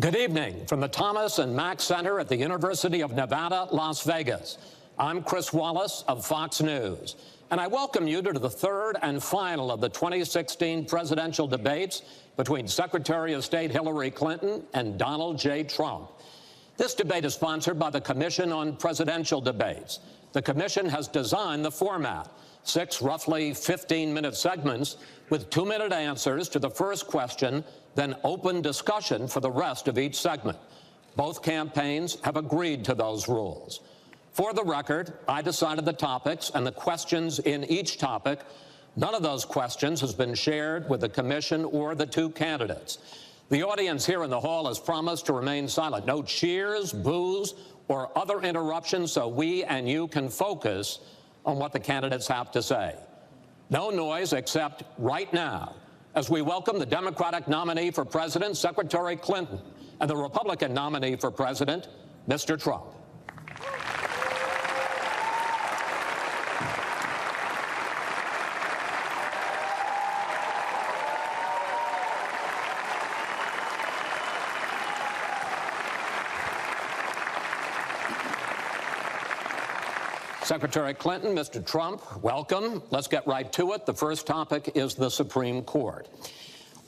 Good evening from the Thomas and Mack Center at the University of Nevada, Las Vegas. I'm Chris Wallace of Fox News, and I welcome you to the third and final of the 2016 presidential debates between Secretary of State Hillary Clinton and Donald J. Trump. This debate is sponsored by the Commission on Presidential Debates. The commission has designed the format: 6 roughly 15-minute segments with 2-minute answers to the first question, then open discussion for the rest of each segment. Both campaigns have agreed to those rules. For the record, I decided the topics and the questions in each topic. None of those questions has been shared with the commission or the 2 candidates. The audience here in the hall has promised to remain silent. No cheers, boos, or other interruptions so we and you can focus on what the candidates have to say. No noise except right now, as we welcome the Democratic nominee for president, Secretary Clinton, and the Republican nominee for president, Mr. Trump. Secretary Clinton, Mr. Trump, welcome. Let's get right to it. The first topic is the Supreme Court.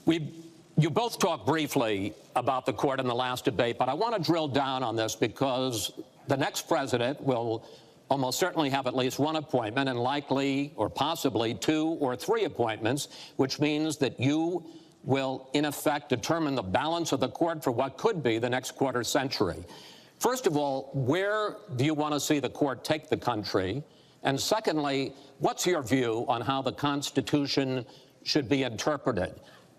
You both talked briefly about the court in the last debate, but I want to drill down on this because the next president will almost certainly have at least 1 appointment and likely or possibly 2 or 3 appointments, which means that you will, in effect, determine the balance of the court for what could be the next quarter century. First of all, where do you want to see the court take the country? And secondly, what's your view on how the Constitution should be interpreted?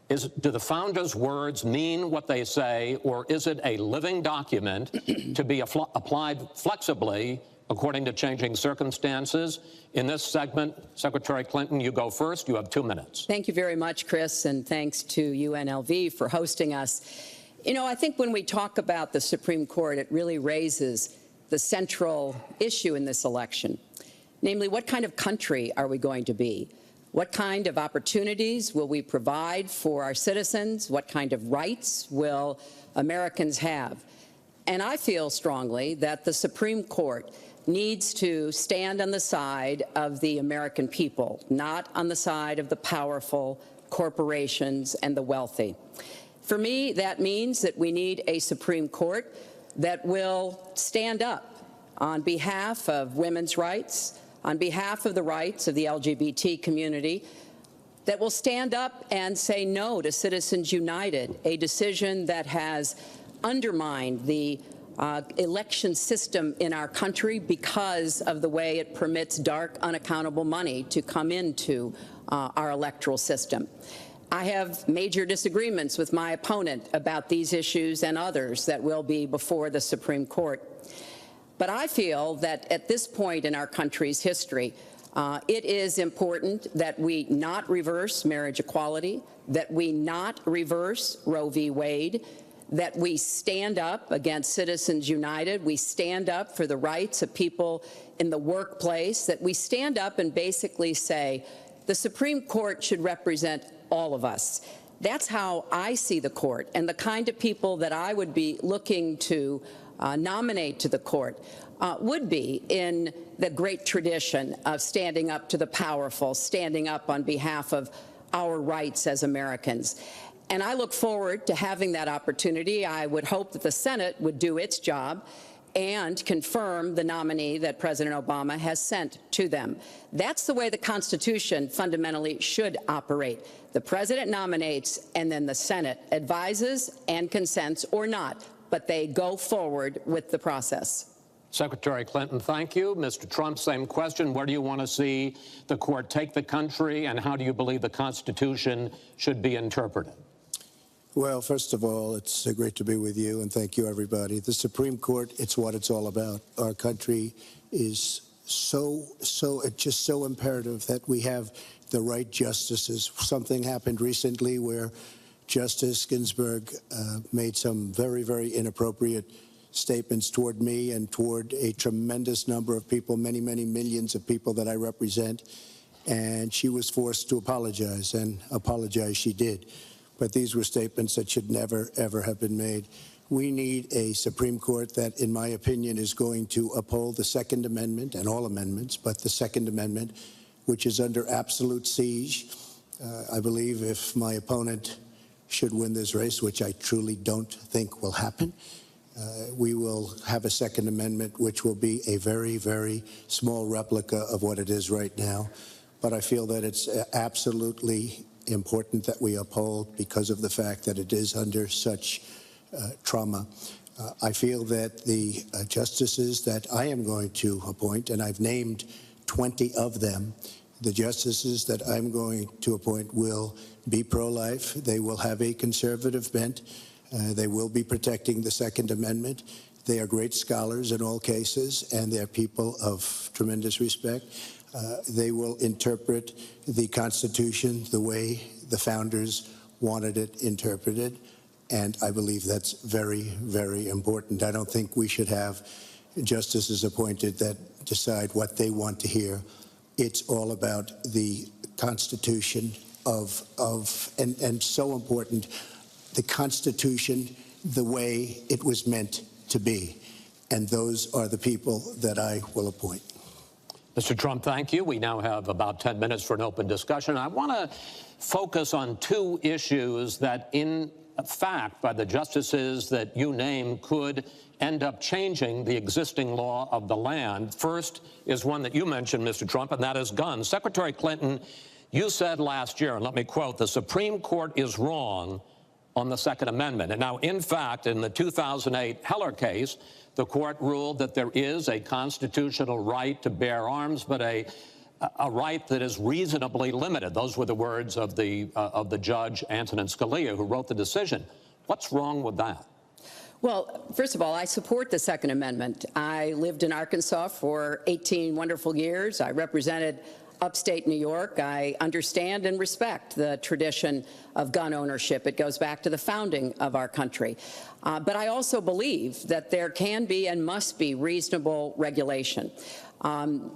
Do the founders' words mean what they say, or is it a living document to be applied flexibly according to changing circumstances? In this segment, Secretary Clinton, you go first. You have 2 minutes. Thank you very much, Chris, and thanks to UNLV for hosting us. You know, I think when we talk about the Supreme Court, it really raises the central issue in this election, namely, what kind of country are we going to be? What kind of opportunities will we provide for our citizens? What kind of rights will Americans have? And I feel strongly that the Supreme Court needs to stand on the side of the American people, not on the side of the powerful corporations and the wealthy. For me, that means that we need a Supreme Court that will stand up on behalf of women's rights, on behalf of the rights of the LGBT community, that will stand up and say no to Citizens United, a decision that has undermined the election system in our country because of the way it permits dark, unaccountable money to come into our electoral system. I have major disagreements with my opponent about these issues and others that will be before the Supreme Court. But I feel that at this point in our country's history, it is important that we not reverse marriage equality, that we not reverse Roe v. Wade, that we stand up against Citizens United, we stand up for the rights of people in the workplace, that we stand up and basically say the Supreme Court should represent all of us. That's how I see the court, and the kind of people that I would be looking to nominate to the court would be in the great tradition of standing up to the powerful, standing up on behalf of our rights as Americans. And I look forward to having that opportunity. I would hope that the Senate would do its job and confirm the nominee that President Obama has sent to them. That's the way the Constitution fundamentally should operate. The President nominates, and then the Senate advises and consents or not, but they go forward with the process. Secretary Clinton, thank you. Mr. Trump, same question. Where do you want to see the court take the country, and how do you believe the Constitution should be interpreted? Well, first of all, it's great to be with you, and thank you, everybody. The Supreme Court, it's what it's all about. Our country is it's just so imperative that we have the right justices. Something happened recently where Justice Ginsburg made some very, very inappropriate statements toward me and toward a tremendous number of people, many, many millions of people that I represent. And she was forced to apologize, and apologize she did. But these were statements that should never, ever have been made. We need a Supreme Court that, in my opinion, is going to uphold the Second Amendment and all amendments, but the Second Amendment, which is under absolute siege. I believe if my opponent should win this race, which I truly don't think will happen, we will have a Second Amendment which will be a very, very small replica of what it is right now. But I feel that it's absolutely important that we uphold because of the fact that it is under such trauma. I feel that the justices that I am going to appoint, and I've named 20 of them, the justices that I'm going to appoint will be pro-life. They will have a conservative bent. They will be protecting the Second Amendment. They are great scholars in all cases, and they're people of tremendous respect. They will interpret the Constitution the way the founders wanted it interpreted, and I believe that's very, very important. I don't think we should have justices appointed that decide what they want to hear. It's all about the Constitution and so important, the Constitution the way it was meant to be. And those are the people that I will appoint. Mr. Trump, thank you. We now have about 10 minutes for an open discussion. I want to focus on two issues that, in fact, by the justices that you name, could end up changing the existing law of the land. First is one that you mentioned, Mr. Trump, and that is guns. Secretary Clinton, you said last year, and let me quote, "The Supreme Court is wrong on the Second Amendment." And now, in fact, in the 2008 Heller case, the court ruled that there is a constitutional right to bear arms, but a right that is reasonably limited. Those were the words of the judge, Antonin Scalia, who wrote the decision. What's wrong with that? Well, first of all, I support the Second Amendment. I lived in Arkansas for 18 wonderful years. I represented upstate New York. I understand and respect the tradition of gun ownership. It goes back to the founding of our country. But I also believe that there can be and must be reasonable regulation.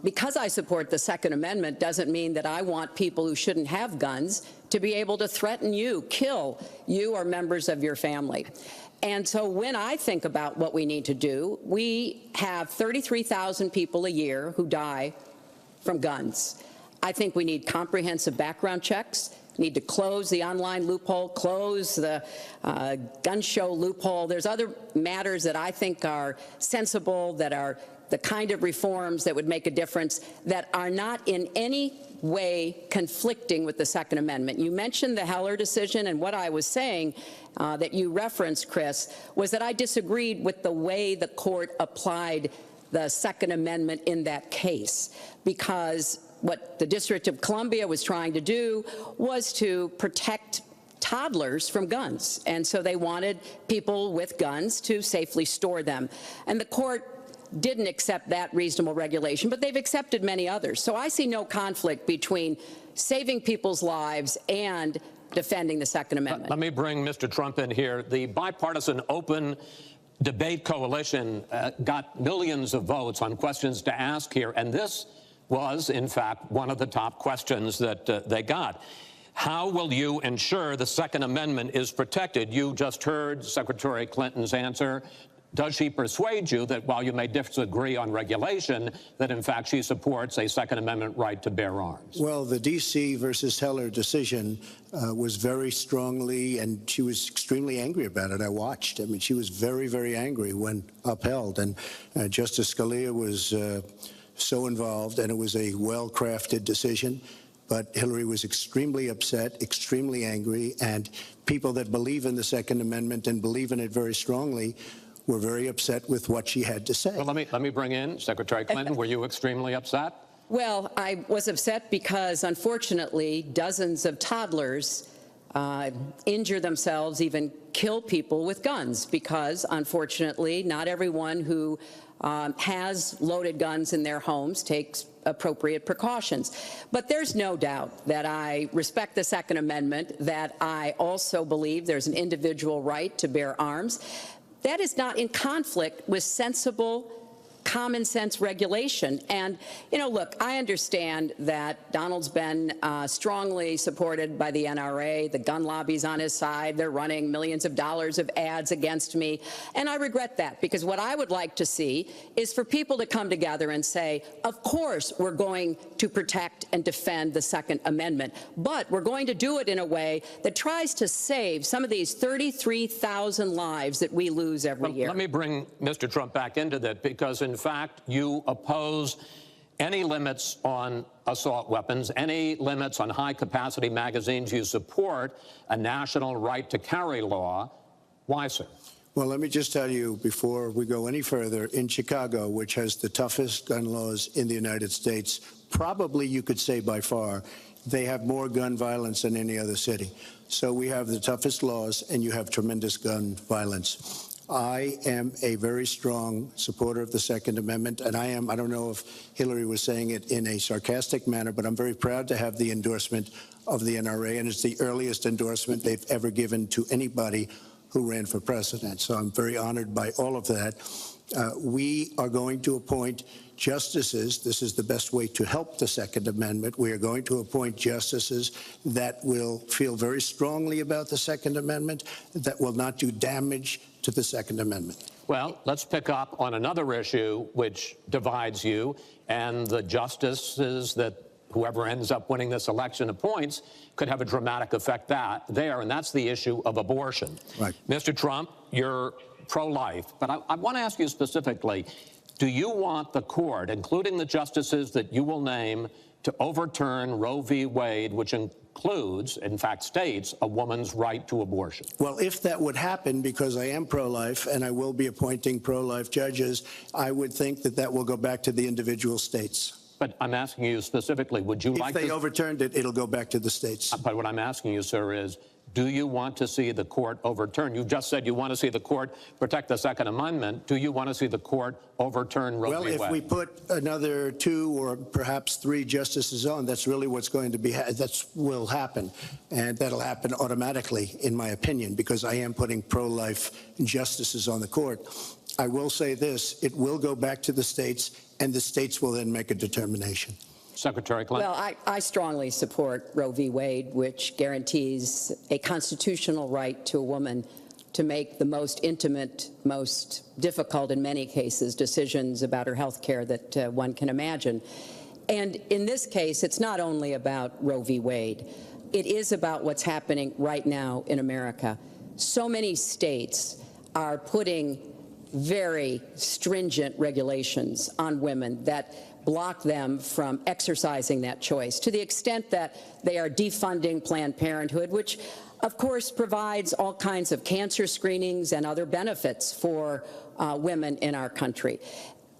Because I support the Second Amendment doesn't mean that I want people who shouldn't have guns to be able to threaten you, kill you or members of your family. And so when I think about what we need to do, we have 33,000 people a year who die from guns. I think we need comprehensive background checks, need to close the online loophole, close the gun show loophole. There's other matters that I think are sensible, that are the kind of reforms that would make a difference, that are not in any way conflicting with the Second Amendment. You mentioned the Heller decision, and what I was saying that you referenced, Chris, was that I disagreed with the way the court applied the Second Amendment in that case, because what the District of Columbia was trying to do was to protect toddlers from guns. And so they wanted people with guns to safely store them. And the court didn't accept that reasonable regulation, but they've accepted many others. So I see no conflict between saving people's lives and defending the Second Amendment. Let me bring Mr. Trump in here. The Bipartisan Open Debate Coalition got millions of votes on questions to ask here, and this was, in fact, one of the top questions that they got. How will you ensure the Second Amendment is protected? You just heard Secretary Clinton's answer. Does she persuade you that while you may disagree on regulation, that in fact she supports a Second Amendment right to bear arms? Well, the D.C. versus Heller decision was very strongly, and she was extremely angry about it. I watched. I mean, she was very, very angry when upheld. And Justice Scalia was so involved, and it was a well-crafted decision. But Hillary was extremely upset, extremely angry, and people that believe in the Second Amendment and believe in it very strongly were very upset with what she had to say. Well, let me bring in Secretary Clinton. Were you extremely upset? Well, I was upset because, unfortunately, dozens of toddlers injure themselves, even kill people with guns, because, unfortunately, not everyone who has loaded guns in their homes takes appropriate precautions. But there's no doubt that I respect the Second Amendment, that I also believe there's an individual right to bear arms. That is not in conflict with sensible common sense regulation. And, you know, look, I understand that Donald's been strongly supported by the NRA. The gun lobby's on his side. They're running millions of dollars of ads against me. And I regret that, because what I would like to see is for people to come together and say, of course, we're going to protect and defend the Second Amendment, but we're going to do it in a way that tries to save some of these 33,000 lives that we lose every year. Let me bring Mr. Trump back into that, because, in fact, you oppose any limits on assault weapons, any limits on high-capacity magazines. You support a national right-to-carry law. Why, sir? Well, let me just tell you, before we go any further, in Chicago, which has the toughest gun laws in the United States, probably you could say by far, they have more gun violence than any other city. So we have the toughest laws, and you have tremendous gun violence. I am a very strong supporter of the Second Amendment, and I don't know if Hillary was saying it in a sarcastic manner, but I'm very proud to have the endorsement of the NRA, and it's the earliest endorsement they've ever given to anybody who ran for president. So I'm very honored by all of that. We are going to appoint justices. This is the best way to help the Second Amendment. We are going to appoint justices that will feel very strongly about the Second Amendment, that will not do damage to the Second Amendment. Well, let's pick up on another issue which divides you and the justices that whoever ends up winning this election appoints could have a dramatic effect there, and that's the issue of abortion. Right. Mr. Trump, you're pro-life, but I want to ask you specifically, do you want the court, including the justices that you will name, to overturn Roe v. Wade, which includes, in fact, states a woman's right to abortion? Well, if that would happen, because I am pro-life and I will be appointing pro-life judges, I would think that that will go back to the individual states. But I'm asking you specifically, would you like to... If they overturned it, it'll go back to the states. But what I'm asking you, sir, is do you want to see the court overturn? You just said you want to see the court protect the Second Amendment. Do you want to see the court overturn Roe v. Wade? Well, if we put another 2 or perhaps 3 justices on, that's really what's going to be, that will happen. And that'll happen automatically, in my opinion, because I am putting pro-life justices on the court. I will say this, it will go back to the states, and the states will then make a determination. Secretary Clinton. Well, I strongly support Roe v. Wade, which guarantees a constitutional right to a woman to make the most intimate, most difficult in many cases decisions about her health care that one can imagine. And in this case, it's not only about Roe v. Wade. It is about what's happening right now in America. So many states are putting very stringent regulations on women that block them from exercising that choice, to the extent that they are defunding Planned Parenthood, which, of course, provides all kinds of cancer screenings and other benefits for women in our country.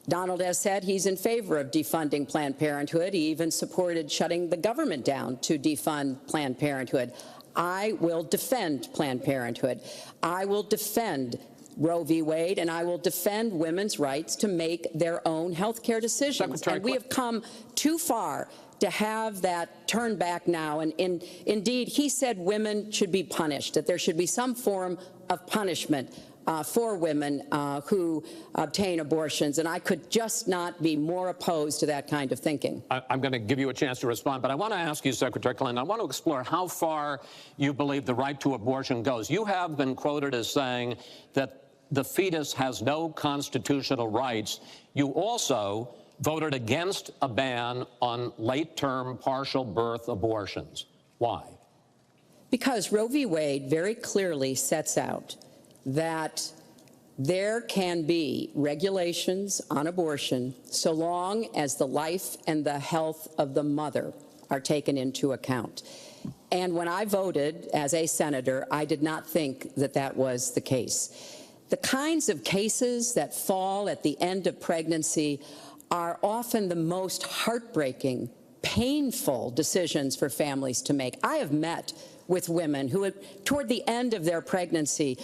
Donald has said he's in favor of defunding Planned Parenthood. He even supported shutting the government down to defund Planned Parenthood. I will defend Planned Parenthood. I will defend Roe v. Wade, and I will defend women's rights to make their own health care decisions. And we have come too far to have that turned back now. And indeed, he said women should be punished, that there should be some form of punishment for women who obtain abortions. And I could just not be more opposed to that kind of thinking. I'm going to give you a chance to respond, but I want to ask you, Secretary Clinton, I want to explore how far you believe the right to abortion goes. You have been quoted as saying that the fetus has no constitutional rights. You also voted against a ban on late-term partial birth abortions. Why? Because Roe v. Wade very clearly sets out that there can be regulations on abortion so long as the life and the health of the mother are taken into account. And when I voted as a senator, I did not think that that was the case. The kinds of cases that fall at the end of pregnancy are often the most heartbreaking, painful decisions for families to make. I have met with women who, toward the end of their pregnancy,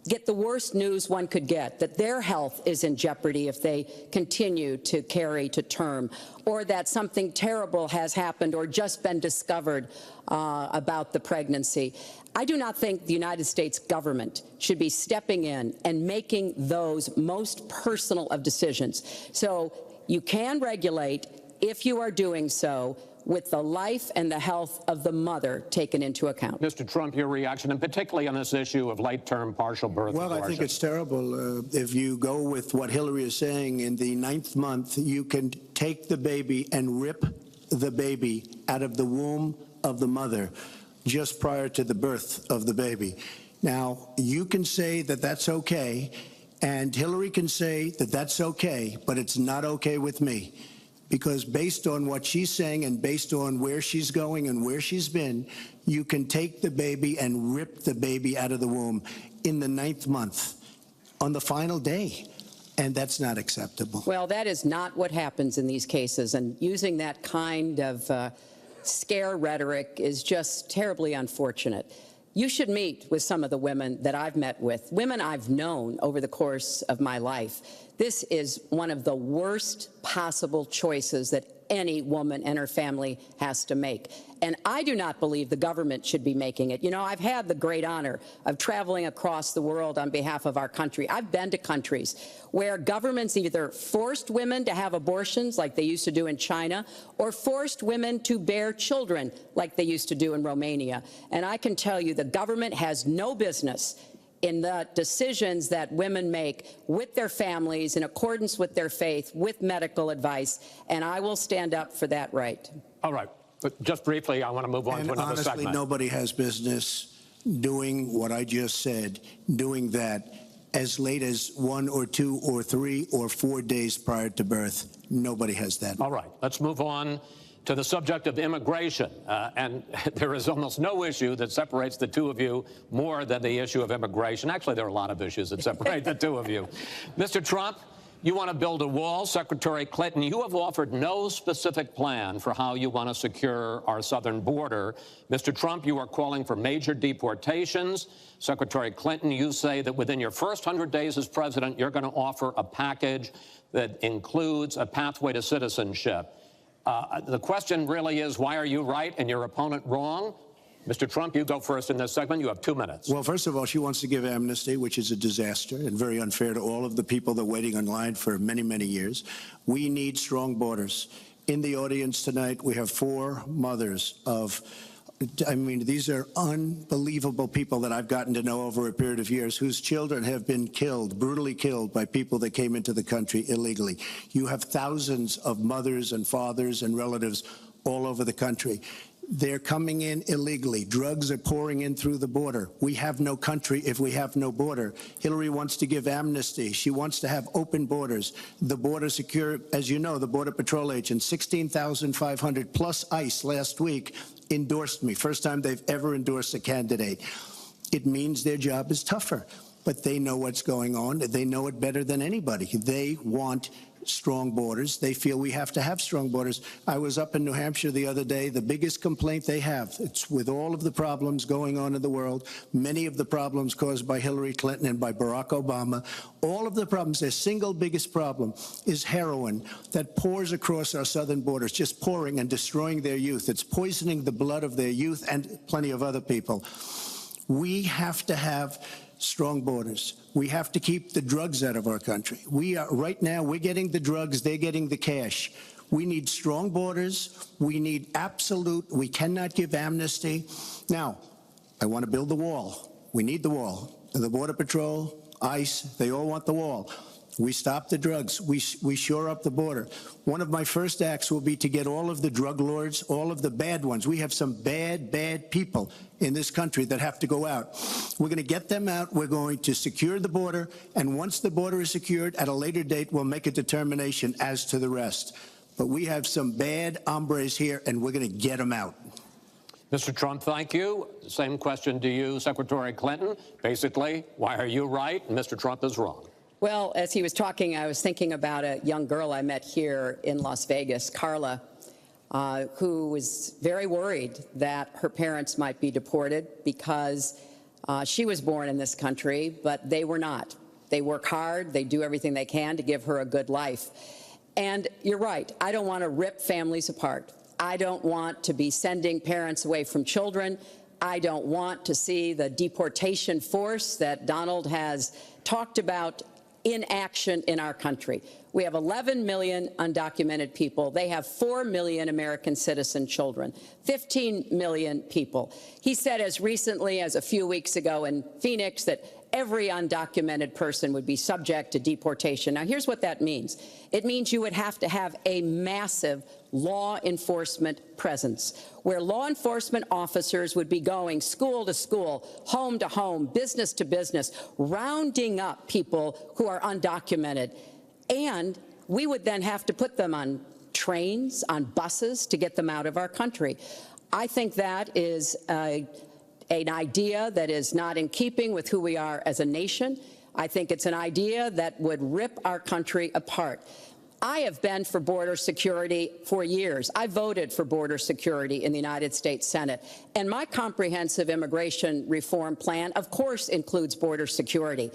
get the worst news one could get, that their health is in jeopardy if they continue to carry to term, or that something terrible has happened or just been discovered about the pregnancy. I do not think the United States government should be stepping in and making those most personal of decisions. So you can regulate, if you are doing so, with the life and the health of the mother taken into account. Mr. Trump, your reaction, and particularly on this issue of late-term partial birth Well, abortion. I think it's terrible. If you go with what Hillary is saying, in the 9th month, you can take the baby and rip the baby out of the womb of the mother just prior to the birth of the baby. Now, you can say that that's okay, and Hillary can say that that's okay, but it's not okay with me. Because based on what she's saying and based on where she's going and where she's been, you can take the baby and rip the baby out of the womb in the 9th month on the final day. And that's not acceptable. Well, that is not what happens in these cases. And using that kind of scare rhetoric is just terribly unfortunate. You should meet with some of the women that I've met with, women I've known over the course of my life. This is one of the worst possible choices that any woman and her family has to make. And I do not believe the government should be making it. You know, I've had the great honor of traveling across the world on behalf of our country. I've been to countries where governments either forced women to have abortions like they used to do in China, or forced women to bear children like they used to do in Romania. And I can tell you the government has no business in the decisions that women make with their families in accordance with their faith, with medical advice, and I will stand up for that right. All right. But just briefly, I want to move on to another honestly, segment. Nobody has business doing what I just said, doing that as late as 1 or 2 or 3 or 4 days prior to birth. Nobody has that. All right. Let's move on to the subject of immigration. And there is almost no issue that separates the two of you more than the issue of immigration. Actually, there are a lot of issues that separate the two of you. Mr. Trump, you want to build a wall. Secretary Clinton, you have offered no specific plan for how you want to secure our southern border. Mr. Trump, you are calling for major deportations. Secretary Clinton, you say that within your first 100 days as president, you're going to offer a package that includes a pathway to citizenship. The question really is, why are you right and your opponent wrong? Mr. Trump, you go first in this segment. You have 2 minutes. Well, first of all, she wants to give amnesty, which is a disaster and very unfair to all of the people that are waiting in line for many, many years. We need strong borders. In the audience tonight, we have 4 mothers of, I mean, these are unbelievable people that I've gotten to know over a period of years, whose children have been killed, brutally killed by people that came into the country illegally. You have thousands of mothers and fathers and relatives all over the country. They're coming in illegally. Drugs are pouring in through the border. We have no country if we have no border. Hillary wants to give amnesty. She wants to have open borders. The border secure, as you know, the Border Patrol agents, 16,500 plus ICE last week endorsed me. First time they've ever endorsed a candidate. It means their job is tougher, but they know what's going on. They know it better than anybody. They want strong borders. They feel we have to have strong borders. I was up in New Hampshire the other day. The biggest complaint they have, it's with all of the problems going on in the world, many of the problems caused by Hillary Clinton and by Barack Obama, all of the problems, their single biggest problem is heroin that pours across our southern borders, just pouring and destroying their youth. It's poisoning the blood of their youth and plenty of other people. We have to have strong borders. We have to keep the drugs out of our country. Right now, we're getting the drugs, they're getting the cash. We need strong borders. We need we cannot give amnesty. Now, I want to build the wall. We need the wall. The Border Patrol, ICE, they all want the wall. We stop the drugs. We shore up the border. One of my first acts will be to get all of the drug lords, all of the bad ones. We have some bad, bad people in this country that have to go out. We're going to get them out. We're going to secure the border. And once the border is secured, at a later date, we'll make a determination as to the rest. But we have some bad hombres here, and we're going to get them out. Mr. Trump, thank you. Same question to you, Secretary Clinton. Basically, why are you right and Mr. Trump is wrong? Well, as he was talking, I was thinking about a young girl I met here in Las Vegas, Carla, who was very worried that her parents might be deported because She was born in this country, but they were not. They work hard. They do everything they can to give her a good life. And you're right. I don't want to rip families apart. I don't want to be sending parents away from children. I don't want to see the deportation force that Donald has talked about in action in our country. We have 11 million undocumented people. They have 4 million American citizen children, 15 million people. He said as recently as a few weeks ago in Phoenix that every undocumented person would be subject to deportation. Now, here's what that means. It means you would have to have a massive law enforcement presence, where law enforcement officers would be going school to school, home to home, business to business, rounding up people who are undocumented. And we would then have to put them on trains, on buses to get them out of our country. I think that is an idea that is not in keeping with who we are as a nation. I think it's an idea that would rip our country apart. I have been for border security for years. I voted for border security in the United States Senate. And my comprehensive immigration reform plan, of course, includes border security.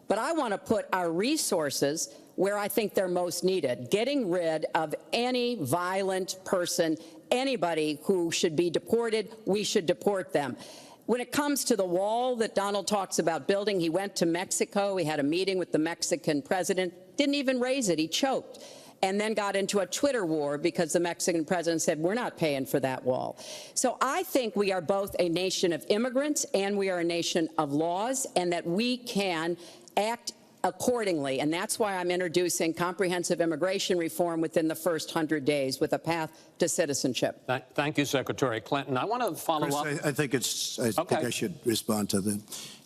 But I want to put our resources where I think they're most needed, getting rid of any violent person, anybody who should be deported, we should deport them. When it comes to the wall that Donald talks about building, he went to Mexico. He had a meeting with the Mexican president, didn't even raise it. He choked, and then got into a Twitter war because the Mexican president said, we're not paying for that wall. So I think we are both a nation of immigrants and we are a nation of laws, and that we can act accordingly. And that's why I'm introducing comprehensive immigration reform within the first 100 days with a path to citizenship. Thank you, Secretary Clinton. I want to follow Chris, up. I think I should respond to that.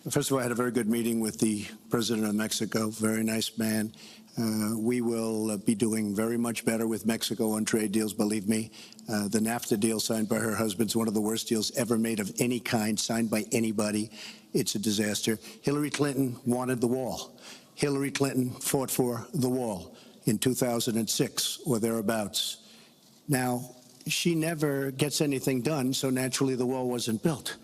First of all, I had a very good meeting with the president of Mexico, very nice man. We will be doing very much better with Mexico on trade deals, believe me. The NAFTA deal signed by her husband is one of the worst deals ever made of any kind, signed by anybody. It's a disaster. Hillary Clinton wanted the wall. Hillary Clinton fought for the wall in 2006 or thereabouts. Now, she never gets anything done, so naturally the wall wasn't built.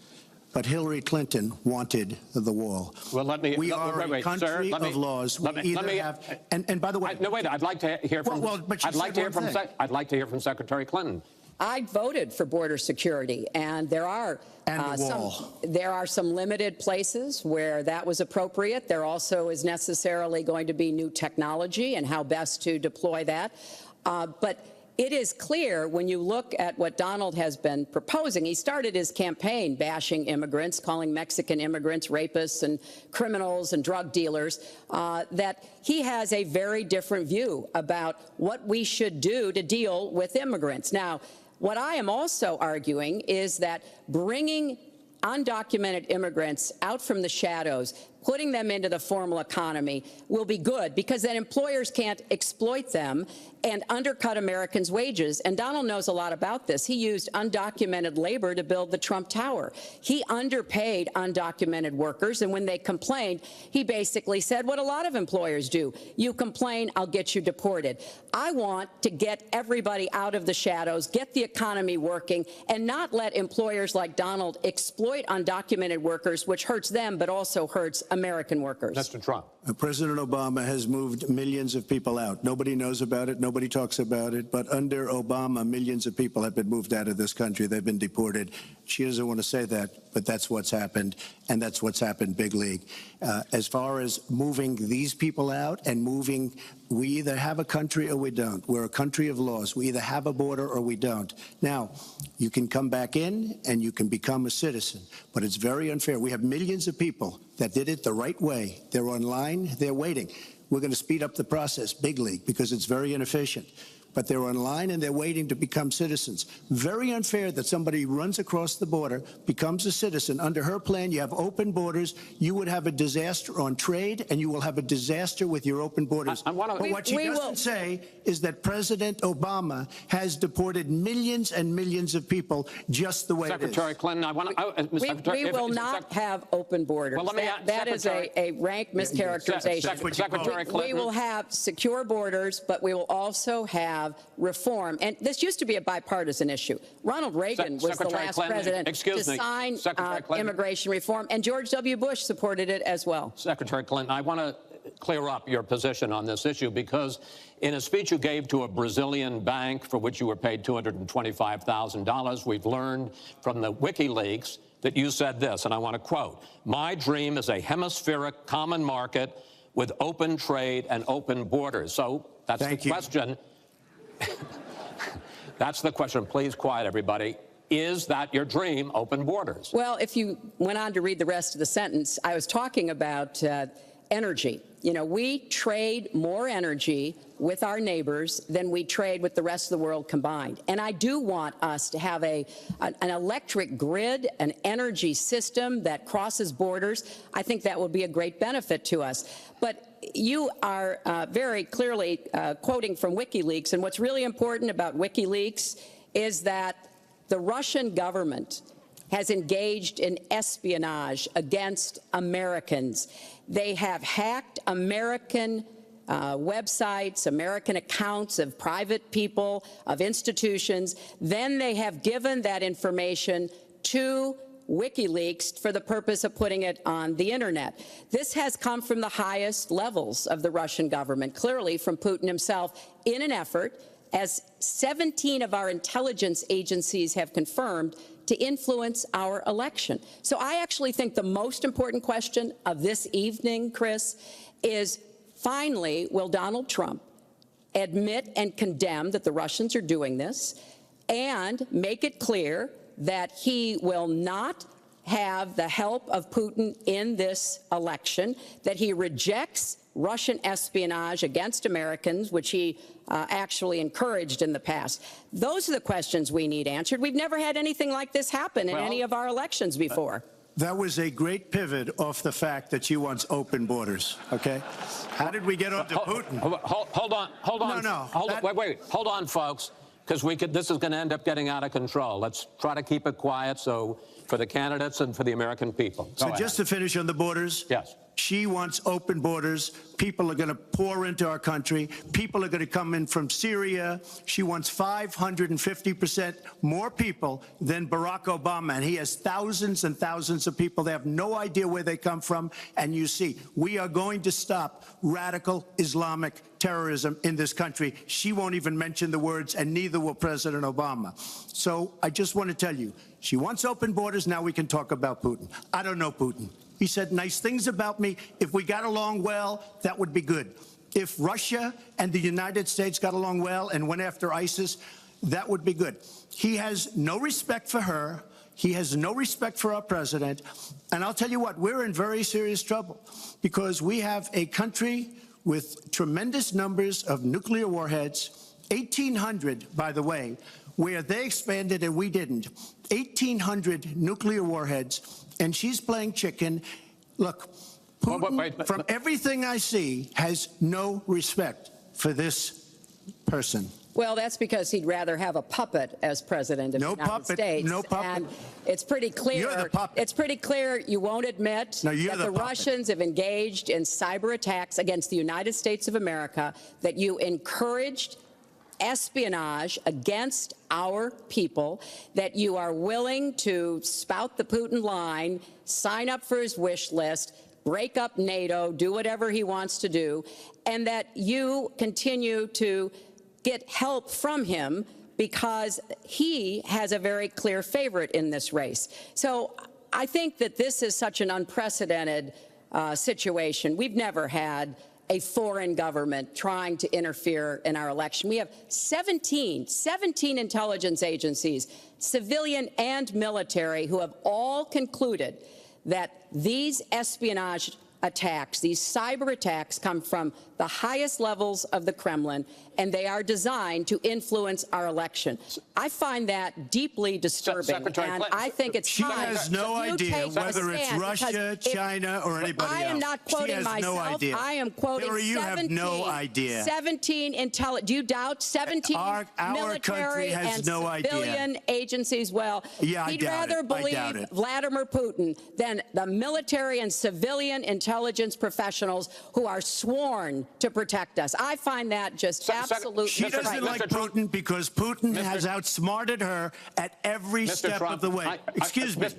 But Hillary Clinton wanted the wall. Well, we are a country of laws. And by the way, no, wait. I'd like to hear from. I'd like to hear from Secretary Clinton. I voted for border security, and there are some limited places where that was appropriate. There also is necessarily going to be new technology and how best to deploy that. But it is clear when you look at what Donald has been proposing. He started his campaign bashing immigrants, calling Mexican immigrants rapists and criminals and drug dealers, that he has a very different view about what we should do to deal with immigrants. Now, what I am also arguing is that bringing undocumented immigrants out from the shadows, putting them into the formal economy will be good, because then employers can't exploit them and undercut Americans' wages. And Donald knows a lot about this. He used undocumented labor to build the Trump Tower. He underpaid undocumented workers, and when they complained, he basically said what a lot of employers do. You complain, I'll get you deported. I want to get everybody out of the shadows, get the economy working, and not let employers like Donald exploit undocumented workers, which hurts them but also hurts American workers. Mr. Trump. President Obama has moved millions of people out. Nobody knows about it. Nobody talks about it. But under Obama, millions of people have been moved out of this country. They've been deported. She doesn't want to say that, but that's what's happened, and that's what's happened big league. As far as moving these people out and moving, we either have a country or we don't. We're a country of laws. We either have a border or we don't. Now, you can come back in and you can become a citizen, but it's very unfair. We have millions of people that did it the right way. They're online. They're waiting. We're going to speed up the process, big league, because it's very inefficient. But they're online and they're waiting to become citizens. Very unfair that somebody runs across the border, becomes a citizen. Under her plan, you have open borders. You would have a disaster on trade, and you will have a disaster with your open borders. But what she doesn't say is that President Obama has deported millions and millions of people just the way it is. Secretary Clinton, I want to. We will not have open borders. Well, that is a rank mischaracterization. Secretary Clinton. We will have secure borders, but we will also have have reform. And this used to be a bipartisan issue. Ronald Reagan was the Secretary last Clinton, president excuse to me, sign Secretary Clinton. immigration reform, and George W. Bush supported it as well. Secretary Clinton, I want to clear up your position on this issue, because in a speech you gave to a Brazilian bank for which you were paid $225,000, we've learned from the WikiLeaks that you said this, and I want to quote, "My dream is a hemispheric common market with open trade and open borders." So that's the question. That's the question. Please quiet, everybody. Is that your dream, open borders? Well, if you went on to read the rest of the sentence, I was talking about energy. You know, we trade more energy with our neighbors than we trade with the rest of the world combined. And I do want us to have an electric grid, an energy system that crosses borders. I think that will be a great benefit to us. But you are very clearly quoting from WikiLeaks, and what's really important about WikiLeaks is that the Russian government has engaged in espionage against Americans. They have hacked American websites, American accounts of private people, of institutions. Then they have given that information to WikiLeaks for the purpose of putting it on the internet. This has come from the highest levels of the Russian government, clearly from Putin himself, in an effort, as 17 of our intelligence agencies have confirmed, to influence our election. So I actually think the most important question of this evening, Chris, is finally, will Donald Trump admit and condemn that the Russians are doing this and make it clear that he will not have the help of Putin in this election, that he rejects Russian espionage against Americans, which he actually encouraged in the past. Those are the questions we need answered. We've never had anything like this happen in any of our elections before. That was a great pivot off the fact that she wants open borders, okay? How did we get onto Putin? Hold on. No. Wait. Hold on, folks, because this is going to end up getting out of control. Let's try to keep it quiet for the candidates and for the American people. So just to finish on the borders. Yes. She wants open borders. People are going to pour into our country. People are going to come in from Syria. She wants 550% more people than Barack Obama. And he has thousands and thousands of people. They have no idea where they come from. And you see, we are going to stop radical Islamic terrorism in this country. She won't even mention the words, and neither will President Obama. So I just want to tell you, she wants open borders. Now we can talk about Putin. I don't know Putin. He said nice things about me. If we got along well, that would be good. If Russia and the United States got along well and went after ISIS, that would be good. He has no respect for her. He has no respect for our president. And I'll tell you what, we're in very serious trouble because we have a country with tremendous numbers of nuclear warheads, 1,800, by the way, where they expanded and we didn't. 1,800 nuclear warheads, and she's playing chicken. Look, Putin, from everything I see, has no respect for this person. Well, that's because he'd rather have a puppet as president of the United States. No puppet. And it's pretty clear. You're the puppet. It's pretty clear you won't admit that the Russians have engaged in cyber attacks against the United States of America, that you encouraged espionage against our people, that you are willing to spout the Putin line, sign up for his wish list, break up NATO, do whatever he wants to do, and that you continue to get help from him because he has a very clear favorite in this race. So I think that this is such an unprecedented situation. We've never had a foreign government trying to interfere in our election. We have 17 intelligence agencies, civilian and military, who have all concluded that these espionage attacks, these cyber attacks, come from the highest levels of the Kremlin, and they are designed to influence our election. I find that deeply disturbing, and I think it's time. She has no idea whether it's Russia, China, or anybody else. I am not quoting myself. No idea. I am quoting Hillary, you have no idea. 17 do you doubt 17 military and civilian agencies? Well, yeah, he'd rather believe Vladimir Putin than the military and civilian intelligence intelligence professionals who are sworn to protect us. I find that just absolutely She doesn't frightening. like Putin because Putin has outsmarted her at every step Trump, of the way. Excuse me.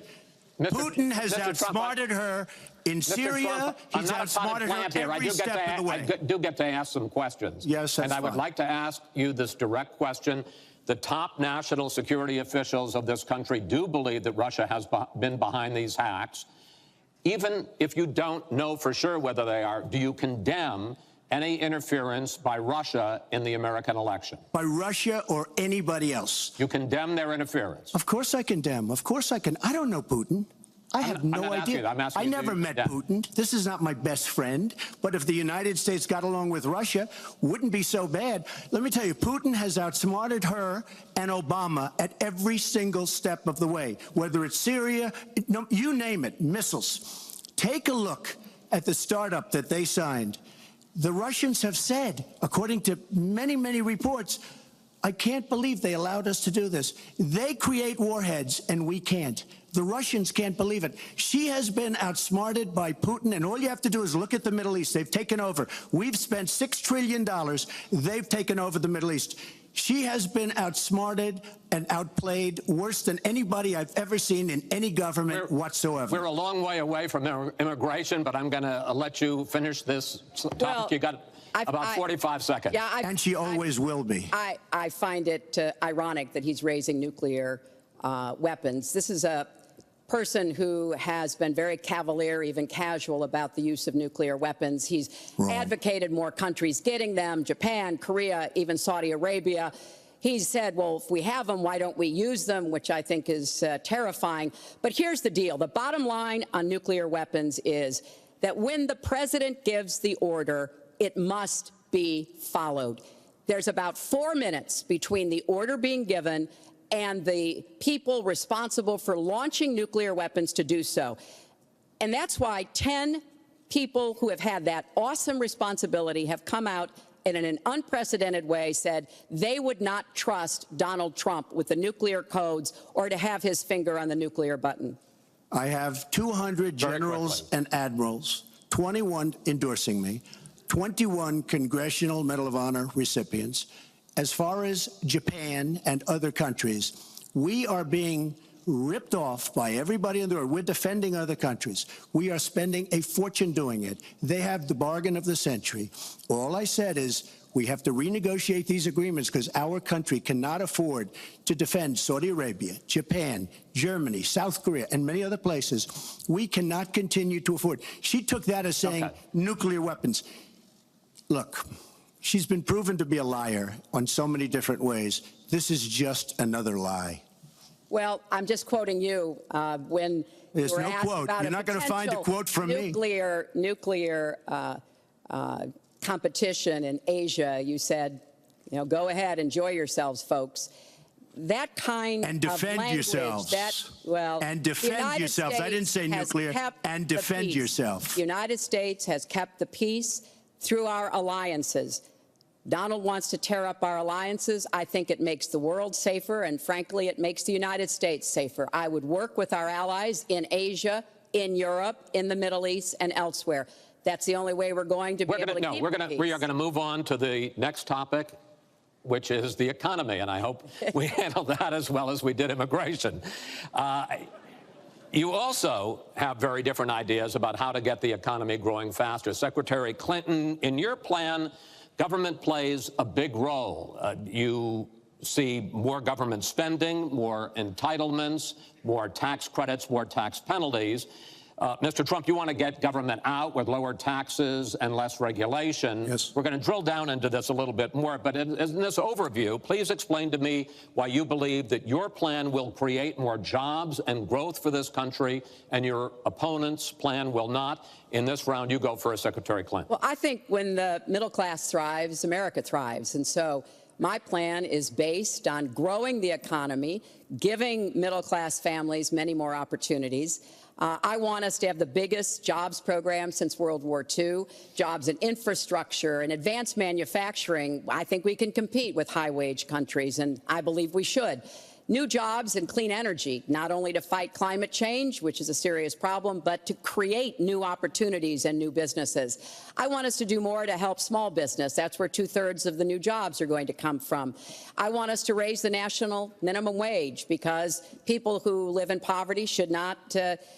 Putin has outsmarted her in Syria. He's outsmarted her every step of the way. I do get to ask some questions. Yes, that's And I would fine. like to ask you this direct question. The top national security officials of this country do believe that Russia has been behind these hacks. Even if you don't know for sure whether they are, do you condemn any interference by Russia in the American election? By Russia or anybody else. You condemn their interference? Of course I condemn. Of course I can. I don't know Putin. I have no idea. I'm asking I you, never met Putin. This is not my best friend. But if the United States got along with Russia, wouldn't be so bad. Let me tell you, Putin has outsmarted her and Obama at every single step of the way. Whether it's Syria, you name it, missiles. Take a look at the startup that they signed. The Russians have said, according to many, many reports, I can't believe they allowed us to do this. They create warheads, and we can't. The Russians can't believe it. She has been outsmarted by Putin, and all you have to do is look at the Middle East. They've taken over. We've spent $6 trillion. They've taken over the Middle East. She has been outsmarted and outplayed worse than anybody I've ever seen in any government whatsoever. We're a long way away from immigration, but I'm going to let you finish this topic. Well, you got about 45 seconds. Yeah, and she always will be. I find it ironic that he's raising nuclear weapons. This is a person who has been very cavalier, even casual, about the use of nuclear weapons. He's advocated more countries getting them, Japan, Korea, even Saudi Arabia. He said, well, if we have them, why don't we use them, which I think is terrifying. But here's the deal. The bottom line on nuclear weapons is that when the president gives the order, it must be followed. There's about 4 minutes between the order being given and the people responsible for launching nuclear weapons to do so. And that's why 10 people who have had that awesome responsibility have come out and in an unprecedented way said they would not trust Donald Trump with the nuclear codes or to have his finger on the nuclear button. I have 200 generals and admirals, 21 endorsing me, 21 Congressional Medal of Honor recipients. As far as Japan and other countries, we are being ripped off by everybody in the world. We're defending other countries. We are spending a fortune doing it. They have the bargain of the century. All I said is we have to renegotiate these agreements because our country cannot afford to defend Saudi Arabia, Japan, Germany, South Korea, and many other places. We cannot continue to afford. She took that as saying nuclear weapons. Look. She's been proven to be a liar on so many different ways. This is just another lie. Well, I'm just quoting you when There's you were no asked quote. about You're not going to find a quote from me. Nuclear competition in Asia. You said, you know, go ahead, enjoy yourselves, folks. That kind and defend of language, yourselves. And defend yourselves. I didn't say nuclear. And defend yourself. The United States has kept the peace through our alliances. Donald wants to tear up our alliances. I think it makes the world safer, and frankly, it makes the United States safer. I would work with our allies in Asia, in Europe, in the Middle East, and elsewhere. That's the only way we're going to be able to keep peace. We are going to move on to the next topic, which is the economy, and I hope we handle that as well as we did immigration. You also have very different ideas about how to get the economy growing faster. Secretary Clinton, in your plan, government plays a big role. You see more government spending, more entitlements, more tax credits, more tax penalties. Mr. Trump, you want to get government out with lower taxes and less regulation. Yes. We're going to drill down into this a little bit more, but in this overview, please explain to me why you believe that your plan will create more jobs and growth for this country and your opponent's plan will not. In this round, you go first, Secretary Clinton. Well, I think when the middle class thrives, America thrives. And so my plan is based on growing the economy, giving middle class families many more opportunities. I want us to have the biggest jobs program since World War II, jobs in infrastructure and advanced manufacturing. I think we can compete with high-wage countries, and I believe we should. New jobs and clean energy, not only to fight climate change, which is a serious problem, but to create new opportunities and new businesses. I want us to do more to help small business. That's where 2/3 of the new jobs are going to come from. I want us to raise the national minimum wage because people who live in poverty should not,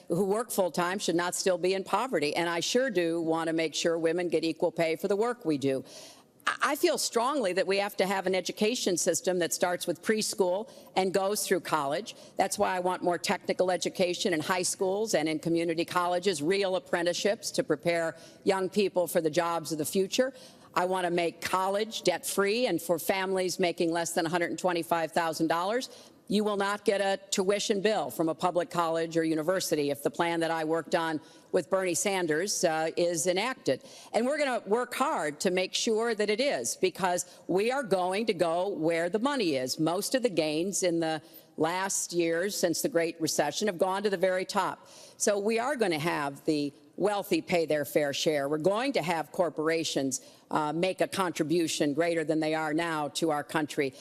who work full-time should not still be in poverty. And I sure do want to make sure women get equal pay for the work we do. I feel strongly that we have to have an education system that starts with preschool and goes through college. That's why I want more technical education in high schools and in community colleges, real apprenticeships to prepare young people for the jobs of the future. I want to make college debt-free, and for families making less than $125,000, you will not get a tuition bill from a public college or university if the plan that I worked on with Bernie Sanders is enacted. And we're going to work hard to make sure that it is, because we are going to go where the money is. Most of the gains in the last years since the Great Recession have gone to the very top. So we are going to have the wealthy pay their fair share. We're going to have corporations make a contribution greater than they are now to our country.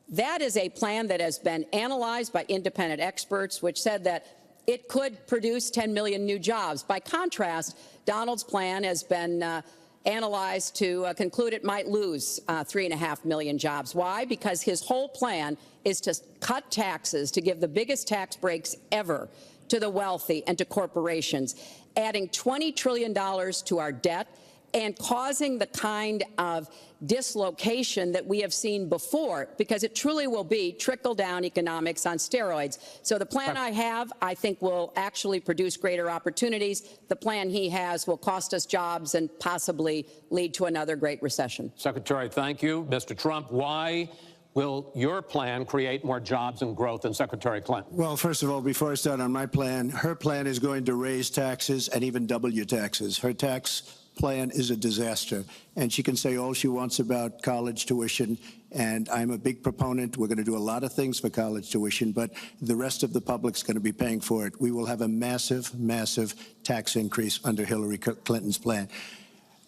That is a plan that has been analyzed by independent experts, which said that it could produce 10 million new jobs. By contrast, Donald's plan has been analyzed to conclude it might lose 3.5 million jobs. Why? Because his whole plan is to cut taxes, to give the biggest tax breaks ever to the wealthy and to corporations, adding $20 trillion to our debt, and causing the kind of dislocation that we have seen before, because it truly will be trickle-down economics on steroids. So the plan I have, I think, will actually produce greater opportunities. The plan he has will cost us jobs and possibly lead to another Great Recession. Secretary, thank you. Mr. Trump, why will your plan create more jobs and growth than Secretary Clinton? Well, first of all, before I start on my plan, her plan is going to raise taxes and even double your taxes. Her tax plan is a disaster, and she can say all she wants about college tuition, and I'm a big proponent. We're going to do a lot of things for college tuition, but the rest of the public's going to be paying for it. We will have a massive, massive tax increase under Hillary Clinton's plan.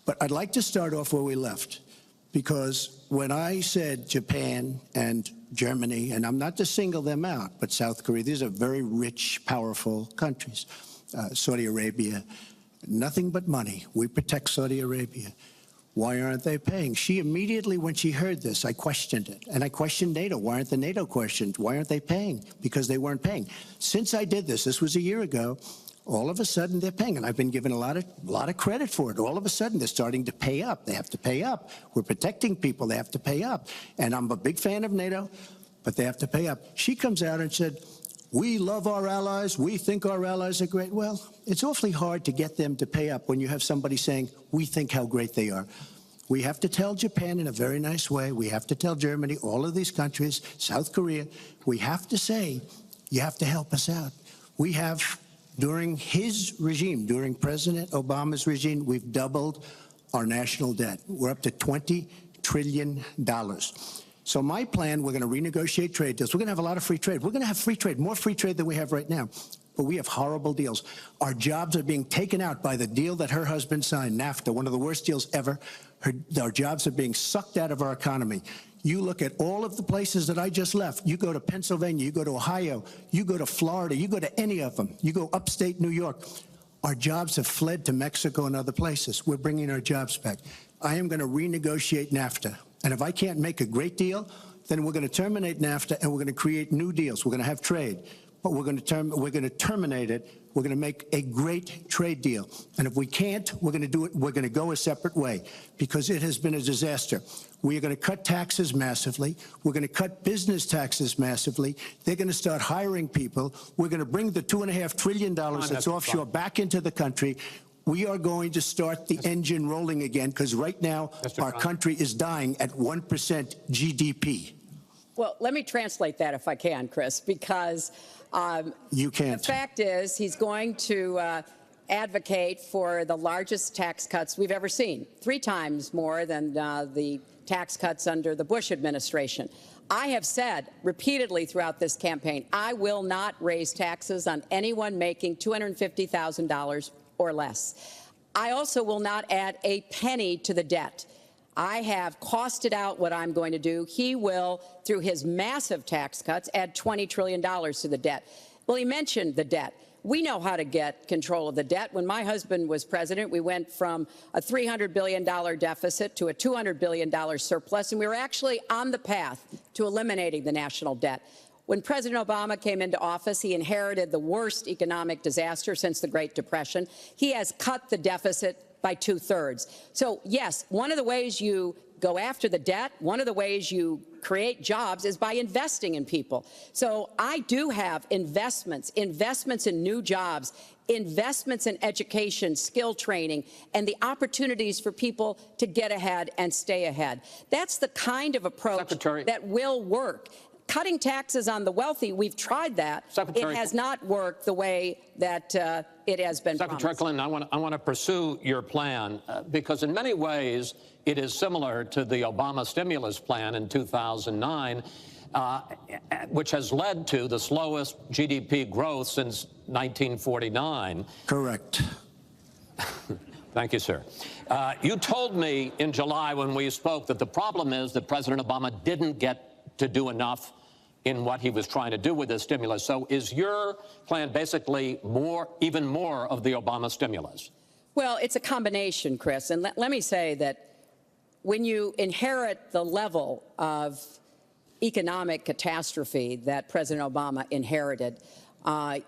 But I'd like to start off where we left, because when I said Japan and Germany, and I'm not to single them out, but South Korea, these are very rich, powerful countries. Saudi Arabia, nothing but money. We protect Saudi Arabia. Why aren't they paying? She immediately, when she heard this, I questioned it. And I questioned NATO. Why aren't the NATO questioned? Why aren't they paying? Because they weren't paying. Since I did this was a year ago, all of a sudden they're paying. And I've been given a lot of credit for it. All of a sudden they're starting to pay up. They have to pay up. We're protecting people. They have to pay up. And I'm a big fan of NATO, but they have to pay up. She comes out and said, we love our allies. We think our allies are great. Well, it's awfully hard to get them to pay up when you have somebody saying, we think how great they are. We have to tell Japan in a very nice way. We have to tell Germany, all of these countries, South Korea, we have to say, you have to help us out. We have, during his regime, during President Obama's regime, we've doubled our national debt. We're up to $20 trillion. So my plan, we're going to renegotiate trade deals. We're going to have a lot of free trade. We're going to have free trade, more free trade than we have right now. But we have horrible deals. Our jobs are being taken out by the deal that her husband signed, NAFTA, one of the worst deals ever. Our jobs are being sucked out of our economy. You look at all of the places that I just left. You go to Pennsylvania, you go to Ohio, you go to Florida, you go to any of them. You go upstate New York. Our jobs have fled to Mexico and other places. We're bringing our jobs back. I am going to renegotiate NAFTA. And if I can't make a great deal, then we're going to terminate NAFTA and we're going to create new deals. We're going to have trade, but we're going to terminate it. We're going to make a great trade deal. And if we can't, we're going to do it. We're going to go a separate way, because it has been a disaster. We are going to cut taxes massively. We're going to cut business taxes massively. They're going to start hiring people. We're going to bring the $2.5 trillion that's offshore back into the country. We are going to start the engine rolling again, because right now our country is dying at 1% GDP. Well, let me translate that if I can, Chris, because you can't. The fact is he's going to advocate for the largest tax cuts we've ever seen, 3 times more than the tax cuts under the Bush administration. I have said repeatedly throughout this campaign, I will not raise taxes on anyone making $250,000 or less. I also will not add a penny to the debt. I have costed out what I'm going to do. He will, through his massive tax cuts, add $20 trillion to the debt. Well, he mentioned the debt. We know how to get control of the debt. When my husband was president, we went from a $300 billion deficit to a $200 billion surplus, and we were actually on the path to eliminating the national debt. When President Obama came into office, he inherited the worst economic disaster since the Great Depression. He has cut the deficit by 2/3. So, yes, one of the ways you go after the debt, one of the ways you create jobs is by investing in people. So I do have investments in new jobs, investments in education, skill training, and the opportunities for people to get ahead and stay ahead. That's the kind of approach that will work. Cutting taxes on the wealthy, we've tried that. It has not worked the way that it has been promised. Secretary Clinton, I want to pursue your plan because in many ways it is similar to the Obama stimulus plan in 2009, which has led to the slowest GDP growth since 1949. Correct. Thank you, sir. You told me in July when we spoke that the problem is that President Obama didn't get to do enough in what he was trying to do with this stimulus. So is your plan basically even more of the Obama stimulus? Well, it's a combination, Chris. And let me say that when you inherit the level of economic catastrophe that President Obama inherited,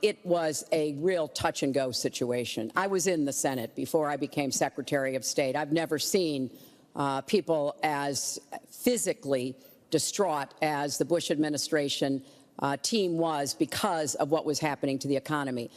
it was a real touch-and-go situation. I was in the Senate before I became Secretary of State. I've never seen people as physically distraught as the Bush administration team was because of what was happening to the economy.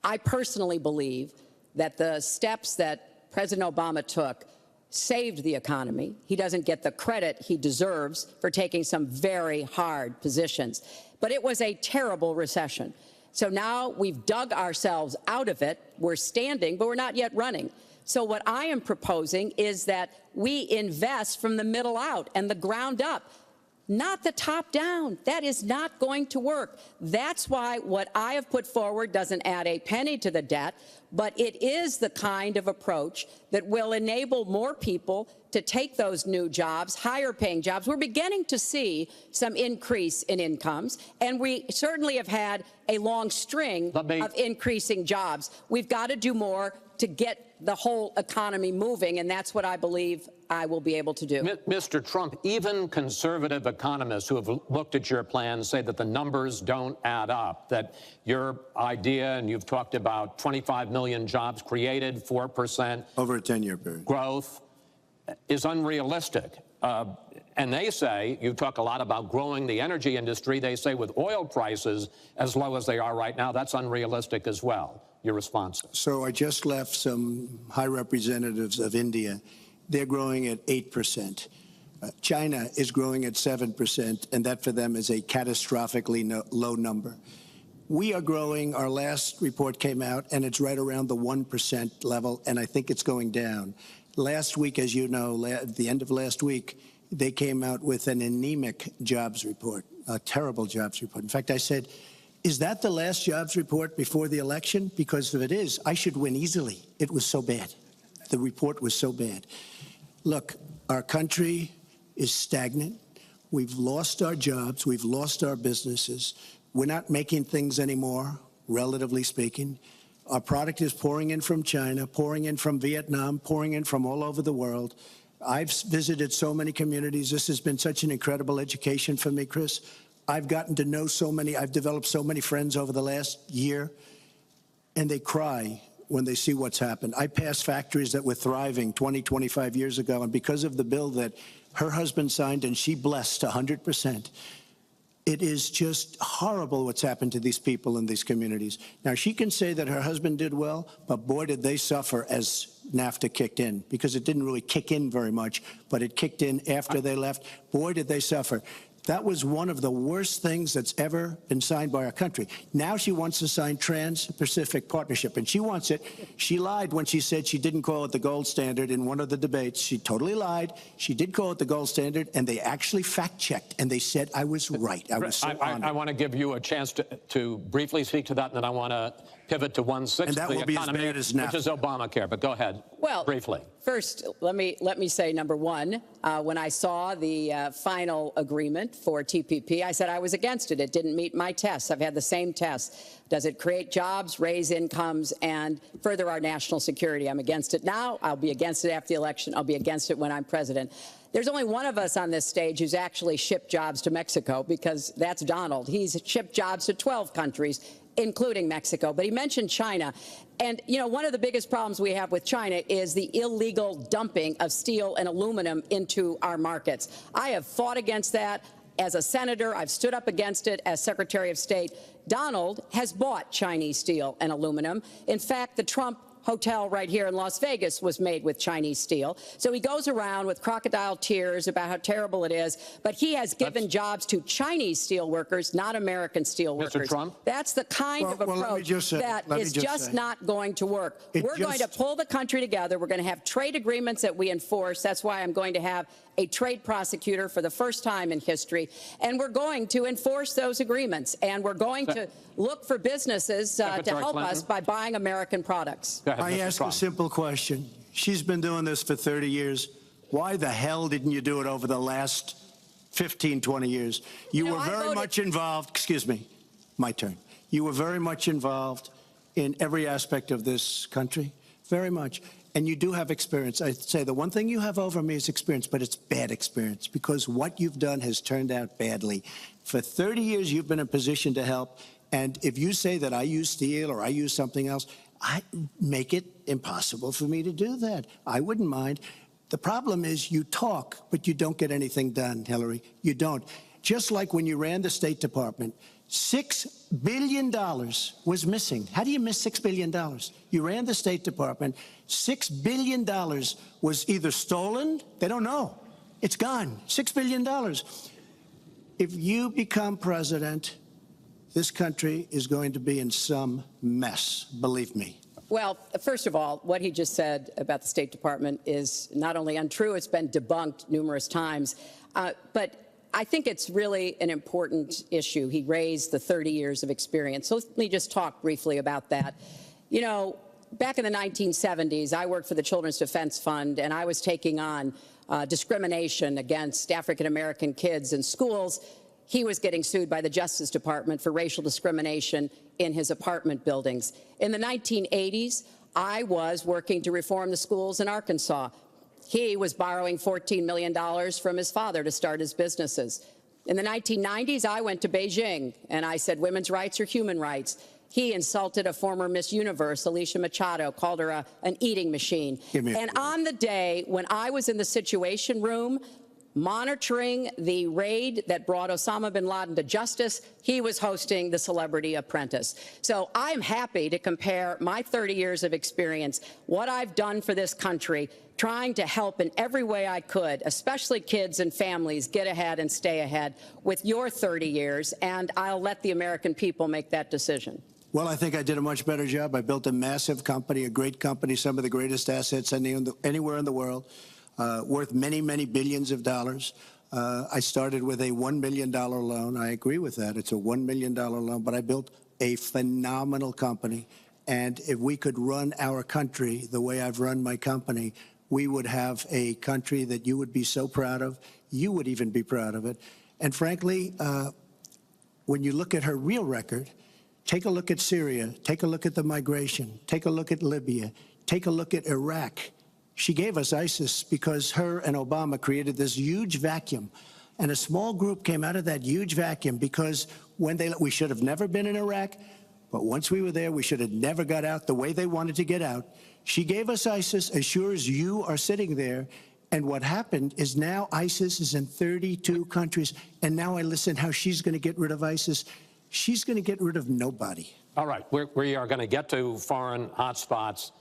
I personally believe that the steps that President Obama took saved the economy. He doesn't get the credit he deserves for taking some very hard positions. But it was a terrible recession. So now we've dug ourselves out of it. We're standing, but we're not yet running. So what I am proposing is that we invest from the middle out and the ground up, not the top down. That is not going to work. That's why what I have put forward doesn't add a penny to the debt, but it is the kind of approach that will enable more people to take those new jobs, higher paying jobs. We're beginning to see some increase in incomes, and we certainly have had a long string of increasing jobs. We've got to do more to get the whole economy moving, and that's what I believe I will be able to do. Mr. Trump, even conservative economists who have looked at your plan say that the numbers don't add up, that your idea, and you've talked about 25 million jobs created, 4% over a 10-year period growth, is unrealistic. And they say, you talk a lot about growing the energy industry, they say with oil prices as low as they are right now, that's unrealistic as well. Your response? So I just left some high representatives of India. They're growing at 8%. China is growing at 7%, and that for them is a catastrophically low number. We are growing. Our last report came out, and it's right around the 1% level, and I think it's going down. Last week, as you know, at the end of last week, they came out with an anemic jobs report, a terrible jobs report. In fact, I said, is that the last jobs report before the election? Because if it is, I should win easily. It was so bad. The report was so bad. Look, our country is stagnant. We've lost our jobs. We've lost our businesses. We're not making things anymore, relatively speaking. Our product is pouring in from China, pouring in from Vietnam, pouring in from all over the world. I've visited so many communities. This has been such an incredible education for me, Chris. I've gotten to know so many. I've developed so many friends over the last year, and they cry when they see what's happened. I passed factories that were thriving 20, 25 years ago, and because of the bill that her husband signed and she blessed 100%, it is just horrible what's happened to these people in these communities. Now, she can say that her husband did well, but boy, did they suffer as NAFTA kicked in, because it didn't really kick in very much, but it kicked in after they left. Boy, did they suffer. That was one of the worst things that's ever been signed by our country. Now she wants to sign Trans-Pacific Partnership, and she wants it. She lied when she said she didn't call it the gold standard in one of the debates. She totally lied. She did call it the gold standard, and they actually fact-checked, and they said I was right. I was so honored. I want to give you a chance to briefly speak to that, and then I want to pivot to one-sixth And that of the will be as economy, bad as NAFTA. which is Obamacare. But go ahead, Well, briefly. First, let me say, number one, when I saw the final agreement for TPP, I said I was against it. It didn't meet my tests. I've had the same tests. Does it create jobs, raise incomes, and further our national security? I'm against it now. I'll be against it after the election. I'll be against it when I'm president. There's only one of us on this stage who's actually shipped jobs to Mexico, because that's Donald. He's shipped jobs to 12 countries, including Mexico. But he mentioned China. And, you know, one of the biggest problems we have with China is the illegal dumping of steel and aluminum into our markets. I have fought against that as a senator. I've stood up against it as Secretary of State. Donald has bought Chinese steel and aluminum. In fact, the Trump hotel right here in Las Vegas was made with Chinese steel. So he goes around with crocodile tears about how terrible it is, but he has given jobs to Chinese steel workers, not American steel workers. Mr. Trump? That's the kind of approach that is just not going to work. We're going to pull the country together. We're going to have trade agreements that we enforce. That's why I'm going to have a trade prosecutor for the first time in history. And we're going to enforce those agreements. And we're going to look for businesses to help us by buying American products. Go ahead, I Mr. ask Trump. a simple question. She's been doing this for 30 years. Why the hell didn't you do it over the last 15, 20 years? You were very much involved. Excuse me, my turn. You were very much involved in every aspect of this country, very much. And you do have experience. I'd say the one thing you have over me is experience, but it's bad experience, because what you've done has turned out badly. For 30 years, you've been in a position to help. And if you say that I use steel or I use something else, I make it impossible for me to do that. I wouldn't mind. The problem is you talk, but you don't get anything done, Hillary. You don't. Just like when you ran the State Department, $6 billion was missing. How do you miss $6 billion? You ran the State Department. $6 billion was either stolen, they don't know. It's gone. $6 billion. If you become president, this country is going to be in some mess, believe me. Well, first of all, what he just said about the State Department is not only untrue, it's been debunked numerous times. But I think it's really an important issue. He raised the 30 years of experience. So let me just talk briefly about that. You know, back in the 1970s, I worked for the Children's Defense Fund, and I was taking on discrimination against African-American kids in schools. He was getting sued by the Justice Department for racial discrimination in his apartment buildings. In the 1980s, I was working to reform the schools in Arkansas. He was borrowing $14 million from his father to start his businesses. In the 1990s, I went to Beijing, and I said women's rights are human rights. He insulted a former Miss Universe, Alicia Machado, called her an eating machine. And on the day when I was in the Situation Room, monitoring the raid that brought Osama bin Laden to justice, he was hosting the Celebrity Apprentice. So I'm happy to compare my 30 years of experience, what I've done for this country, trying to help in every way I could, especially kids and families, get ahead and stay ahead, with your 30 years, and I'll let the American people make that decision. Well, I think I did a much better job. I built a massive company, a great company, some of the greatest assets anywhere in the world. Worth many, many billions of dollars. I started with a $1 million loan. I agree with that. It's a $1 million loan, but I built a phenomenal company. And if we could run our country the way I've run my company, we would have a country that you would be so proud of. You would even be proud of it. And frankly, when you look at her real record, take a look at Syria, take a look at the migration, take a look at Libya, take a look at Iraq. She gave us ISIS because her and Obama created this huge vacuum. And a small group came out of that huge vacuum because we should have never been in Iraq, but once we were there, we should have never got out the way they wanted to get out. She gave us ISIS as sure as you are sitting there. And what happened is now ISIS is in 32 countries. And now I listen how she's going to get rid of ISIS. She's going to get rid of nobody. All right, we are going to get to foreign hotspots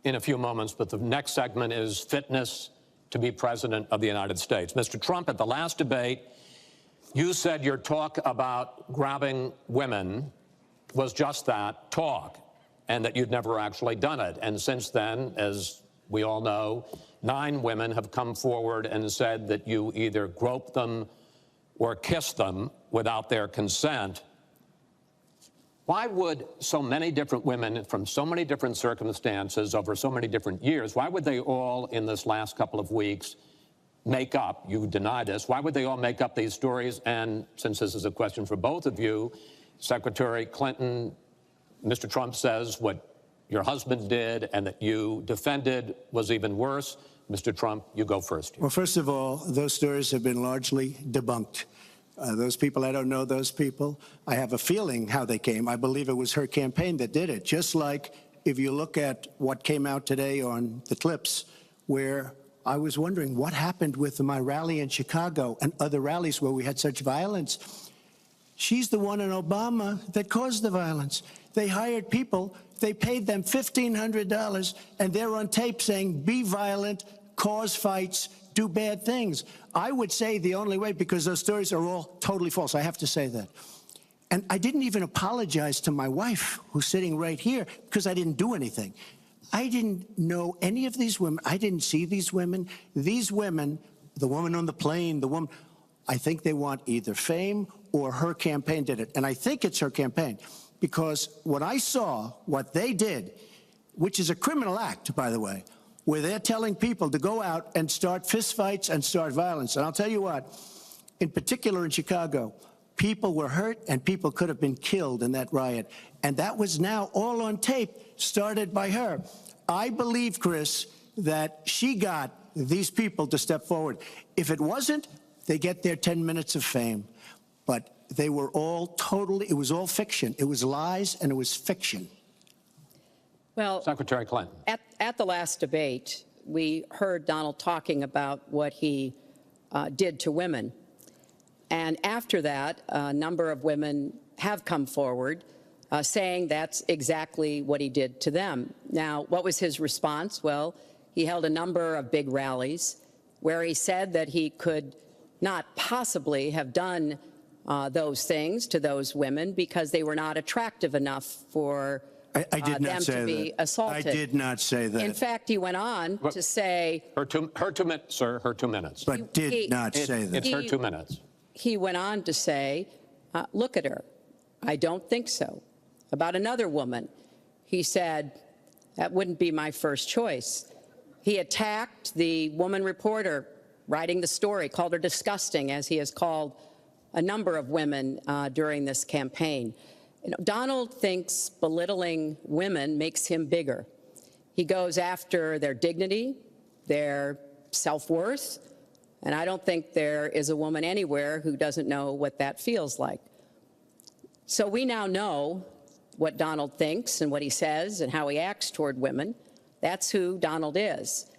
in a few moments, but the next segment is fitness to be president of the United States. Mr. Trump, at the last debate, you said your talk about grabbing women was just that, talk, and that you'd never actually done it. And since then, as we all know, 9 women have come forward and said that you either groped them or kissed them without their consent. Why would so many different women from so many different circumstances over so many different years, why would they all in this last couple of weeks make up, you deny this, why would they all make up these stories? And since this is a question for both of you, Secretary Clinton, Mr. Trump says what your husband did and that you defended was even worse. Mr. Trump, you go first. Well, first of all, those stories have been largely debunked. Those people, I don't know those people. I have a feeling how they came. I believe it was her campaign that did it. Just like if you look at what came out today on the clips, where I was wondering what happened with my rally in Chicago and other rallies where we had such violence. She's the one in Obama that caused the violence. They hired people, they paid them $1,500, and they're on tape saying, be violent, cause fights, do bad things. I would say the only way, because those stories are all totally false. I have to say that. And I didn't even apologize to my wife, who's sitting right here, because I didn't do anything. I didn't know any of these women. I didn't see these women. These women, the woman on the plane, the woman, I think they want either fame or her campaign did it. And I think it's her campaign, because when I saw what they did, which is a criminal act, by the way, where they're telling people to go out and start fistfights and start violence. And I'll tell you what, in particular in Chicago, people were hurt and people could have been killed in that riot. And that was now all on tape, started by her. I believe, Chris, that she got these people to step forward. If it wasn't, they get their 10 minutes of fame. But they were all totally, it was all fiction. It was lies and it was fiction. Well, Secretary Clinton. At the last debate, we heard Donald talking about what he did to women. And after that, a number of women have come forward saying that's exactly what he did to them. Now, what was his response? Well, he held a number of big rallies where he said that he could not possibly have done those things to those women because they were not attractive enough for I did not them say to be that. assaulted. I did not say that. In fact, he went on to say... Her 2 minutes, sir, her 2 minutes. But did not say that. It's her 2 minutes. He went on to say, look at her. I don't think so. About another woman, he said, that wouldn't be my first choice. He attacked the woman reporter writing the story, called her disgusting, as he has called a number of women during this campaign. You know, Donald thinks belittling women makes him bigger. He goes after their dignity, their self-worth, and I don't think there is a woman anywhere who doesn't know what that feels like. So we now know what Donald thinks and what he says and how he acts toward women. That's who Donald is.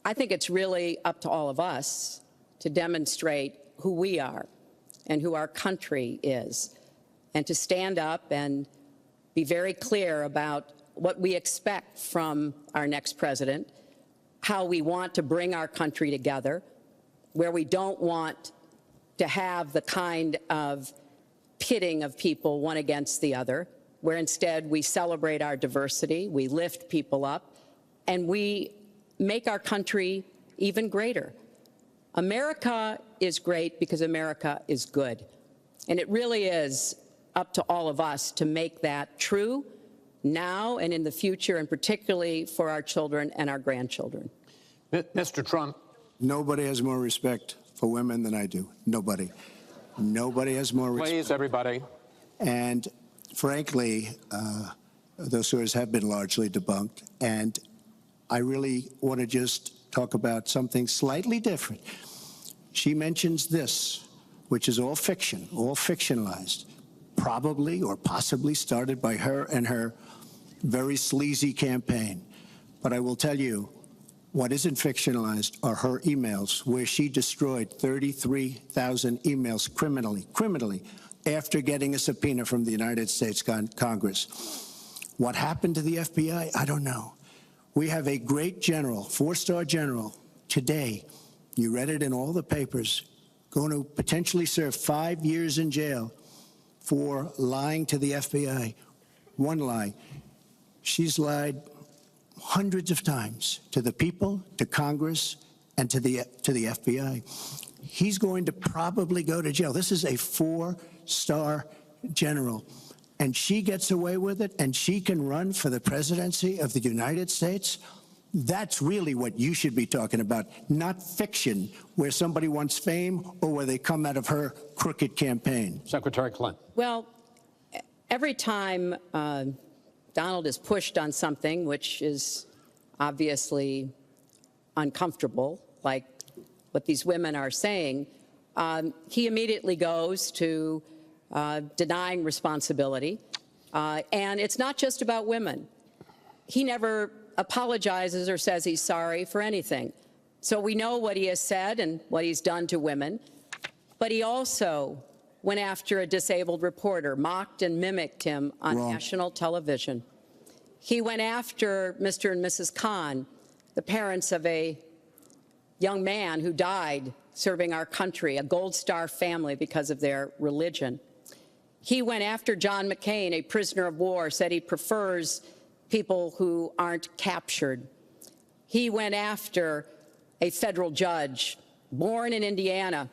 I think it's really up to all of us to demonstrate who we are and who our country is, and to stand up and be very clear about what we expect from our next president, how we want to bring our country together, where we don't want to have the kind of pitting of people one against the other, where instead we celebrate our diversity, we lift people up, and we make our country even greater. America is great because America is good. And it really is up to all of us to make that true now and in the future, and particularly for our children and our grandchildren. Mr. Trump. Nobody has more respect for women than I do. Nobody. Nobody has more respect. Please, everybody. And frankly, those stories have been largely debunked. And I really want to just talk about something slightly different. She mentions this, which is all fiction, all fictionalized, probably or possibly started by her and her very sleazy campaign. But I will tell you, what isn't fictionalized are her emails, where she destroyed 33,000 emails criminally, after getting a subpoena from the United States Congress. What happened to the FBI? I don't know. We have a great general, 4-star general, today, you read it in all the papers, going to potentially serve 5 years in jail for lying to the FBI. One lie. She's lied hundreds of times to the people, to Congress, and to the FBI. He's going to probably go to jail. This is a 4-star general. and she gets away with it, and she can run for the presidency of the United States, that's really what you should be talking about, not fiction where somebody wants fame or where they come out of her crooked campaign. Secretary Clinton. Well, every time Donald is pushed on something which is obviously uncomfortable, like what these women are saying, he immediately goes to denying responsibility. And it's not just about women. He never apologizes or says he's sorry for anything. So we know what he has said and what he's done to women. But he also went after a disabled reporter, mocked and mimicked him on national television. He went after Mr. and Mrs. Khan, the parents of a young man who died serving our country, a Gold Star family because of their religion. He went after John McCain, a prisoner of war, said he prefers people who aren't captured. He went after a federal judge, born in Indiana,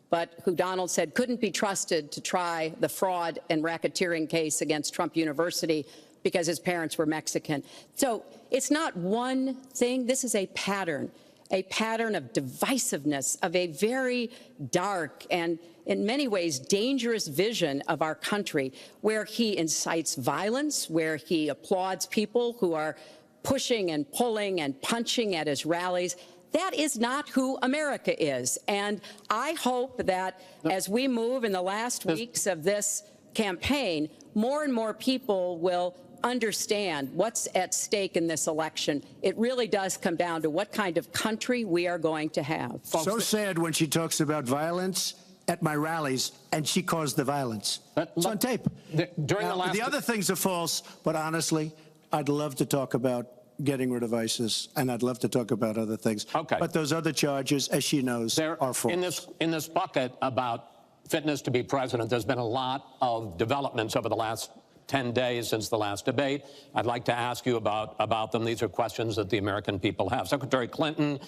but who Donald said couldn't be trusted to try the fraud and racketeering case against Trump University because his parents were Mexican. So it's not one thing. This is a pattern of divisiveness, of a very dark and in many ways dangerous vision of our country, where he incites violence, where he applauds people who are pushing and pulling and punching at his rallies. That is not who America is. And I hope that as we move in the last weeks of this campaign, more and more people will understand what's at stake in this election. It really does come down to what kind of country we are going to have. So sad when she talks about violence at my rallies, and she caused the violence. It's on tape. The other things are false, but honestly, I'd love to talk about getting rid of ISIS, and I'd love to talk about other things. Okay. But those other charges, as she knows, are false. In this bucket about fitness to be president, there's been a lot of developments over the last 10 days since the last debate. I'd like to ask you about them. These are questions that the American people have. Secretary Clinton,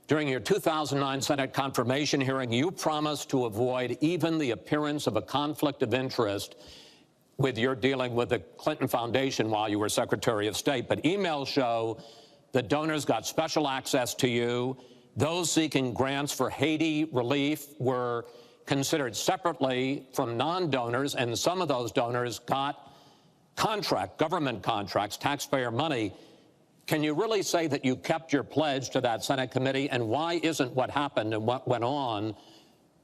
during your 2009 Senate confirmation hearing, you promised to avoid even the appearance of a conflict of interest with your dealing with the Clinton Foundation while you were Secretary of State. But emails show that donors got special access to you. Those seeking grants for Haiti relief were considered separately from non-donors, and some of those donors got government contracts, taxpayer money. Can you really say that you kept your pledge to that Senate committee? And why isn't what happened and what went on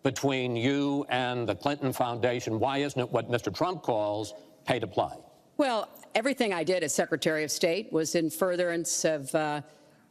between you and the Clinton Foundation, why isn't it what Mr. Trump calls pay to play? Well, everything I did as Secretary of State was in furtherance of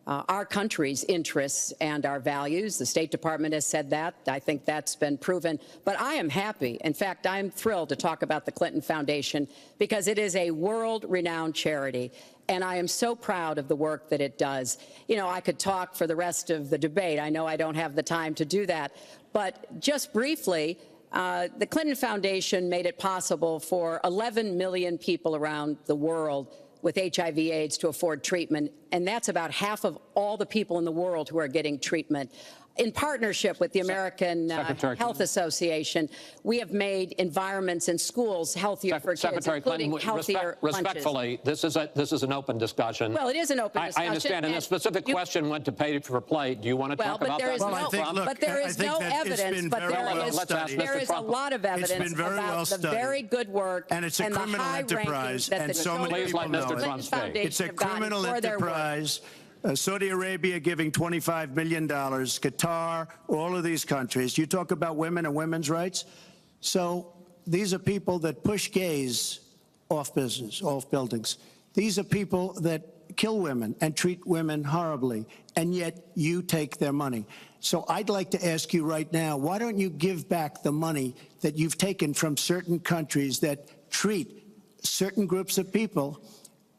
our country's interests and our values. The State Department has said that. I think that's been proven. But I am happy. In fact, I'm thrilled to talk about the Clinton Foundation because it is a world-renowned charity. And I am so proud of the work that it does. You know, I could talk for the rest of the debate. I know I don't have the time to do that. But just briefly, the Clinton Foundation made it possible for 11 million people around the world with HIV/AIDS to afford treatment, and that's about half of all the people in the world who are getting treatment. In partnership with the American Health Association, we have made environments in schools healthier for kids, Secretary including Clinton, healthier lunches. respectfully, this is an open discussion. Well, it is an open discussion. I understand, and the specific question went to pay for play. Do you want to talk about that? But there is no evidence, but there is a lot of evidence about the very good work and it's a criminal enterprise, and so many people know it. It's a criminal enterprise. Saudi Arabia giving $25 million, Qatar, all of these countries. You talk about women and women's rights. So these are people that push gays off buildings. These are people that kill women and treat women horribly, and yet you take their money. So I'd like to ask you right now, why don't you give back the money that you've taken from certain countries that treat certain groups of people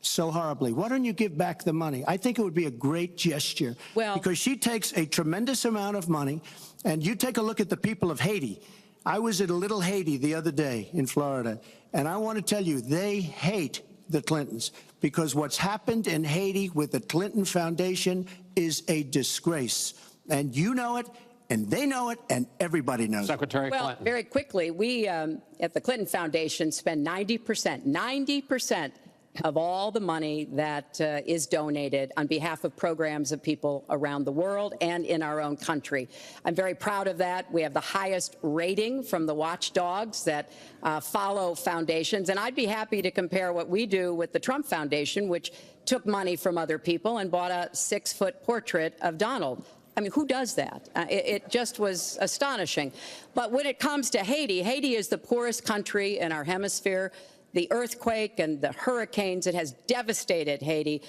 so horribly? Why don't you give back the money? I think it would be a great gesture, because she takes a tremendous amount of money, and you take a look at the people of Haiti. I was at a little Haiti the other day in Florida, and I want to tell you, they hate the Clintons, because what's happened in Haiti with the Clinton Foundation is a disgrace. And you know it, and they know it, and everybody knows it. Secretary Well, Clinton. very quickly, we at the Clinton Foundation spend 90% of all the money that is donated on behalf of programs of people around the world and in our own country. I'm very proud of that. We have the highest rating from the watchdogs that follow foundations, and I'd be happy to compare what we do with the Trump Foundation, which took money from other people and bought a 6-foot portrait of Donald. I mean, who does that? It just was astonishing. But when it comes to Haiti, Haiti is the poorest country in our hemisphere. The earthquake and the hurricanes, it has devastated Haiti.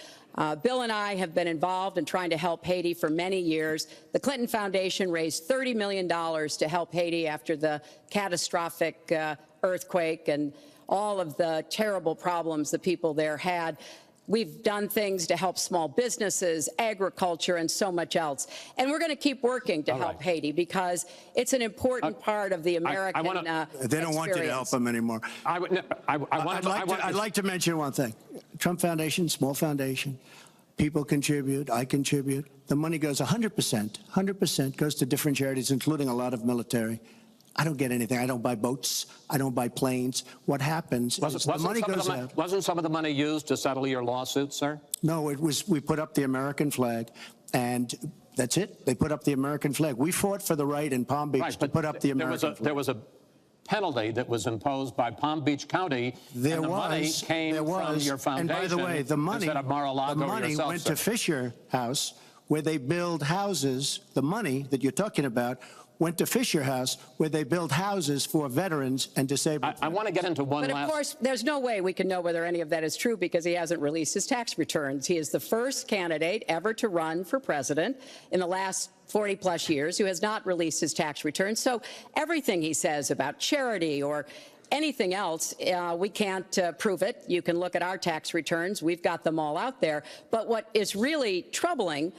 Bill and I have been involved in trying to help Haiti for many years. The Clinton Foundation raised $30 million to help Haiti after the catastrophic earthquake and all of the terrible problems the people there had. We've done things to help small businesses, agriculture, and so much else. And we're going to keep working to help Haiti because it's an important part of the American They don't want you to help them anymore. I'd like to mention one thing. Trump Foundation, small foundation. People contribute. I contribute. The money goes 100% goes to different charities, including a lot of military. I don't get anything. I don't buy boats. I don't buy planes. What happens is the money goes out. Wasn't some of the money used to settle your lawsuit, sir? No, it was. We put up the American flag, and that's it. They put up the American flag. We fought for the right in Palm Beach to put up the American flag. There was a penalty that was imposed by Palm Beach County, and the money came from your foundation. And by the way, the money, instead of Mar-a-Lago or yourself, went to Fisher House, where they build houses. The money that you're talking about went to Fisher House, where they build houses for veterans and disabled. I want to get into one last... But of course, there's no way we can know whether any of that is true because he hasn't released his tax returns. He is the first candidate ever to run for president in the last 40-plus years who has not released his tax returns. So everything he says about charity or anything else, we can't prove it. You can look at our tax returns. We've got them all out there. But what is really troubling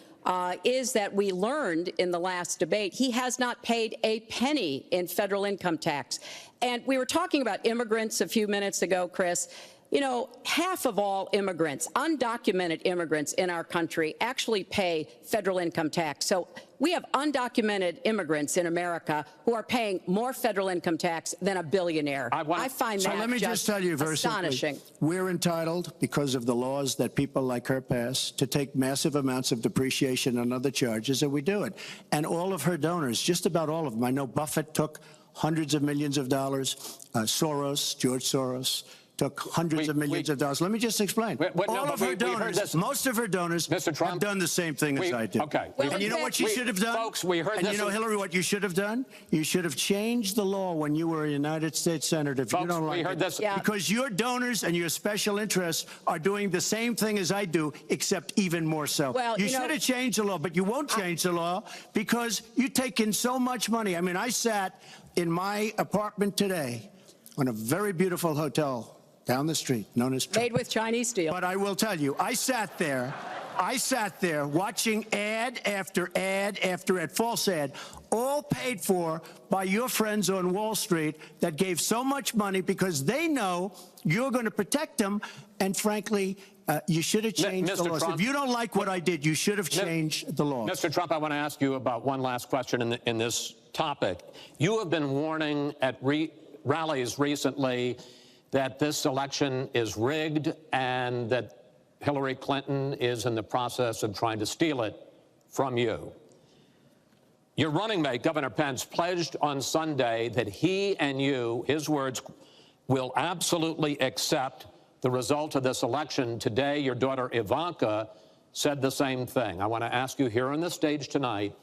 is that we learned in the last debate he has not paid a penny in federal income tax. And we were talking about immigrants a few minutes ago, Chris. You know, half of all immigrants, undocumented immigrants in our country, actually pay federal income tax. So we have undocumented immigrants in America who are paying more federal income tax than a billionaire. I find that let me just tell you very astonishing. Simply, we're entitled, because of the laws that people like her pass, to take massive amounts of depreciation and other charges, and we do it. And all of her donors, just about all of them, I know Buffett took hundreds of millions of dollars, George Soros, took hundreds of millions of dollars. Let me just explain. All of her donors, most of her donors have done the same thing as I did. Okay. And you know what you should have done? Folks, we heard and this. You know, Hillary, what you should have done? You should have changed the law when you were a United States Senator. If Folks, you don't like we heard it. this. Yeah. Because your donors and your special interests are doing the same thing as I do, except even more so. Well, you should have changed the law, but you won't change the law because you take in so much money. I mean, I sat in my apartment today on a very beautiful hotel down the street, known as Trump. Made with Chinese steel. But I will tell you, I sat there watching ad after ad after ad, false ad, all paid for by your friends on Wall Street that gave so much money because they know you're going to protect them. And frankly, you should have changed the laws. Trump, if you don't like what I did, you should have changed the laws. Mr. Trump, I want to ask you about one last question in this topic. You have been warning at rallies recently that this election is rigged and that Hillary Clinton is in the process of trying to steal it from you. Your running mate, Governor Pence, pledged on Sunday that he and you, his words, will absolutely accept the result of this election. Today, your daughter Ivanka said the same thing. I want to ask you here on the stage tonight,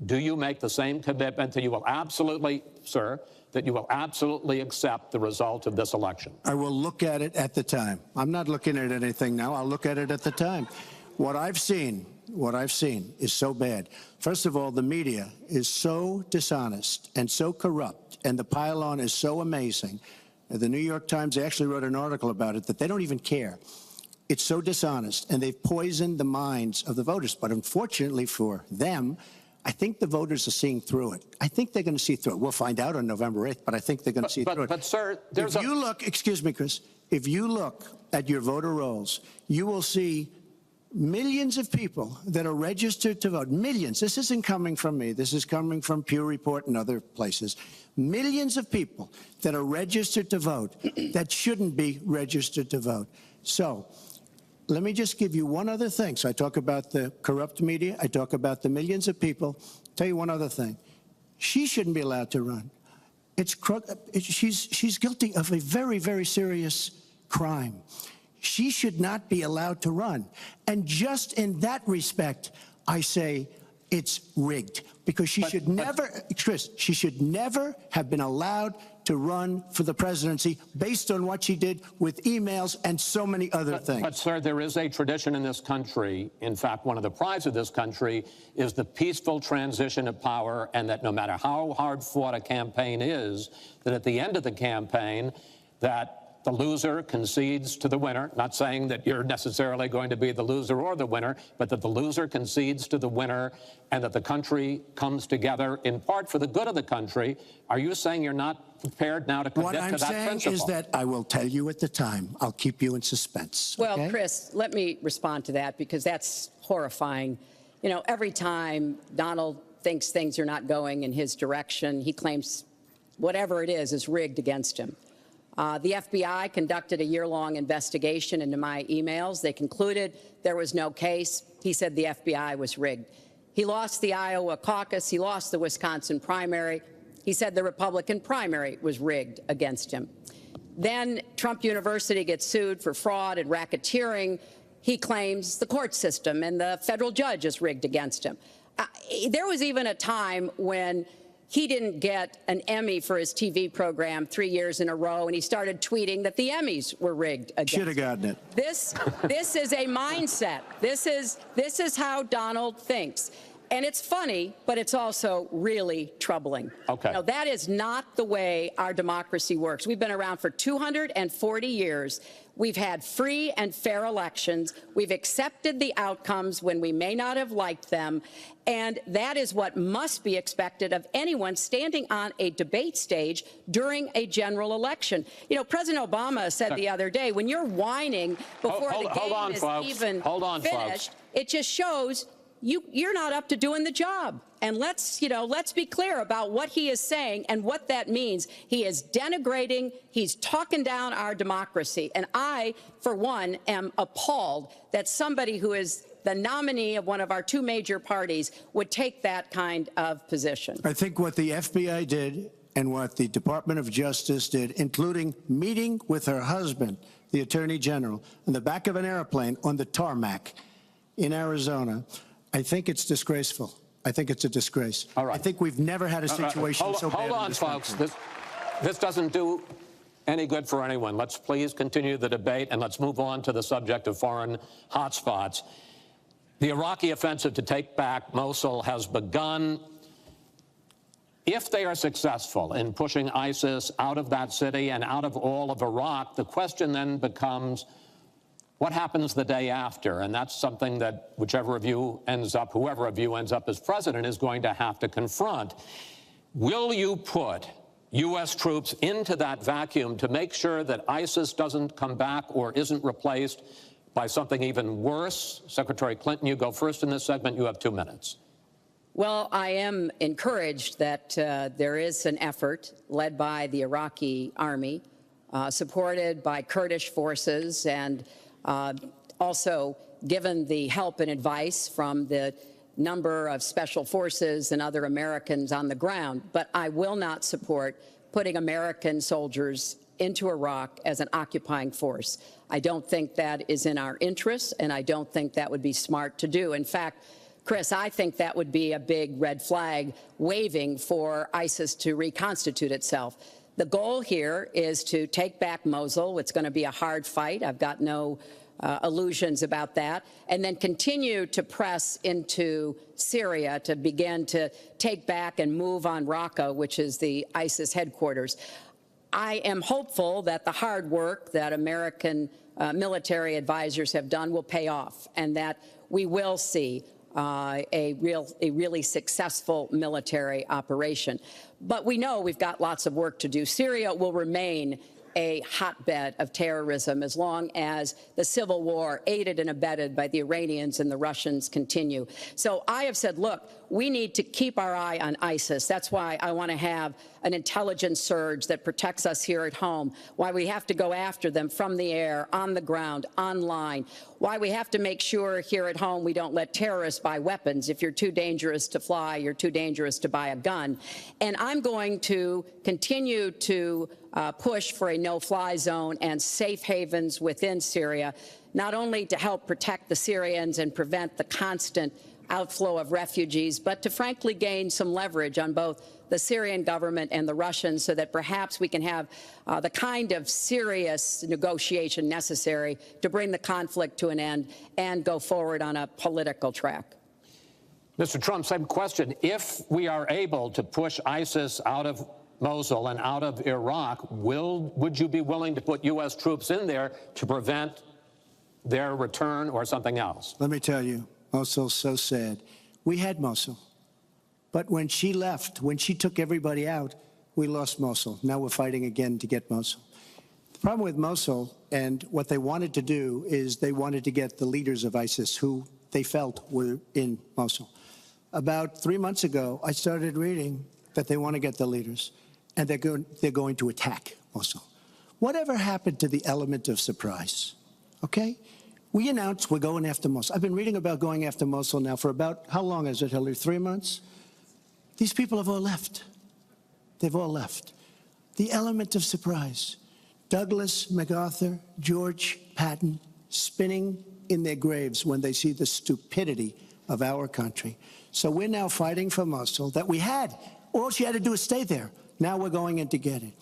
do you make the same commitment that you will absolutely, sir, that you will absolutely accept the result of this election? I will look at it at the time. I'm not looking at anything now. I'll look at it at the time. What I've seen is so bad. First of all, the media is so dishonest and so corrupt, and the pile-on is so amazing. The New York Times actually wrote an article about it that they don't even care. It's so dishonest, and they've poisoned the minds of the voters. But unfortunately for them, I think the voters are seeing through it. I think they're going to see through it. We'll find out on November 8th, but I think they're going to see through it. But, sir, if you look, excuse me, Chris, if you look at your voter rolls, you will see millions of people that are registered to vote, millions, this isn't coming from me, this is coming from Pew Report and other places, millions of people that are registered to vote that shouldn't be registered to vote. So let me just give you one other thing. So I talk about the corrupt media, I talk about the millions of people. Tell you one other thing. She shouldn't be allowed to run. She's guilty of a very, very serious crime. She should not be allowed to run. And just in that respect, I say it's rigged, because she should never, Chris, she should never have been allowed to run for the presidency based on what she did with emails and so many other things. But, sir, there is a tradition in this country. In fact, one of the prides of this country is the peaceful transition of power, and that no matter how hard fought a campaign is, that at the end of the campaign, that the loser concedes to the winner, not saying that you're necessarily going to be the loser or the winner, but that the loser concedes to the winner and that the country comes together in part for the good of the country. Are you saying you're not prepared now to commit to that principle? What I'm saying is that I will tell you at the time. I'll keep you in suspense. Well, okay? Chris, let me respond to that, because that's horrifying. You know, every time Donald thinks things are not going in his direction, he claims whatever it is rigged against him. The FBI conducted a year-long investigation into my emails. They concluded there was no case. He said the FBI was rigged. He lost the Iowa caucus. He lost the Wisconsin primary. He said the Republican primary was rigged against him. Then Trump University gets sued for fraud and racketeering. He claims the court system and the federal judge is rigged against him. There was even a time when he didn't get an Emmy for his TV program 3 years in a row, and he started tweeting that the Emmys were rigged against him. Should have gotten it. This is a mindset. This is how Donald thinks. And it's funny, but it's also really troubling. Okay. Now, that is not the way our democracy works. We've been around for 240 years. We've had free and fair elections. We've accepted the outcomes when we may not have liked them. And that is what must be expected of anyone standing on a debate stage during a general election. You know, President Obama said the other day, when you're whining before the game is even finished, it just shows you're not up to doing the job. And let's be clear about what he is saying and what that means. He is denigrating, he's talking down our democracy. And I, for one, am appalled that somebody who is the nominee of one of our two major parties would take that kind of position. I think what the FBI did and what the Department of Justice did, including meeting with her husband, the Attorney General, in the back of an airplane on the tarmac in Arizona, I think it's disgraceful. I think it's a disgrace. All right. I think we've never had a situation so bad. Hold on, folks. This doesn't do any good for anyone. Let's please continue the debate, and let's move on to the subject of foreign hotspots. The Iraqi offensive to take back Mosul has begun. If they are successful in pushing ISIS out of that city and out of all of Iraq, the question then becomes, what happens the day after? And that's something that whoever of you ends up as president is going to have to confront. Will you put U.S. troops into that vacuum to make sure that ISIS doesn't come back or isn't replaced by something even worse? Secretary Clinton, you go first in this segment. You have 2 minutes. Well, I am encouraged that there is an effort led by the Iraqi army, supported by Kurdish forces, and also given the help and advice from the number of special forces and other Americans on the ground. But I will not support putting American soldiers into Iraq as an occupying force. I don't think that is in our interests, and I don't think that would be smart to do. In fact, Chris, I think that would be a big red flag waving for ISIS to reconstitute itself. The goal here is to take back Mosul. It's going to be a hard fight. I've got no illusions about that. And then continue to press into Syria to begin to take back and move on Raqqa, which is the ISIS headquarters. I am hopeful that the hard work that American military advisors have done will pay off, and that we will see a really successful military operation. But we know we've got lots of work to do. Syria will remain a hotbed of terrorism as long as the civil war, aided and abetted by the Iranians and the Russians, continue. So I have said, look, we need to keep our eye on ISIS. That's why I want to have an intelligence surge that protects us here at home, why we have to go after them from the air, on the ground, online, why we have to make sure here at home we don't let terrorists buy weapons. If you're too dangerous to fly, you're too dangerous to buy a gun. And I'm going to continue to push for a no-fly zone and safe havens within Syria, not only to help protect the Syrians and prevent the constant outflow of refugees, but to frankly gain some leverage on both the Syrian government and the Russians so that perhaps we can have the kind of serious negotiation necessary to bring the conflict to an end and go forward on a political track. Mr. Trump, same question. If we are able to push ISIS out of Mosul and out of Iraq, would you be willing to put U.S. troops in there to prevent their return or something else? Let me tell you, Mosul's so sad. We had Mosul. But when she left, when she took everybody out, we lost Mosul. Now we're fighting again to get Mosul. The problem with Mosul and what they wanted to do is they wanted to get the leaders of ISIS who they felt were in Mosul. About 3 months ago, I started reading that they want to get the leaders and they're going to attack Mosul. Whatever happened to the element of surprise? Okay? We announced we're going after Mosul. I've been reading about going after Mosul now for about, how long is it, Hillary? 3 months? These people have all left. They've all left. The element of surprise. Douglas MacArthur, George Patton, spinning in their graves when they see the stupidity of our country. So we're now fighting for Mosul that we had. All she had to do is stay there. Now we're going in to get it.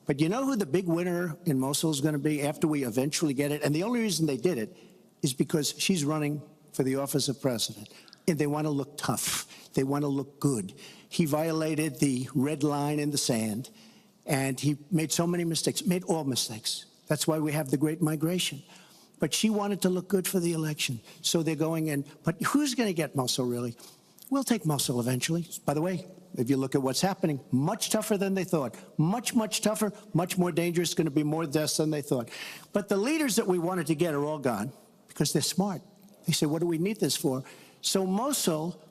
But you know who the big winner in Mosul is going to be after we eventually get it? And the only reason they did it is because she's running for the office of president. And they want to look tough. They want to look good. He violated the red line in the sand, and he made so many mistakes, made all mistakes. That's why we have the Great Migration. But she wanted to look good for the election, so they're going in. But who's going to get Mosul, really? We'll take Mosul eventually. By the way, if you look at what's happening, much tougher than they thought. Much, much tougher, much more dangerous, going to be more deaths than they thought. But the leaders that we wanted to get are all gone because they're smart. They say, what do we need this for? So Mosul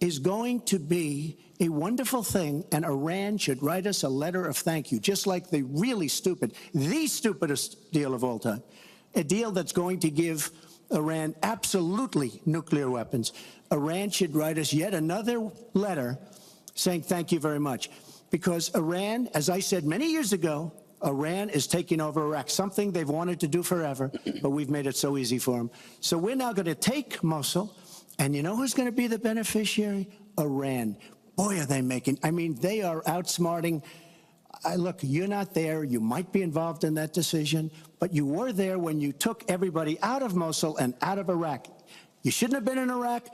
is going to be a wonderful thing, and Iran should write us a letter of thank you, just like the really stupid, the stupidest deal of all time, a deal that's going to give Iran absolutely nuclear weapons. Iran should write us yet another letter saying thank you very much, because Iran, as I said many years ago, Iran is taking over Iraq, something they've wanted to do forever, but we've made it so easy for them. So we're now going to take Mosul, and you know who's going to be the beneficiary? Iran. Boy, are they making, I mean, they are outsmarting. Look, you're not there. You might be involved in that decision, but you were there when you took everybody out of Mosul and out of Iraq. You shouldn't have been in Iraq,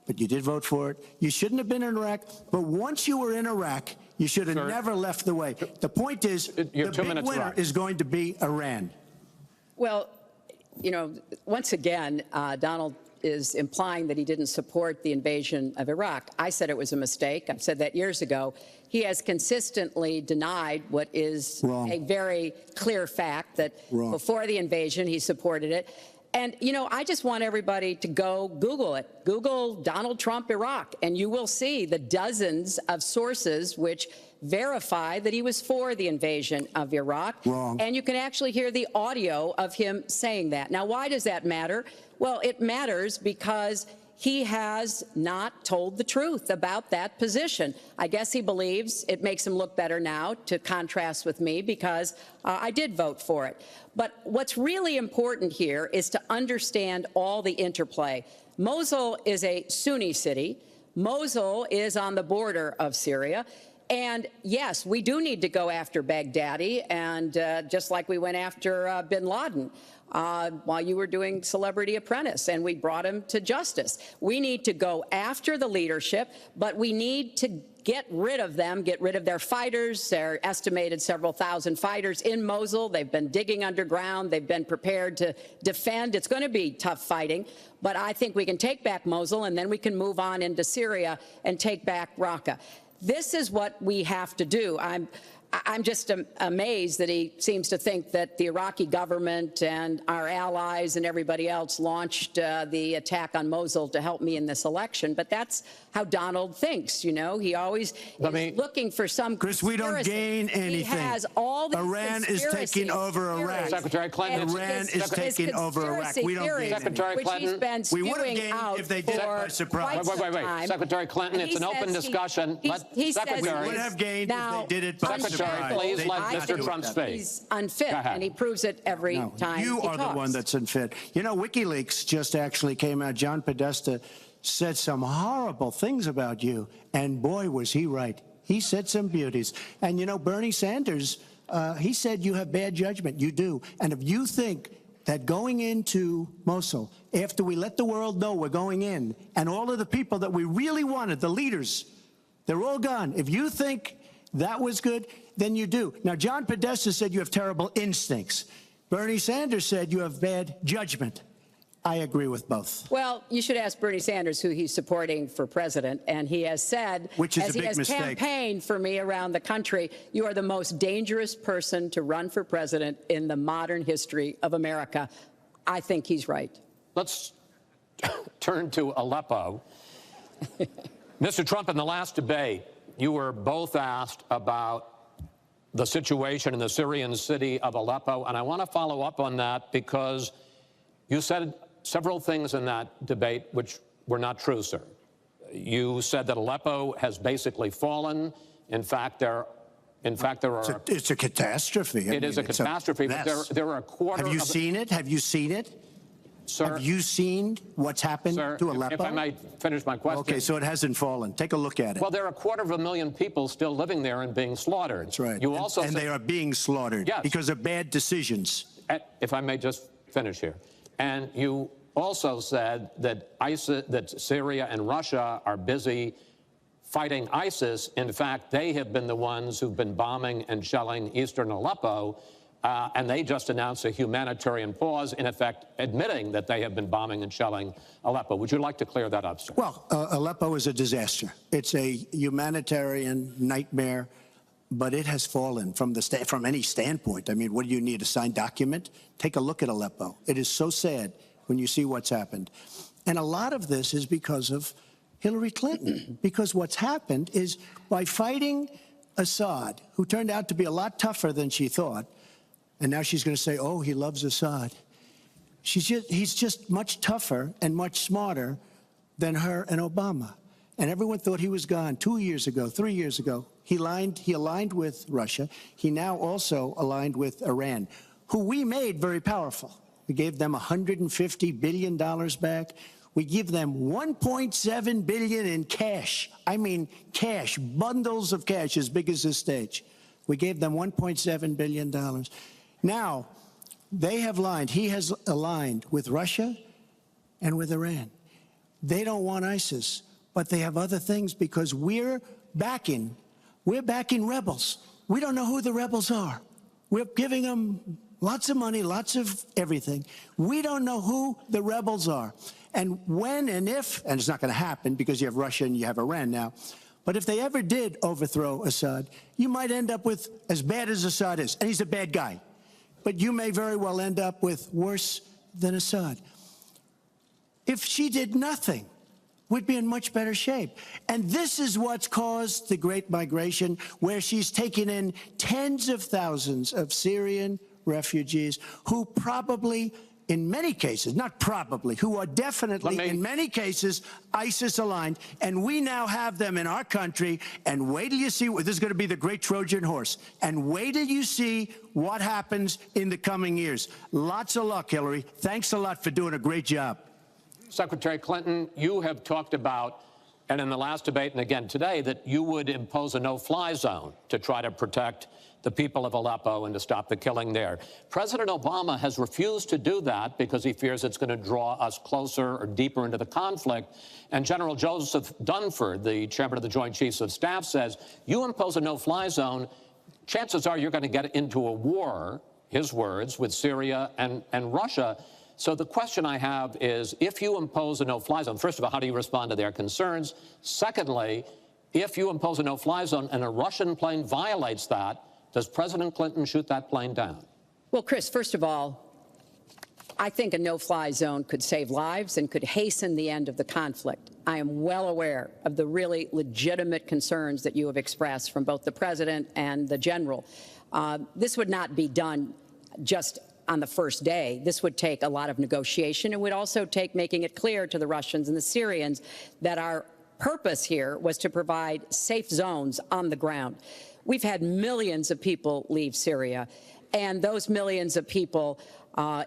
but you did vote for it. You shouldn't have been in Iraq, but once you were in Iraq, you should have never left the way. The point is, the big winner is going to be Iran. Well, you know, once again, Donald is implying that he didn't support the invasion of Iraq. I said it was a mistake. I've said that years ago. He has consistently denied what is a very clear fact, that before the invasion, he supported it. And, you know, I just want everybody to go Google it. Google Donald Trump Iraq, and you will see the dozens of sources which verify that he was for the invasion of Iraq. And you can actually hear the audio of him saying that. Now, why does that matter? Well, it matters because he has not told the truth about that position. I guess he believes it makes him look better now, to contrast with me, because I did vote for it. But what's really important here is to understand all the interplay. Mosul is a Sunni city. Mosul is on the border of Syria. And yes, we do need to go after Baghdadi, and just like we went after bin Laden while you were doing Celebrity Apprentice, and we brought him to justice. We need to go after the leadership, but we need to get rid of them, get rid of their fighters. They're estimated several thousand fighters in Mosul. They've been digging underground. They've been prepared to defend. It's going to be tough fighting, but I think we can take back Mosul, and then we can move on into Syria and take back Raqqa. This is what we have to do. I'm just amazed that he seems to think that the Iraqi government and our allies and everybody else launched the attack on Mosul to help me in this election. But that's how Donald thinks, you know. He always is looking for some Chris, we don't gain anything. He has all these Iran is taking over Iraq. Secretary Clinton, Iran is taking over Iraq. We don't gain Secretary which Clinton, he's been we would have spewing gained out if they did it by for surprise. quite some Wait. time. Secretary Clinton, And it's he an open says discussion. He Secretary, says We would have gained now, if they did it by Secretary, surprise. please They let did not Mr. do it Trump that speak. way. he's unfit, Go ahead. and he proves it every No, time you he are talks. the one that's unfit. You know, WikiLeaks just actually came out. John Podesta said some horrible things about you, and boy, was he right. He said some beauties. And you know, Bernie Sanders, he said you have bad judgment. You do. And if you think that going into Mosul, after we let the world know we're going in, and all of the people that we really wanted, the leaders, they're all gone. If you think that was good, then you do. Now, John Podesta said you have terrible instincts. Bernie Sanders said you have bad judgment. I agree with both. Well, you should ask Bernie Sanders who he's supporting for president, and he has said, Which is as a he big has mistake. campaigned for me around the country, you are the most dangerous person to run for president in the modern history of America. I think he's right. Let's turn to Aleppo. Mr. Trump, in the last debate, you were both asked about the situation in the Syrian city of Aleppo, and I want to follow up on that because you said several things in that debate which were not true, sir. You said that Aleppo has basically fallen. In fact, there are. It's a catastrophe. It is a catastrophe, but there are a quarter. Have you seen it? Have you seen it? Sir, have you seen what's happened sir, to Aleppo? if I might finish my question. Okay, so it hasn't fallen. Take a look at it. Well, there are 250,000 people still living there and being slaughtered. That's right. You also and said, they are being slaughtered Yes. because of bad decisions. if I may just finish here, and you also said that that Syria and Russia are busy fighting ISIS. In fact, they have been the ones who've been bombing and shelling eastern Aleppo, and they just announced a humanitarian pause, in effect admitting that they have been bombing and shelling Aleppo. Would you like to clear that up, sir? Well, Aleppo is a disaster. It's a humanitarian nightmare, but it has fallen from any standpoint. I mean, what do you need, a signed document? Take a look at Aleppo. It is so sad when you see what's happened. And a lot of this is because of Hillary Clinton, because what's happened is by fighting Assad, who turned out to be a lot tougher than she thought, and now she's going to say, oh, he loves Assad. He's just much tougher and much smarter than her and Obama. And everyone thought he was gone 2 years ago, 3 years ago. He aligned with Russia. He now also aligned with Iran, who we made very powerful. We gave them $150 billion back. We give them $1.7 billion in cash. I mean cash, bundles of cash as big as this stage. We gave them $1.7 billion. Now, they have aligned. He has aligned with Russia and with Iran. They don't want ISIS, but they have other things because we're backing rebels. We don't know who the rebels are. We're giving them lots of money, lots of everything. We don't know who the rebels are. And when and if, and it's not going to happen because you have Russia and you have Iran now, but if they ever did overthrow Assad, you might end up with as bad as Assad is, and he's a bad guy, but you may very well end up with worse than Assad. If she did nothing, we'd be in much better shape. And this is what's caused the Great Migration, where she's taken in tens of thousands of Syrian refugees who probably, in many cases, not probably, who are definitely, in many cases, ISIS-aligned, and we now have them in our country, and wait till you see, this is going to be the great Trojan horse, and wait till you see what happens in the coming years. Lots of luck, Hillary. Thanks a lot for doing a great job. Secretary Clinton, you have talked about, and in the last debate and again today, that you would impose a no-fly zone to try to protect the people of Aleppo and to stop the killing there. President Obama has refused to do that because he fears it's going to draw us closer or deeper into the conflict. And General Joseph Dunford, the chairman of the Joint Chiefs of Staff, says, you impose a no-fly zone, chances are you're going to get into a war, his words, with Syria and Russia. So the question I have is, if you impose a no-fly zone, first of all, how do you respond to their concerns? Secondly, if you impose a no-fly zone and a Russian plane violates that, Does President Clinton shoot that plane down? Well, Chris, first of all, I think a no-fly zone could save lives and could hasten the end of the conflict. I am well aware of the really legitimate concerns that you have expressed from both the president and the general. This would not be done just on the first day. This would take a lot of negotiation. It would also take making it clear to the Russians and the Syrians that our purpose here was to provide safe zones on the ground. We've had millions of people leave Syria, and those millions of people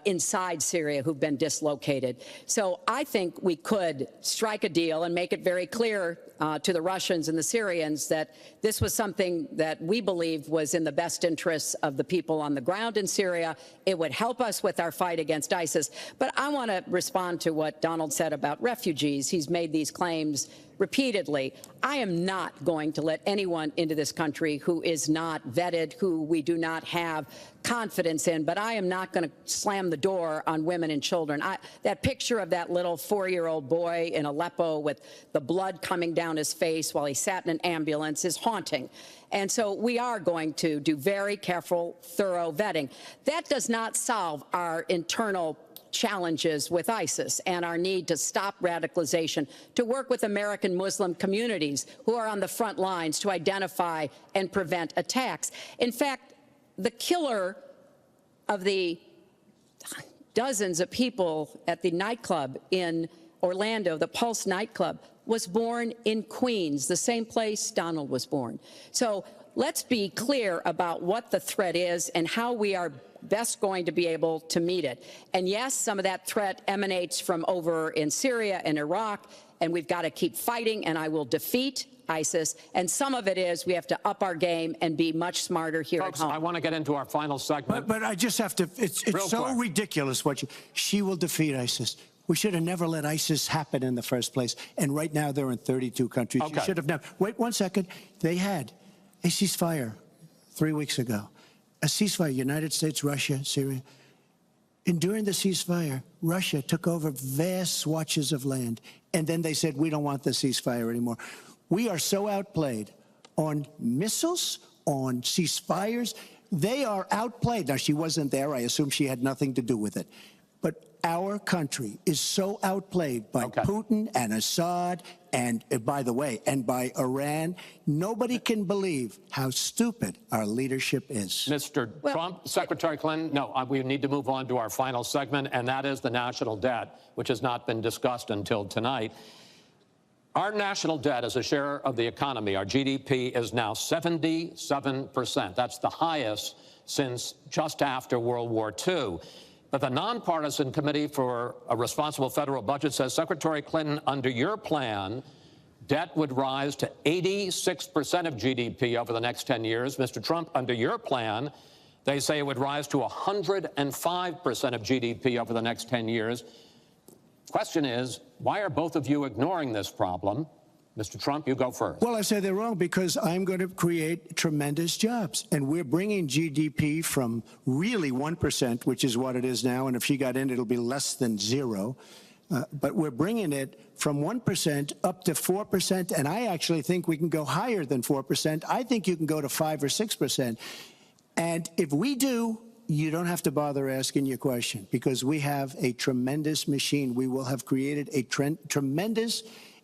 inside Syria who've been dislocated. So I think we could strike a deal and make it very clear to the Russians and the Syrians that this was something that we believed was in the best interests of the people on the ground in Syria. It would help us with our fight against ISIS. But I want to respond to what Donald said about refugees. He's made these claims repeatedly. I am not going to let anyone into this country who is not vetted, who we do not have confidence in, but I am not going to slam the door on women and children. That picture of that little 4-year-old boy in Aleppo with the blood coming down his face while he sat in an ambulance is haunting. And so we are going to do very careful, thorough vetting. That does not solve our internal challenges with ISIS and our need to stop radicalization, to work with American Muslim communities who are on the front lines to identify and prevent attacks. In fact, the killer of the dozens of people at the nightclub in Orlando, the Pulse nightclub, was born in Queens, the same place Donald was born. So let's be clear about what the threat is and how we are best going to be able to meet it. And yes, some of that threat emanates from over in Syria and Iraq, and we've got to keep fighting, and I will defeat ISIS. And some of it is we have to up our game and be much smarter here Folks, at home. I want to get into our final segment. But I just have to, it's so quick. ridiculous what she will defeat ISIS. We should have never let ISIS happen in the first place. And right now they're in 32 countries. Okay. You should have never. Wait 1 second. They had a ceasefire 3 weeks ago. A ceasefire, United States, Russia, Syria. And during the ceasefire, Russia took over vast swatches of land. And then they said, we don't want the ceasefire anymore. We are so outplayed on missiles, on ceasefires. They are outplayed. Now, she wasn't there. I assume she had nothing to do with it. But our country is so outplayed by Putin and Assad and, by the way, and by Iran. Nobody can believe how stupid our leadership is. Mr. Trump, Secretary Clinton, no, we need to move on to our final segment, and that is the national debt, which has not been discussed until tonight. Our national debt as a share of the economy, our GDP, is now 77%. That's the highest since just after World War II. But the nonpartisan Committee for a Responsible Federal Budget says, Secretary Clinton, under your plan, debt would rise to 86% of GDP over the next 10 years. Mr. Trump, under your plan, they say it would rise to 105% of GDP over the next 10 years. Question is, why are both of you ignoring this problem? Mr. Trump, you go first. Well, I say they're wrong because I'm going to create tremendous jobs. And we're bringing GDP from really 1%, which is what it is now. And if she got in, it'll be less than 0. But we're bringing it from 1% up to 4%. And I actually think we can go higher than 4%. I think you can go to 5 or 6%. And if we do, you don't have to bother asking your question because we have a tremendous machine. We will have created a tremendous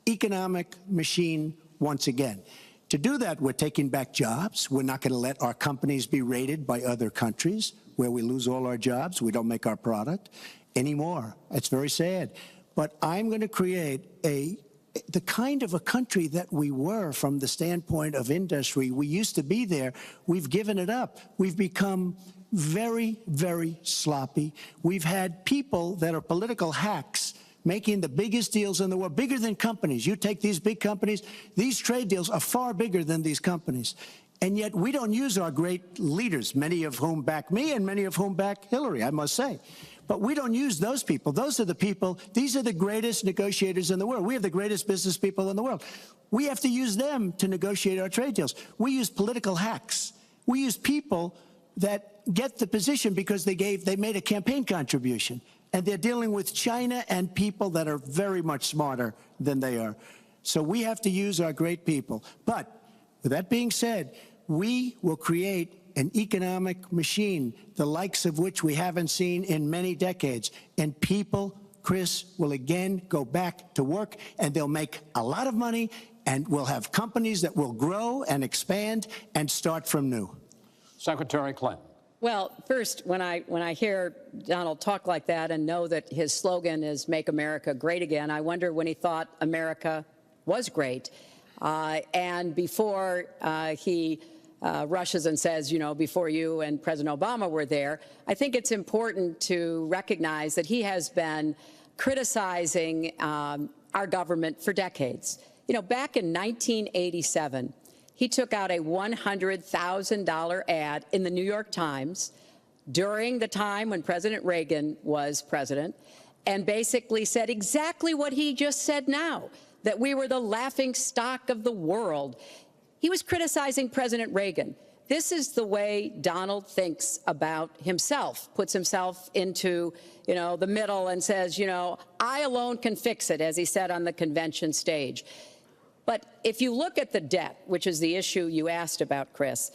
economic machine once again. To do that, we're taking back jobs. We're not going to let our companies be raided by other countries where we lose all our jobs. We don't make our product anymore. It's very sad. But I'm going to create the kind of a country that we were from the standpoint of industry. We used to be there. We've given it up. We've become very, very sloppy. We've had people that are political hacks making the biggest deals in the world, bigger than companies. You take these big companies, these trade deals are far bigger than these companies. And yet we don't use our great leaders, many of whom back me and many of whom back Hillary, I must say. But we don't use those people. Those are the people, these are the greatest negotiators in the world. We have the greatest business people in the world. We have to use them to negotiate our trade deals. We use political hacks. We use people that get the position because they made a campaign contribution. And they're dealing with China and people that are very much smarter than they are. So we have to use our great people. But with that being said, we will create an economic machine, the likes of which we haven't seen in many decades. And people, Chris, will again go back to work, and they'll make a lot of money, and we'll have companies that will grow and expand and start from new. Secretary Clinton. Well, first, when I hear Donald talk like that and know that his slogan is "Make America Great Again," I wonder when he thought America was great. And before he rushes and says, you know, before you and President Obama were there, I think it's important to recognize that he has been criticizing our government for decades. You know, back in 1987, he took out a $100,000 ad in the New York Times during the time when President Reagan was president and basically said exactly what he just said now, that we were the laughing stock of the world. He was criticizing President Reagan. This is the way Donald thinks about himself, puts himself into, you know, the middle and says, you know, I alone can fix it, as he said on the convention stage. But if you look at the debt, which is the issue you asked about, Chris,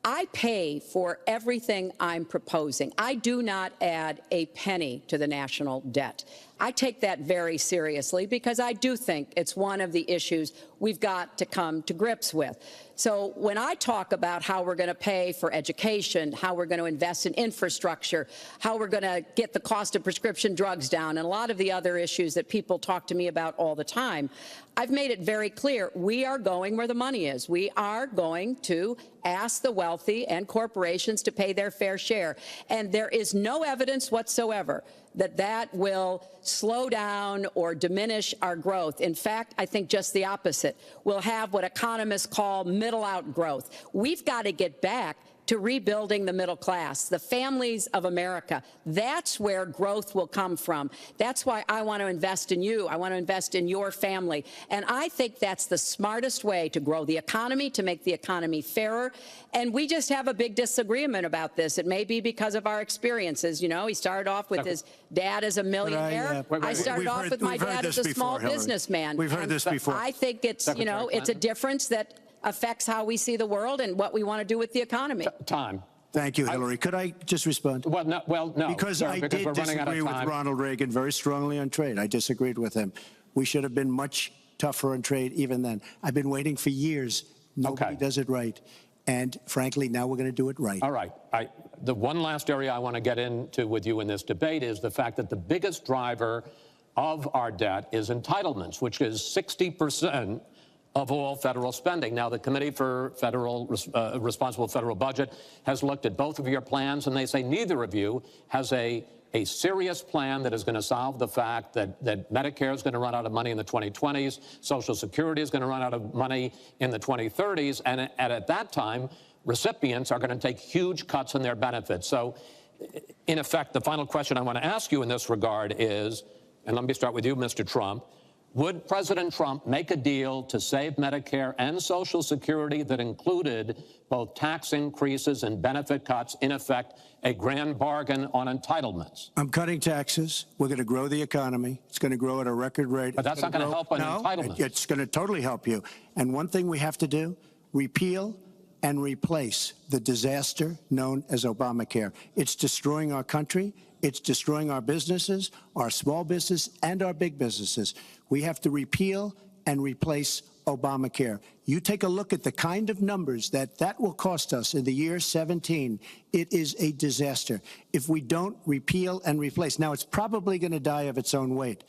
I pay for everything I'm proposing. I do not add a penny to the national debt. I take that very seriously because I do think it's one of the issues we've got to come to grips with. So when I talk about how we're going to pay for education, how we're going to invest in infrastructure, how we're going to get the cost of prescription drugs down, and a lot of the other issues that people talk to me about all the time, I've made it very clear we are going where the money is. We are going to ask the wealthy and corporations to pay their fair share. And there is no evidence whatsoever that that will slow down or diminish our growth. In fact, I think just the opposite. We'll have what economists call middle-out growth. We've got to get back to rebuilding the middle class, the families of America. That's where growth will come from. That's why I want to invest in you. I want to invest in your family. And I think that's the smartest way to grow the economy, to make the economy fairer. And we just have a big disagreement about this. It may be because of our experiences. You know, he started off with his dad as a millionaire. I started off with my dad as a small businessman. We've heard this before. I think it's, you know, it's a difference that affects how we see the world and what we want to do with the economy. Time. Thank you, Hillary. Could I just respond? Well, no. Because sir, I because did disagree with Ronald Reagan very strongly on trade. I disagreed with him. We should have been much tougher on trade even then. I've been waiting for years. Nobody does it right. And frankly, now we're going to do it right. All right. The one last area I want to get into with you in this debate is the fact that the biggest driver of our debt is entitlements, which is 60% of all federal spending. Now, the Committee for Responsible Federal Budget has looked at both of your plans, and they say neither of you has a serious plan that is going to solve the fact that Medicare is going to run out of money in the 2020s, Social Security is going to run out of money in the 2030s, and at that time, recipients are going to take huge cuts in their benefits. So, in effect, the final question I want to ask you in this regard is, and let me start with you, Mr. Trump, would President Trump make a deal to save Medicare and Social Security that included both tax increases and benefit cuts, in effect, a grand bargain on entitlements? I'm cutting taxes. We're going to grow the economy. It's going to grow at a record rate. But that's not going to help on entitlements. It's going to totally help you. And one thing we have to do, repeal and replace the disaster known as Obamacare. It's destroying our country. It's destroying our businesses, our small business, and our big businesses. We have to repeal and replace Obamacare. You take a look at the kind of numbers that will cost us in the year 17. It is a disaster if we don't repeal and replace. Now, it's probably going to die of its own weight,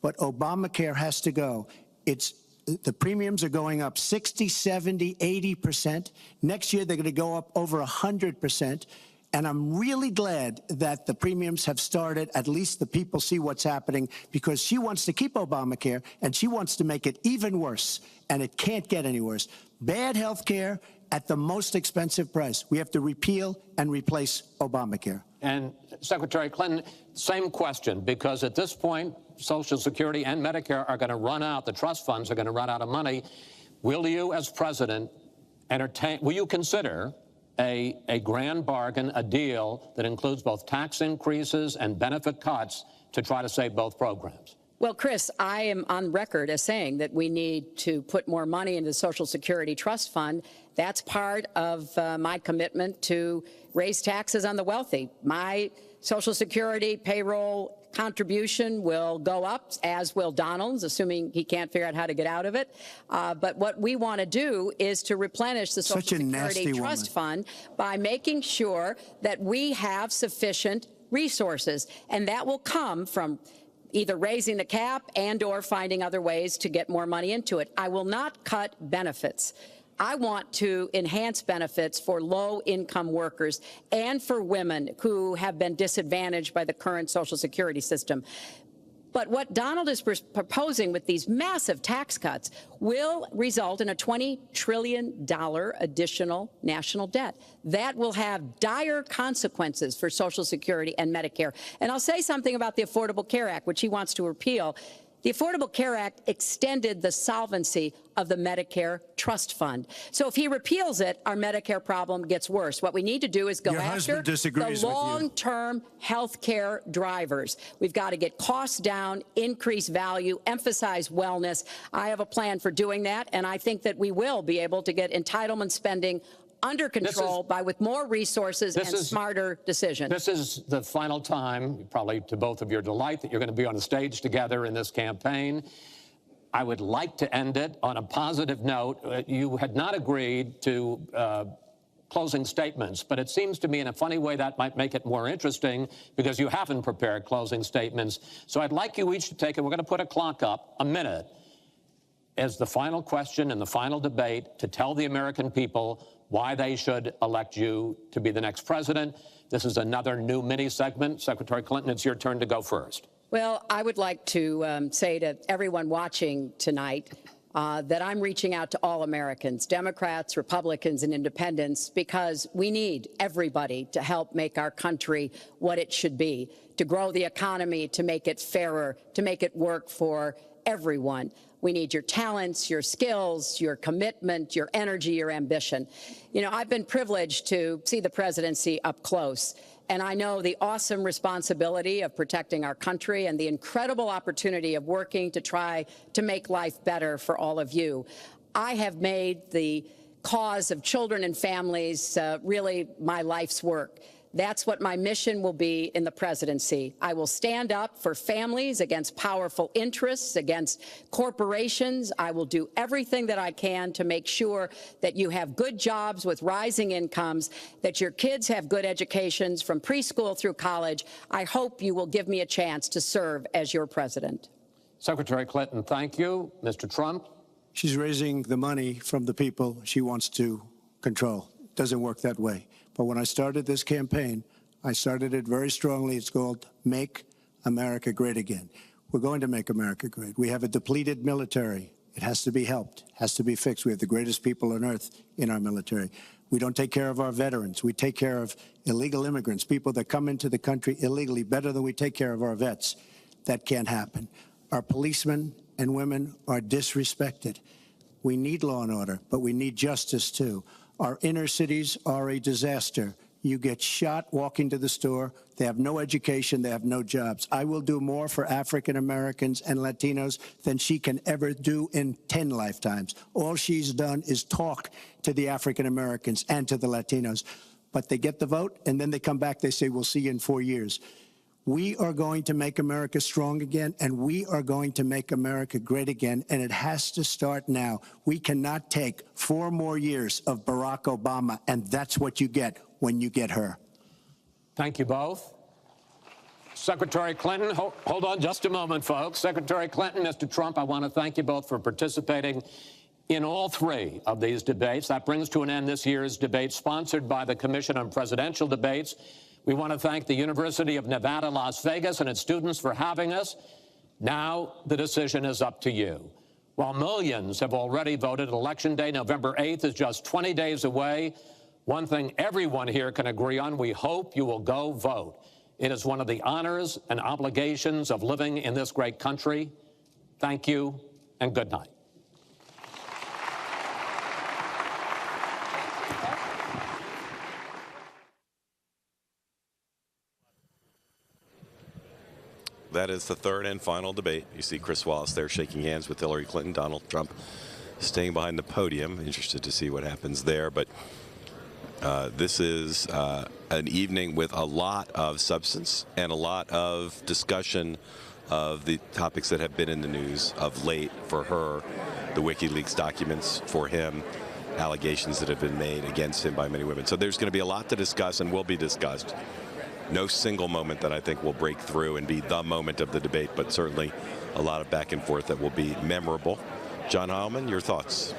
but Obamacare has to go. The premiums are going up 60, 70, 80%. Next year, they're going to go up over 100%. And I'm really glad that the premiums have started. At least the people see what's happening, because she wants to keep Obamacare and she wants to make it even worse. And it can't get any worse. Bad health care at the most expensive price. We have to repeal and replace Obamacare. And Secretary Clinton, same question, because at this point, Social Security and Medicare are going to run out. The trust funds are going to run out of money. Will you, as president, will you consider a grand bargain, a deal that includes both tax increases and benefit cuts to try to save both programs? Well, Chris, I am on record as saying that we need to put more money into the Social Security Trust Fund. That's part of my commitment to raise taxes on the wealthy. My Social Security payroll contribution will go up, as will Donald's, assuming he can't figure out how to get out of it. But what we want to do is to replenish the Social Security Trust Fund by making sure that we have sufficient resources, and that will come from either raising the cap and or finding other ways to get more money into it. I will not cut benefits. I want to enhance benefits for low-income workers and for women who have been disadvantaged by the current Social Security system. But what Donald is proposing with these massive tax cuts will result in a $20 trillion additional national debt. That will have dire consequences for Social Security and Medicare. And I'll say something about the Affordable Care Act, which he wants to repeal. The Affordable Care Act extended the solvency of the Medicare Trust Fund. So if he repeals it, our Medicare problem gets worse. What we need to do is go after the long-term health care drivers. We've got to get costs down, increase value, emphasize wellness. I have a plan for doing that, and I think that we will be able to get entitlement spending under control with more resources and smarter decisions. This is the final time, probably to both of your delight, that you're going to be on the stage together in this campaign. I would like to end it on a positive note. You had not agreed to closing statements, but it seems to me in a funny way that might make it more interesting because you haven't prepared closing statements. So I'd like you each to take, and we're going to put a clock up, a minute, as the final question in the final debate to tell the American people why they should elect you to be the next president. This is another new mini segment. Secretary Clinton, it's your turn to go first. Well, I would like to say to everyone watching tonight that I'm reaching out to all Americans, Democrats, Republicans, and independents, because we need everybody to help make our country what it should be, to grow the economy, to make it fairer, to make it work for everyone. We need your talents, your skills, your commitment, your energy, your ambition. You know, I've been privileged to see the presidency up close, and I know the awesome responsibility of protecting our country and the incredible opportunity of working to try to make life better for all of you. I have made the cause of children and families really my life's work. That's what my mission will be in the presidency. I will stand up for families against powerful interests, against corporations. I will do everything that I can to make sure that you have good jobs with rising incomes, that your kids have good educations from preschool through college. I hope you will give me a chance to serve as your president. Secretary Clinton, thank you. Mr. Trump? She's raising the money from the people she wants to control. It doesn't work that way. But when I started this campaign, I started it very strongly. It's called Make America Great Again. We're going to make America great. We have a depleted military. It has to be helped, has to be fixed. We have the greatest people on earth in our military. We don't take care of our veterans. We take care of illegal immigrants, people that come into the country illegally, better than we take care of our vets. That can't happen. Our policemen and women are disrespected. We need law and order, but we need justice, too. Our inner cities are a disaster. You get shot walking to the store. They have no education. They have no jobs. I will do more for African Americans and Latinos than she can ever do in 10 lifetimes. All she's done is talk to the African Americans and to the Latinos. But they get the vote, and then they come back. They say, we'll see you in 4 years. We are going to make America strong again, and we are going to make America great again, and it has to start now. We cannot take 4 more years of Barack Obama, and that's what you get when you get her. Thank you both. Secretary Clinton, hold on just a moment, folks. Secretary Clinton, Mr. Trump, I want to thank you both for participating in all 3 of these debates. That brings to an end this year's debate sponsored by the Commission on Presidential Debates. We want to thank the University of Nevada, Las Vegas, and its students for having us. Now the decision is up to you. While millions have already voted, Election Day, November 8th, is just 20 days away. One thing everyone here can agree on: we hope you will go vote. It is one of the honors and obligations of living in this great country. Thank you, and good night. That is the third and final debate. You see Chris Wallace there shaking hands with Hillary Clinton. Donald Trump staying behind the podium. Interested to see what happens there. But this is an evening with a lot of substance and a lot of discussion of the topics that have been in the news of late for her. The WikiLeaks documents for him. Allegations that have been made against him by many women. So there's going to be a lot to discuss and will be discussed. No single moment that I think will break through and be the moment of the debate, but certainly a lot of back and forth that will be memorable. John Heilman, your thoughts?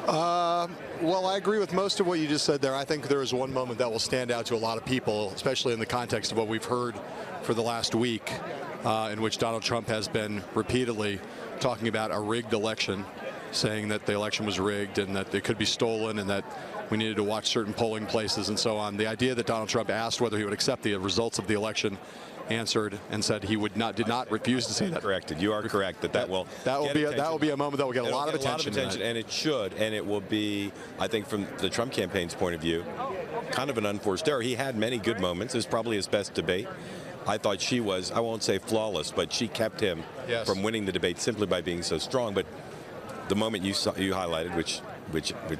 Well, I agree with most of what you just said there. I think there is one moment that will stand out to a lot of people, especially in the context of what we've heard for the last week, in which Donald Trump has been repeatedly talking about a rigged election, saying that the election was rigged and that it could be stolen and that we needed to watch certain polling places and so on. The idea that Donald Trump asked whether he would accept the results of the election, answered and said he did not refuse to say that. Corrected. You are correct that will be a moment that will get a lot of attention. And it should, and it will be, I think, from the Trump campaign's point of view, kind of an unforced error. He had many good moments. It was probably his best debate. I thought she was, I won't say flawless, but she kept him from winning the debate simply by being so strong. But the moment you highlighted, which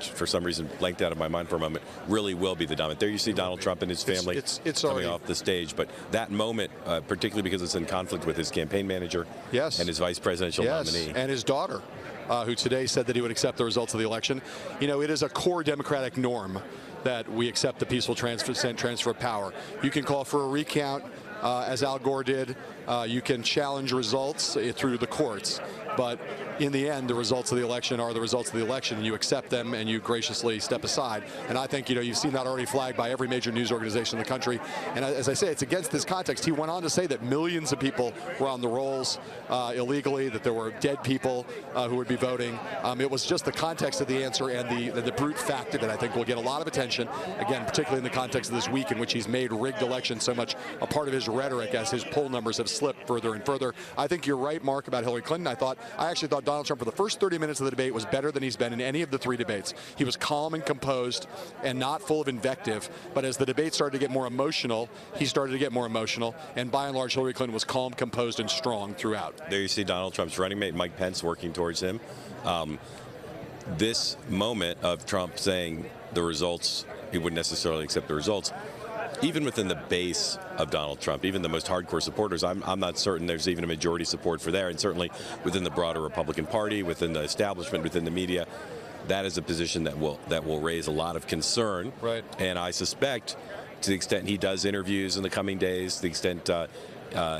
for some reason blanked out of my mind for a moment, really will be the dominant. There you see Donald Trump and his family coming off the stage. But that moment, particularly because it's in conflict with his campaign manager and his vice presidential nominee. And his daughter, who today said that he would accept the results of the election. You know, it is a core Democratic norm that we accept the peaceful transfer of power. You can call for a recount, as Al Gore did. You can challenge results through the courts. But in the end, the results of the election are the results of the election. You accept them and you graciously step aside. And I think, you've seen that already flagged by every major news organization in the country. And as I say, it's against this context. He went on to say that millions of people were on the rolls illegally, that there were dead people who would be voting. It was just the context of the answer and the brute fact of it, I think, will get a lot of attention, again, particularly in the context of this week in which he's made rigged elections so much a part of his rhetoric as his poll numbers have slipped further and further. I think you're right, Mark, about Hillary Clinton. I actually thought Donald Trump for the first 30 minutes of the debate was better than he's been in any of the three debates. He was calm and composed and not full of invective. But as the debate started to get more emotional, he started to get more emotional. And by and large, Hillary Clinton was calm, composed, and strong throughout. There you see Donald Trump's running mate, Mike Pence, working towards him. This moment of Trump saying the results, he wouldn't necessarily accept the results, even within the base of Donald Trump, even the most hardcore supporters, I'm not certain there's even a majority support for there. And certainly within the broader Republican Party, within the establishment, within the media, that is a position that will raise a lot of concern. Right. And I suspect, to the extent he does interviews in the coming days, to the extent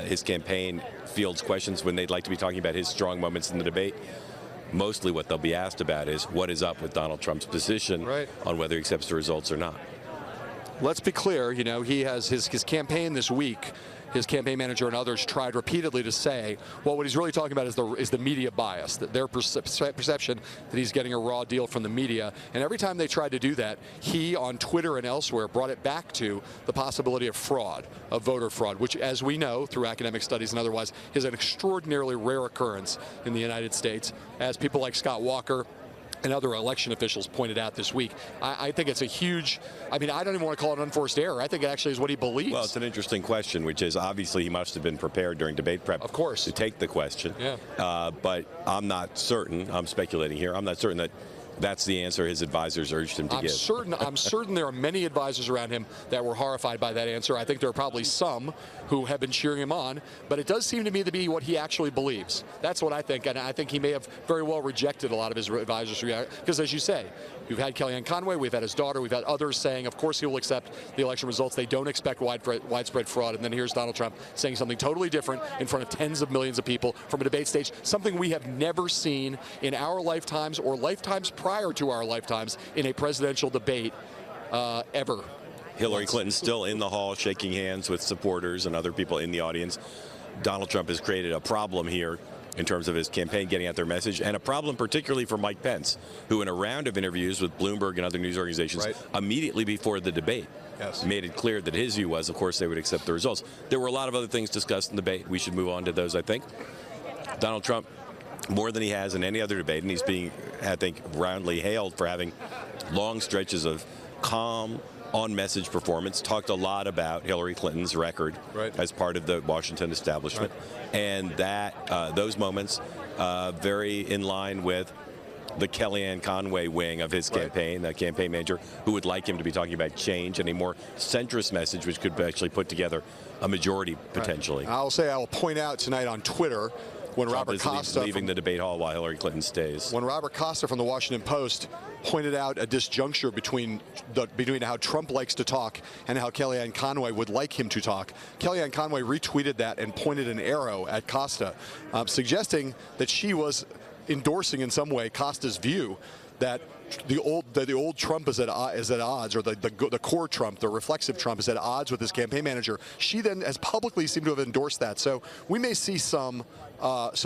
his campaign fields questions when they'd like to be talking about his strong moments in the debate, mostly what they'll be asked about is what is up with Donald Trump's position on whether he accepts the results or not. Let's be clear, he has his campaign this week. His campaign manager and others tried repeatedly to say, well, what he's really talking about is the media bias, that their perception that he's getting a raw deal from the media. And every time they tried to do that, he, on Twitter and elsewhere, brought it back to the possibility of fraud, of voter fraud, which, as we know, through academic studies and otherwise, is an extraordinarily rare occurrence in the United States, as people like Scott Walker and other election officials pointed out this week. I think it's a huge, I don't even want to call it an unforced error. I think it actually is what he believes. Well, it's an interesting question, which is obviously he must have been prepared during debate prep, of course, to take the question. But I'm not certain, I'm speculating here, I'm not certain that that's the answer his advisors urged him to give. I'm certain there are many advisors around him that were horrified by that answer. I think there are probably some who have been cheering him on, but it does seem to me to be what he actually believes. That's what I think, and I think he may have very well rejected a lot of his advisors, because as you say, we've had Kellyanne Conway, we've had his daughter, we've had others saying, of course he will accept the election results. They don't expect widespread fraud. And then here's Donald Trump saying something totally different in front of tens of millions of people from a debate stage, something we have never seen in our lifetimes or lifetimes prior to our lifetimes in a presidential debate ever. Hillary Clinton still in the hall shaking hands with supporters and other people in the audience. Donald Trump has created a problem here in terms of his campaign getting out their message, and a problem particularly for Mike Pence, who in a round of interviews with Bloomberg and other news organizations immediately before the debate made it clear that his view was, of course, they would accept the results. There were a lot of other things discussed in the debate. We should move on to those, I think. Donald Trump, more than he has in any other debate, and he's being, I think, roundly hailed for having long stretches of calm, on-message performance, talked a lot about Hillary Clinton's record as part of the Washington establishment, and that those moments very in line with the Kellyanne Conway wing of his campaign, the campaign manager, who would like him to be talking about change and a more centrist message, which could actually put together a majority potentially. I'll say I will point out tonight on Twitter when Trump Robert is Costa leaving the debate hall while Hillary Clinton stays. When Robert Costa from the Washington Post pointed out a disjuncture between how Trump likes to talk and how Kellyanne Conway would like him to talk, Kellyanne Conway retweeted that and pointed an arrow at Costa, suggesting that she was endorsing in some way Costa's view that the old Trump is at odds, or the core Trump, the reflexive Trump, is at odds with his campaign manager. She then has publicly seemed to have endorsed that. So we may see some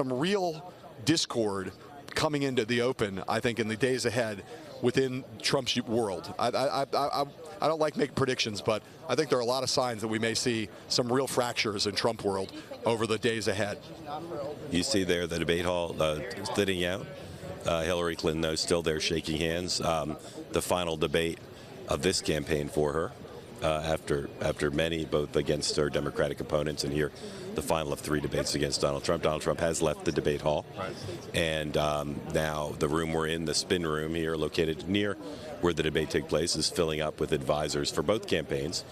real discord coming into the open, I think, in the days ahead within Trump's world. I don't like making predictions, but I think there are a lot of signs that we may see some real fractures in Trump world over the days ahead. You see there the debate hall thinning out. Hillary Clinton, though, still there shaking hands. The final debate of this campaign for her, after many, both against her Democratic opponents, and here the final of 3 debates against Donald Trump. Donald Trump has left the debate hall, and now the room we're in, the spin room here, located near where the debate took place, is filling up with advisors for both campaigns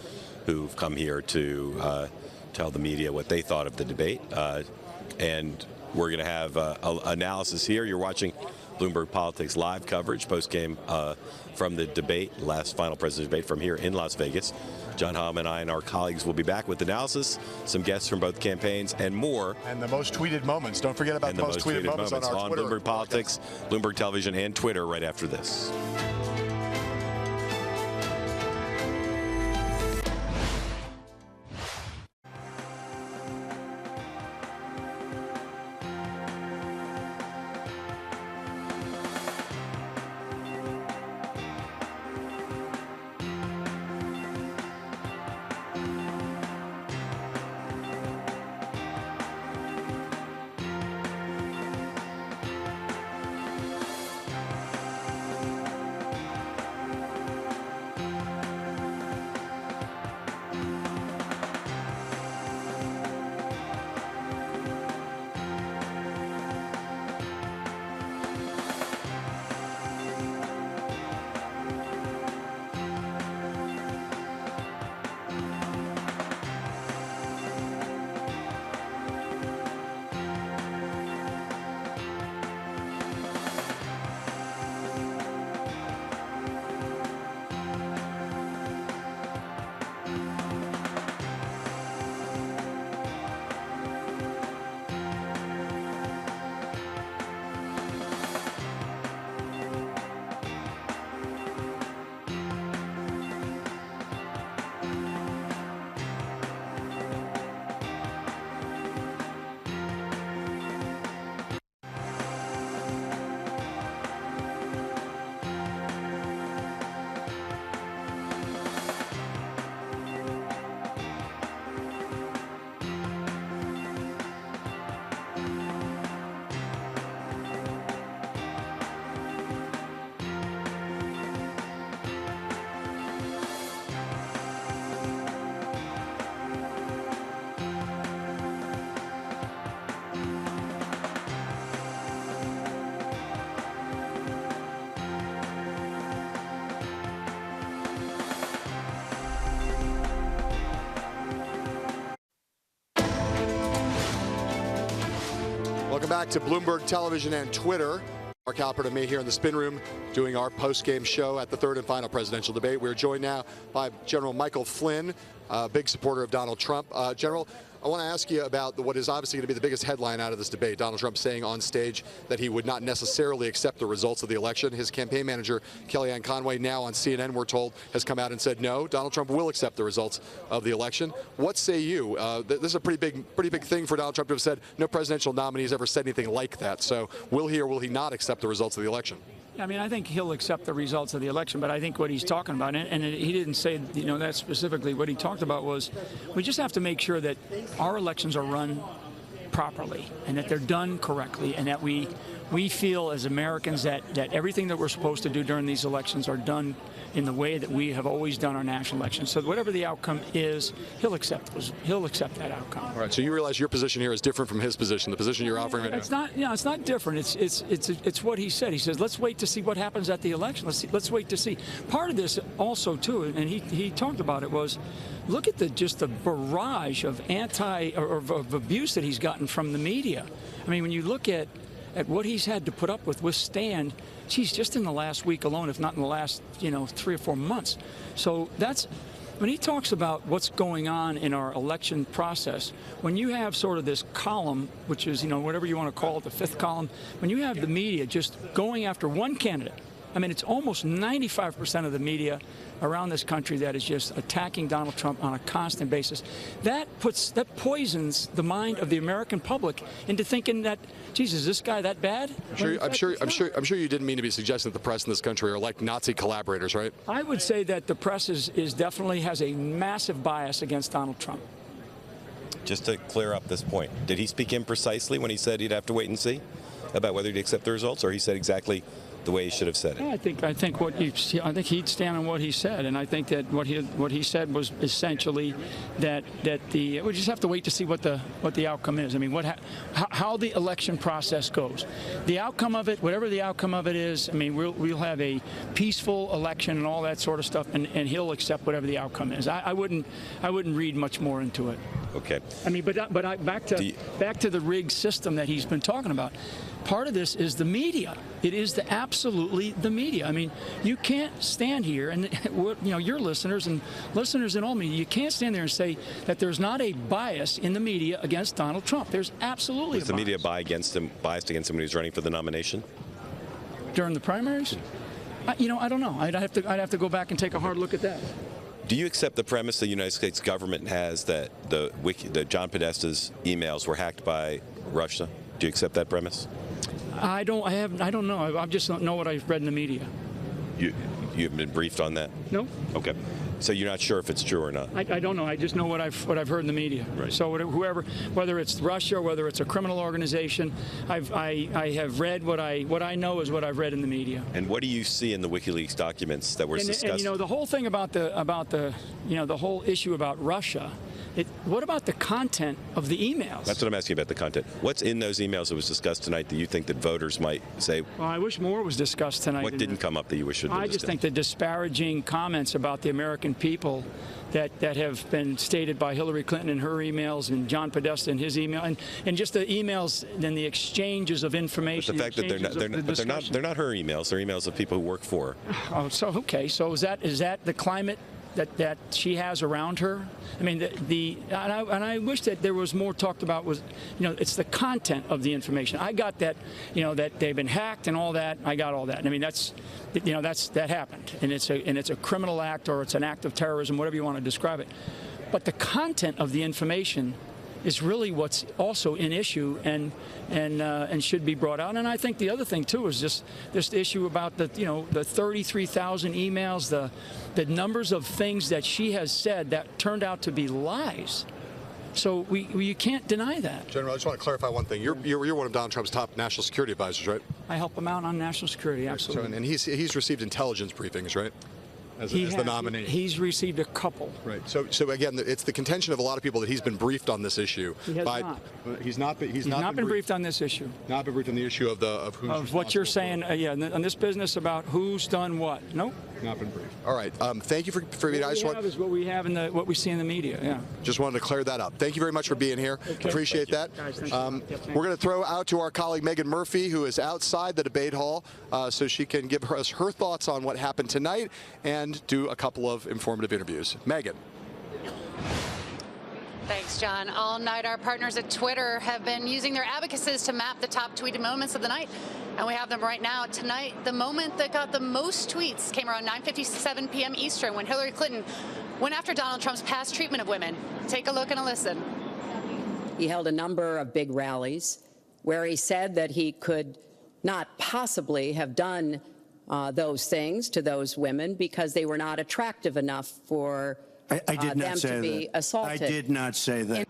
who've come here to tell the media what they thought of the debate. And we're going to have analysis here. You're watching Bloomberg Politics live coverage, post-game from the debate, last final presidential debate from here in Las Vegas. John Hom and I and our colleagues will be back with analysis, some guests from both campaigns, and more. And the most tweeted moments. Don't forget about the most tweeted moments on our Twitter. Bloomberg Politics, Bloomberg Television, and Twitter right after this. Welcome back to Bloomberg Television and Twitter. Mark Halpert and me here in the spin room doing our post-game show at the 3rd and final presidential debate. We're joined now by General Michael Flynn, a big supporter of Donald Trump. General, I want to ask you about what is obviously going to be the biggest headline out of this debate. Donald Trump saying on stage that he would not necessarily accept the results of the election. His campaign manager, Kellyanne Conway, now on CNN, we're told, has come out and said, no, Donald Trump will accept the results of the election. What say you? This is a pretty big thing for Donald Trump to have said. No presidential nominee has ever said anything like that. So will he or will he not accept the results of the election? I mean, I think he'll accept the results of the election, but I think what he's talking about, and he didn't say, that specifically. What he talked about was we just have to make sure that our elections are run properly and that they're done correctly and that we we feel as Americans that everything that we're supposed to do during these elections are done in the way that we have always done our national elections. So whatever the outcome is, he'll accept that outcome. All right. So you realize your position here is different from his position, the position you're offering right now. It's not, it's not different. It's what he said. He says, let's wait to see what happens at the election. Let's wait to see. Part of this also too, and he talked about it, was look at just the barrage of of abuse that he's gotten from the media. I mean, when you look at what he's had to put up with, withstand, geez, just in the last week alone, if not in the last 3 or 4 months. So that's when he talks about what's going on in our election process. When you have sort of this column, which is whatever you want to call it, the fifth column, when you have the media just going after one candidate. I mean, it's almost 95% of the media around this country that is just attacking Donald Trump on a constant basis. That poisons the mind of the American public into thinking that, geez, is this guy that bad? I'm sure you didn't mean to be suggesting that the press in this country are like Nazi collaborators, right? I would say that the press is definitely has a massive bias against Donald Trump. Just to clear up this point, did he speak imprecisely when he said he'd have to wait and see about whether he'd accept the results, or he said exactly the way he should have said it? Yeah, I think he'd stand on what he said, and I think that what he said was essentially that we just have to wait to see what the outcome is. I mean, how the election process goes, the outcome of it, whatever the outcome of it is. I mean, we'll have a peaceful election and all that sort of stuff, and he'll accept whatever the outcome is. I wouldn't read much more into it. Okay. I mean, back to the rigged system that he's been talking about. Part of this is the media. It is absolutely the media. I mean, you can't stand here, and your listeners and in all media, you can't stand there and say that there's not a bias in the media against Donald Trump. There's absolutely a bias. Was the media biased against him when he was running for the nomination? During the primaries? I don't know. I'd have to go back and take a hard look at that. Do you accept the premise the United States government has that the John Podesta's emails were hacked by Russia? Do you accept that premise? I don't know. I just don't know what I've read in the media. You haven't been briefed on that? No. Okay. So you're not sure if it's true or not? I don't know. I just know what I've heard in the media. Right. So whether it's Russia or whether it's a criminal organization, I have read what I know is what I've read in the media. And what do you see in the WikiLeaks documents that were discussed? And the whole thing about the whole issue about Russia. What about the content of the emails? That's what I'm asking about, the content. What's in those emails that was discussed tonight that you think that voters might say? Well, I wish more was discussed tonight. What didn't come up that you wish should have been discussed? I just think the disparaging comments about the American people that have been stated by Hillary Clinton in her emails and John Podesta in his email, and just the emails and the exchanges of information. But the fact that they're not her emails. They're emails of people who work for her. Oh, so okay. So is that the climate that she has around her? I mean, and I wish that there was more talked about. Was it's the content of the information. I got that, that they've been hacked and all that. I got all that. I mean, that happened, and it's a criminal act, or it's an act of terrorism, whatever you want to describe it. But the content of the information is really what's also an issue and should be brought out. And I think the other thing too is just this issue about the 33,000 emails, the numbers of things that she has said that turned out to be lies. So you can't deny that. General, I just want to clarify one thing. You're one of Donald Trump's top national security advisors, right? I help him out on national security, absolutely. So, and he's received intelligence briefings, right? As the nominee. He's received a couple. Right. So again, it's the contention of a lot of people that he's been briefed on this issue. He has not. He's not been briefed on this issue. Not been briefed on the issue of what you're saying. On this business about who's done what. Nope. Not been briefed. All right. Thank you for being here. What we have in what we see in the media. Yeah. Just wanted to clear that up. Thank you very much for being here. Okay. Appreciate that. Guys, we're going to throw out to our colleague Megan Murphy, who is outside the debate hall, so she can give us her thoughts on what happened tonight and do a couple of informative interviews. Megan. Thanks, John. All night, our partners at Twitter have been using their advocacies to map the top tweeted moments of the night, and we have them right now. Tonight, the moment that got the most tweets came around 9:57 p.m. Eastern, when Hillary Clinton went after Donald Trump's past treatment of women. Take a look and a listen. He held a number of big rallies where he said that he could not possibly have done those things to those women because they were not attractive enough for I did not them say to be that. assaulted. I did not say that.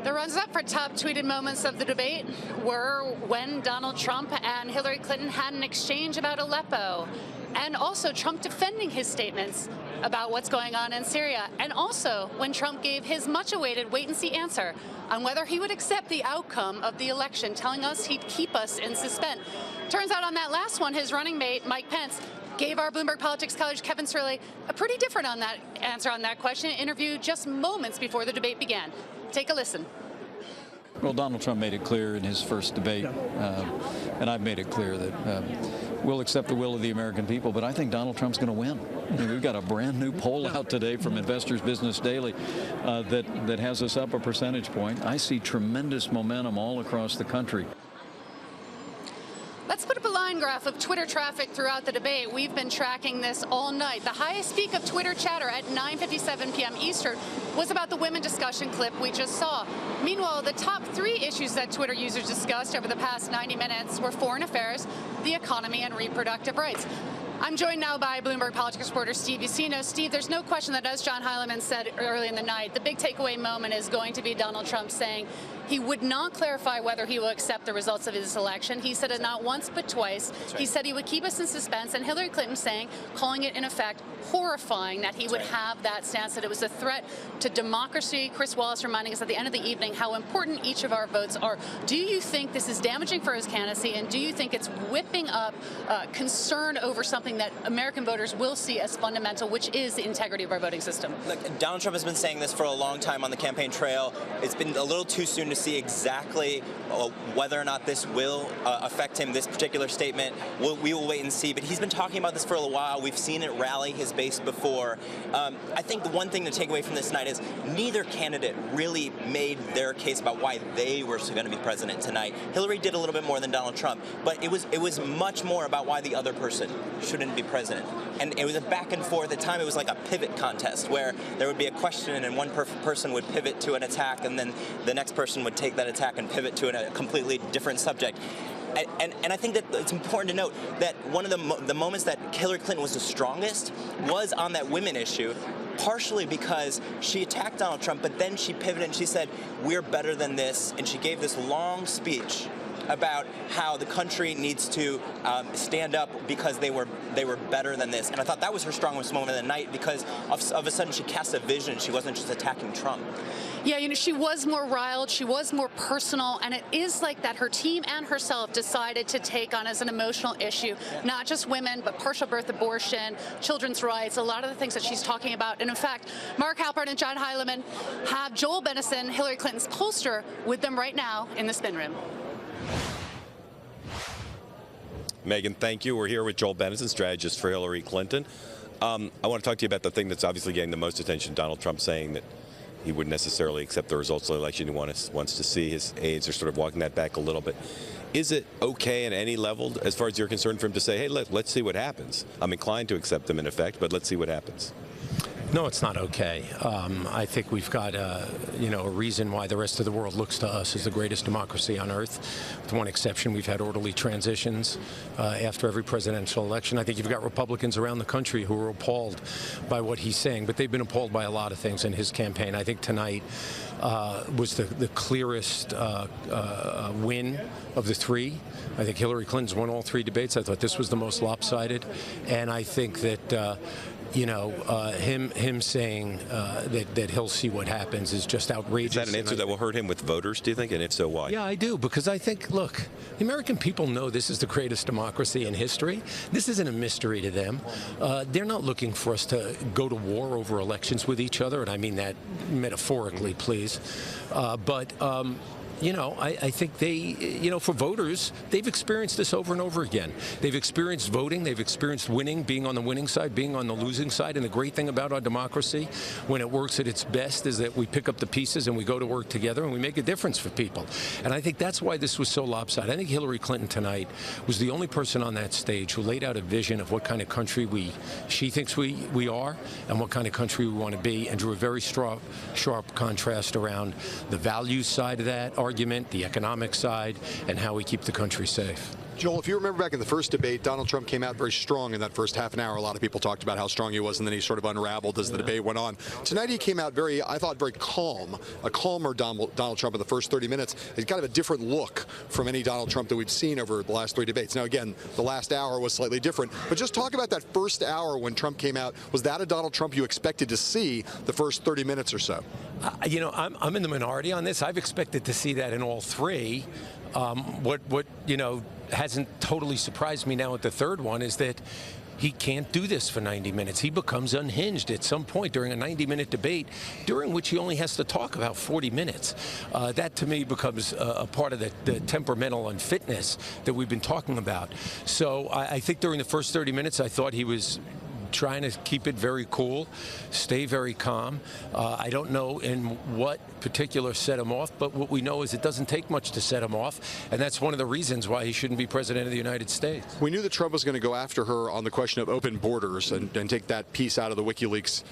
The runs-up for top tweeted moments of the debate were when Donald Trump and Hillary Clinton had an exchange about Aleppo, and also Trump defending his statements about what's going on in Syria, and also when Trump gave his much-awaited wait-and-see answer on whether he would accept the outcome of the election, telling us he'd keep us in suspense. Turns out on that last one, his running mate, Mike Pence, gave our Bloomberg Politics colleague Kevin Cirilli a pretty different answer on that question in an interview just moments before the debate began. Take a listen. Well, Donald Trump made it clear in his first debate, and I've made it clear that we'll accept the will of the American people, but I think Donald Trump's going to win. I mean, we've got a brand new poll out today from Investors Business Daily that has us up a percentage point. I see tremendous momentum all across the country. Let's put up a line graph of Twitter traffic throughout the debate. We've been tracking this all night. The highest peak of Twitter chatter at 9:57 p.m. Eastern was about the women discussion clip we just saw. Meanwhile, the top 3 issues that Twitter users discussed over the past 90 minutes were foreign affairs, the economy, and reproductive rights. I'm joined now by Bloomberg Politics reporter Steve Ucino. Steve, there's no question that, as John Heilemann said early in the night, the big takeaway moment is going to be Donald Trump saying he would not clarify whether he will accept the results of his election. He said it not once but twice. He said he would keep us in suspense, and Hillary Clinton saying, calling it in effect horrifying that he would have that stance, that it was a threat to democracy. Chris Wallace reminding us at the end of the evening how important each of our votes are. Do you think this is damaging for his candidacy, and do you think it's whipping up concern over something that American voters will see as fundamental, which is the integrity of our voting system? Look, Donald Trump has been saying this for a long time on the campaign trail. It's been a little too soon to see exactly whether or not this will affect him, this particular statement. We will wait and see, but he's been talking about this for a while. We've seen it rally his base before. I think the one thing to take away from this night is neither candidate really made their case about why they were going to be president tonight. Hillary did a little bit more than Donald Trump, but it was much more about why the other person shouldn't be president. And it was a back and forth. At the time, it was like a pivot contest where there would be a question and one person would pivot to an attack, and then the next person would take that attack and pivot to a completely different subject. And I think that it's important to note that one of the moments that Hillary Clinton was the strongest was on that women issue, partially because she attacked Donald Trump, but then she pivoted and she said, we're better than this, and she gave this long speech about how the country needs to stand up because they were better than this. And I thought that was her strongest moment of the night, because of a sudden she cast a vision. She wasn't just attacking Trump. Yeah, you know, she was more riled, she was more personal, and it is like that her team and herself decided to take on as an emotional issue, not just women, but partial birth abortion, children's rights, a lot of the things that she's talking about. And in fact, Mark Halpern and John Heilemann have Joel Benison, Hillary Clinton's pollster, with them right now in the spin room. Megan, thank you. We're here with Joel Benison, strategist for Hillary Clinton. I want to talk to you about the thing that's obviously getting the most attention, Donald Trump saying that he wouldn't necessarily accept the results of the election. He wants to see. His aides are sort of walking that back a little bit. Is it okay at any level, as far as you're concerned, for him to say, hey, let's see what happens? I'm inclined to accept them in effect, but let's see what happens. No, it's not okay. I think we've got a reason why the rest of the world looks to us as the greatest democracy on earth. With one exception, we've had orderly transitions after every presidential election. I think you've got Republicans around the country who are appalled by what he's saying, but they've been appalled by a lot of things in his campaign. I think tonight was the clearest win of the 3. I think Hillary Clinton's won all 3 debates. I thought this was the most lopsided, and I think that him saying that he'll see what happens is just outrageous. Is that an answer that will hurt him with voters, do you think? And if so, why? Yeah, I do, because I think, look, the American people know this is the greatest democracy in history. This isn't a mystery to them. They're not looking for us to go to war over elections with each other, and I mean that metaphorically, please. I think they, for voters, they've experienced this over and over again. They've experienced voting. They've experienced winning, being on the winning side, being on the losing side. And the great thing about our democracy, when it works at its best, is that we pick up the pieces and we go to work together and we make a difference for people. And I think that's why this was so lopsided. I think Hillary Clinton tonight was the only person on that stage who laid out a vision of what kind of country she thinks we are and what kind of country we want to be, and drew a very sharp contrast around the values side of that argument, the economic side, and how we keep the country safe. Joel, if you remember back in the first debate, Donald Trump came out very strong in that first half an hour. A lot of people talked about how strong he was, and then he sort of unraveled as the debate went on. Tonight he came out I thought, very calm, a calmer Donald Trump in the first 30 minutes. He's kind of a different look from any Donald Trump that we've seen over the last 3 debates. Now, again, the last hour was slightly different, but just talk about that first hour when Trump came out. Was that a Donald Trump you expected to see the first 30 minutes or so? You know, I'm in the minority on this. I've expected to see that in all three. What you know, hasn't totally surprised me now at the third one is that he can't do this for 90 minutes. He becomes unhinged at some point during a 90-minute debate, during which he only has to talk about 40 minutes. That, to me, becomes a part of the temperamental unfitness that we've been talking about. So I think during the first 30 minutes, I thought he was trying to keep it very cool, stay very calm. I don't know in what particular set him off, but what we know is it doesn't take much to set him off, and that's one of the reasons why he shouldn't be president of the United States. We knew that Trump was going to go after her on the question of open borders and take that piece out of the WikiLeaks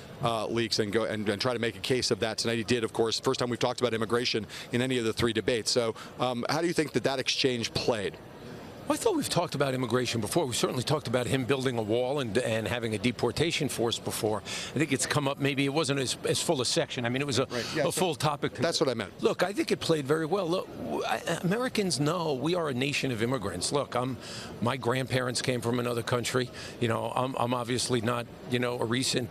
leaks and go and try to make a case of that. Tonight he did, of course. First time we've talked about immigration in any of the 3 debates. So how do you think that exchange played? Well, I thought we've talked about immigration before. We certainly talked about him building a wall and having a deportation force before. I think it's come up. Maybe it wasn't as full a section. I mean, it was a full topic. That's what I meant. Look, I think it played very well. Look, Americans know we are a nation of immigrants. Look, my grandparents came from another country. You know, I'm obviously not, you know, a recent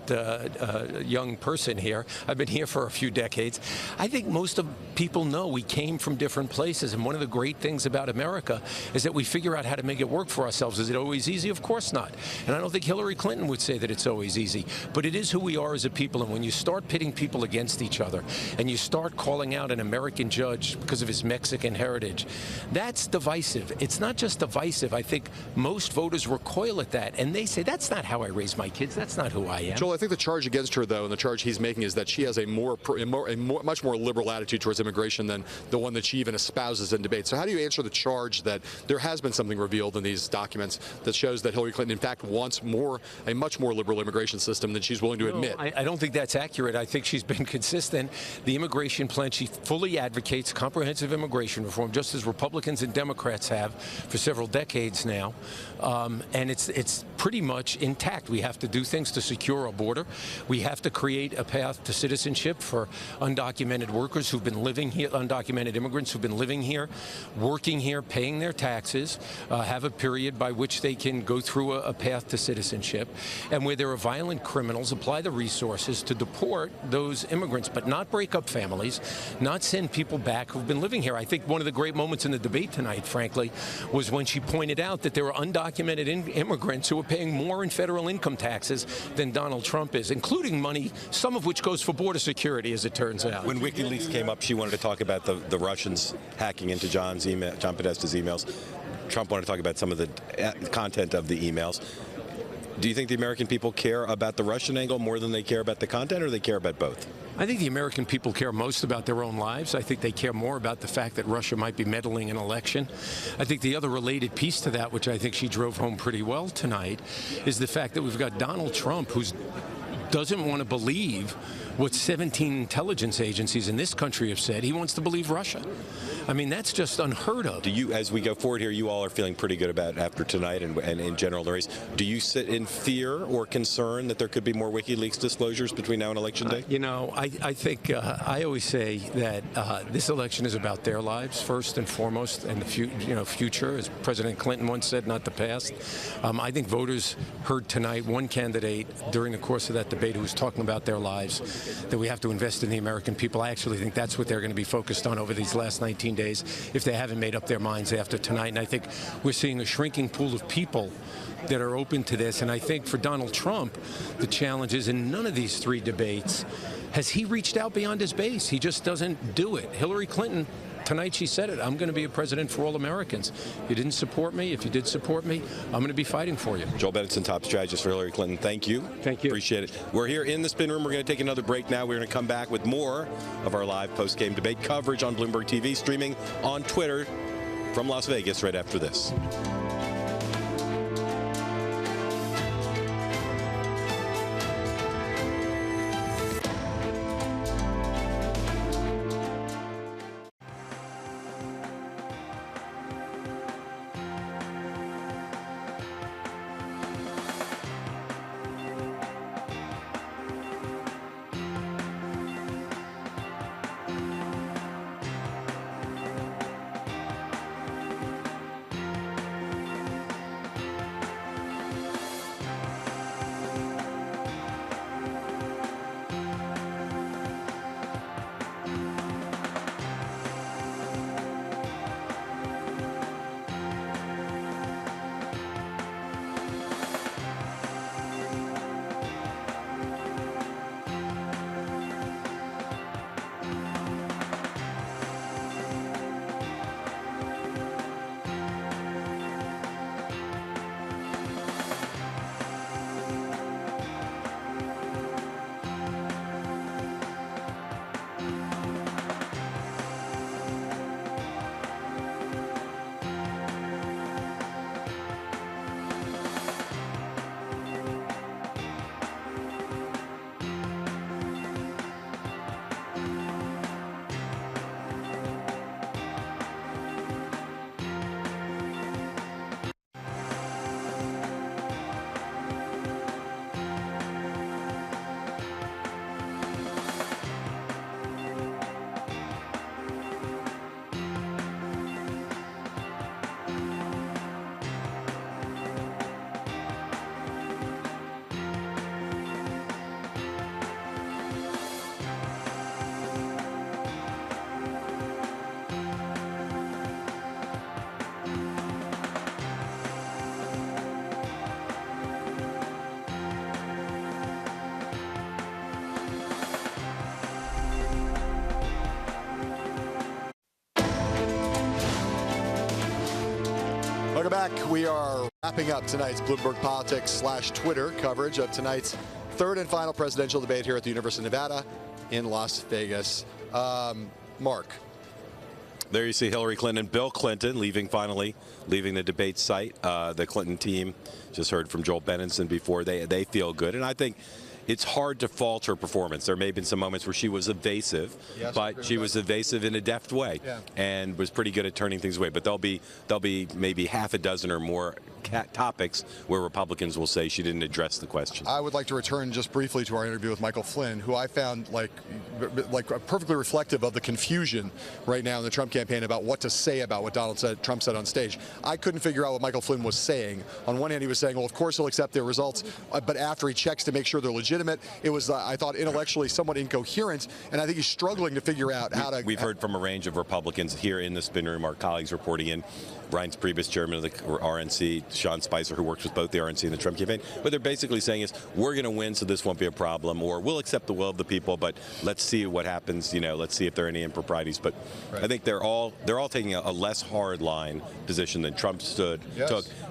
young person here. I've been here for a few decades. I think most of people know we came from different places, and one of the great things about America is that we figure out how to make it work for ourselves. Is it always easy? Of course not. And I don't think Hillary Clinton would say that it's always easy. But it is who we are as a people. And when you start pitting people against each other and you start calling out an American judge because of his Mexican heritage, that's divisive. It's not just divisive. I think most voters recoil at that. And they say, that's not how I raise my kids. That's not who I am. Joel, I think the charge against her, though, and the charge he's making is that she has a much more liberal attitude towards immigration than the one that she even espouses in debate. So how do you answer the charge that there has been something revealed in these documents that shows that Hillary Clinton, in fact, wants a much more liberal immigration system than she's willing to admit? I don't think that's accurate. I think she's been consistent. The immigration plan, she fully advocates comprehensive immigration reform, just as Republicans and Democrats have for several decades now. And it's pretty much intact. We have to do things to secure a border. We have to create a path to citizenship for undocumented workers who've been living here, undocumented immigrants who've been living here, working here, paying their taxes, have a period by which they can go through a path to citizenship. And where there are violent criminals, apply the resources to deport those immigrants, but not break up families, not send people back who've been living here. I think one of the great moments in the debate tonight, frankly, was when she pointed out that there are undocumented immigrants who are paying more in federal income taxes than Donald Trump is, including money, some of which goes for border security, as it turns out. When WikiLeaks came up, she wanted to talk about the Russians hacking into John Podesta's emails. Trump wanted to talk about some of the content of the emails. Do you think the American people care about the Russian angle more than they care about the content, or they care about both? I think the American people care most about their own lives. I think they care more about the fact that Russia might be meddling in an election. I think the other related piece to that, which I think she drove home pretty well tonight, is the fact that we've got Donald Trump, who doesn't want to believe what 17 intelligence agencies in this country have said. He wants to believe Russia. I mean, that's just unheard of. Do you, as we go forward here, you all are feeling pretty good about after tonight and in general the race. Do you sit in fear or concern that there could be more WikiLeaks disclosures between now and Election Day? You know, I think I always say that this election is about their lives first and foremost, and the future, as President Clinton once said, not the past. I think voters heard tonight one candidate during the course of that debate who was talking about their lives, that we have to invest in the American people. I actually think that's what they're going to be focused on over these last 19 days, if they haven't made up their minds after tonight. And I think we're seeing a shrinking pool of people that are open to this. And I think for Donald Trump, the challenge is in none of these 3 debates has he reached out beyond his base. He just doesn't do it. Hillary Clinton, tonight she said it, I'm going to be a president for all Americans. If you didn't support me, if you did support me, I'm going to be fighting for you. Joel Benenson, top strategist for Hillary Clinton. Thank you. Thank you. Appreciate it. We're here in the spin room. We're going to take another break now. We're going to come back with more of our live post-game debate coverage on Bloomberg TV, streaming on Twitter from Las Vegas right after this. Welcome back. We are wrapping up tonight's Bloomberg Politics /Twitter coverage of tonight's third and final presidential debate here at the University of Nevada in Las Vegas. Mark. There you see Hillary Clinton and Bill Clinton finally leaving the debate site. The Clinton team, just heard from Joel Benenson before, they feel good. And I think it's hard to fault her performance. There may have been some moments where she was evasive, but she was evasive in a deft way and was pretty good at turning things away. But there'll be maybe half a dozen or more topics where Republicans will say she didn't address the question. I would like to return just briefly to our interview with Michael Flynn, who I found like perfectly reflective of the confusion right now in the Trump campaign about what to say about what Trump said on stage. I couldn't figure out what Michael Flynn was saying. On one hand, he was saying, well, of course he'll accept their results, but after he checks to make sure they're legitimate, it was, I thought, intellectually somewhat incoherent, and I think he's struggling to figure out how to... We've heard from a range of Republicans here in the spin room, our colleagues reporting in, Reince Priebus, chairman of the RNC, Sean Spicer, who works with both the RNC and the Trump campaign. What they're basically saying is, we're going to win, so this won't be a problem, or we'll accept the will of the people, but let's see what happens. Let's see if there are any improprieties. But I think they're all taking a less hard line position than Trump took,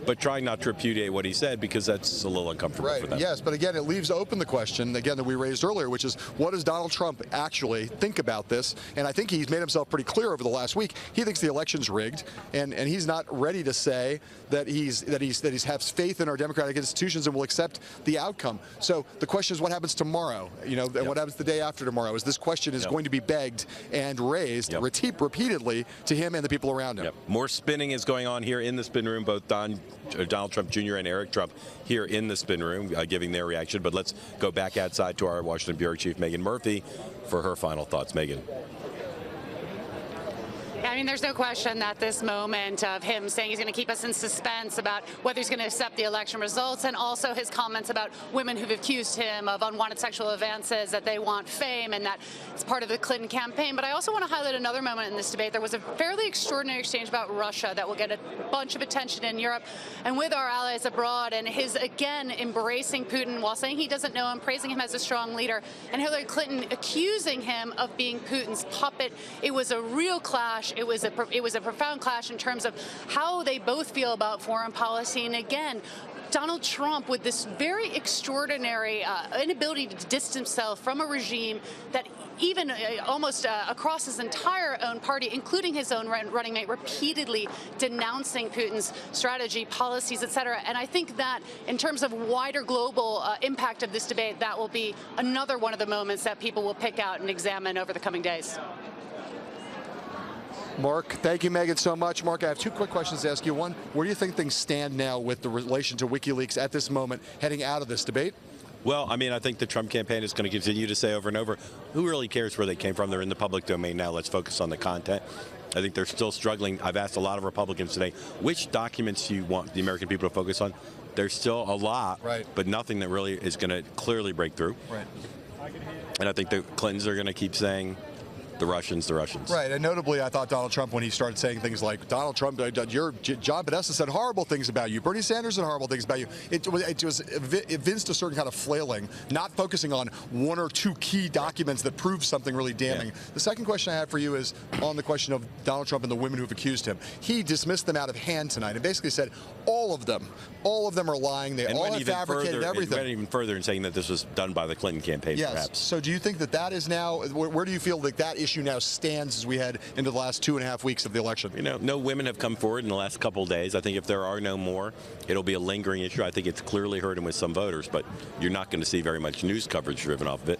but trying not to repudiate what he said because that's a little uncomfortable for them. Yes, but again, it leaves open the question again that we raised earlier, which is, what does Donald Trump actually think about this? And I think he's made himself pretty clear over the last week. He thinks the election's rigged, and he's not ready to say that he has faith in our democratic institutions and will accept the outcome. So the question is, what happens tomorrow? And what happens the day after tomorrow? Is this question going to be begged and raised repeatedly to him and the people around him? More spinning is going on here in the spin room. Both Donald Trump Jr. and Eric Trump here in the spin room giving their reaction. But let's go back outside to our Washington Bureau Chief, Megyn Murphy, for her final thoughts. Megyn. I mean, there's no question that this moment of him saying he's going to keep us in suspense about whether he's going to accept the election results, and also his comments about women who've accused him of unwanted sexual advances, that they want fame, and that it's part of the Clinton campaign. But I also want to highlight another moment in this debate. There was a fairly extraordinary exchange about Russia that will get a bunch of attention in Europe and with our allies abroad, and his, again, embracing Putin while saying he doesn't know him, praising him as a strong leader, and Hillary Clinton accusing him of being Putin's puppet. It was a real clash. It was a profound clash in terms of how they both feel about foreign policy. And again, Donald Trump, with this very extraordinary inability to distance himself from a regime that even almost across his entire own party, including his own running mate, repeatedly denouncing Putin's strategy, policies, et cetera. And I think that in terms of wider global impact of this debate, that will be another one of the moments that people will pick out and examine over the coming days. Mark, thank you, Megyn, so much. Mark, I have two quick questions to ask you. One, where do you think things stand now with the relation to WikiLeaks at this moment heading out of this debate? Well, I mean, I think the Trump campaign is going to continue to say over and over, who really cares where they came from? They're in the public domain now. Let's focus on the content. I think they're still struggling. I've asked a lot of Republicans today, which documents do you want the American people to focus on? There's still a lot, but nothing that really is going to clearly break through. And I think the Clintons are going to keep saying, the Russians. Right, and notably, I thought Donald Trump, when he started saying things like, Donald Trump, John Podesta said horrible things about you, Bernie Sanders said horrible things about you. It evinced a certain kind of flailing, not focusing on one or two key documents that prove something really damning. The second question I have for you is on the question of Donald Trump and the women who've accused him. He dismissed them out of hand tonight and basically said, all of them are lying. They all have fabricated everything. It went even further in saying that this was done by the Clinton campaign, perhaps. So do you think that is now, where do you feel like that issue now stands as we head into the last 2.5 weeks of the election? No women have come forward in the last couple of days. I think if there are no more, it'll be a lingering issue. I think it's clearly hurting with some voters, but you're not going to see very much news coverage driven off of it.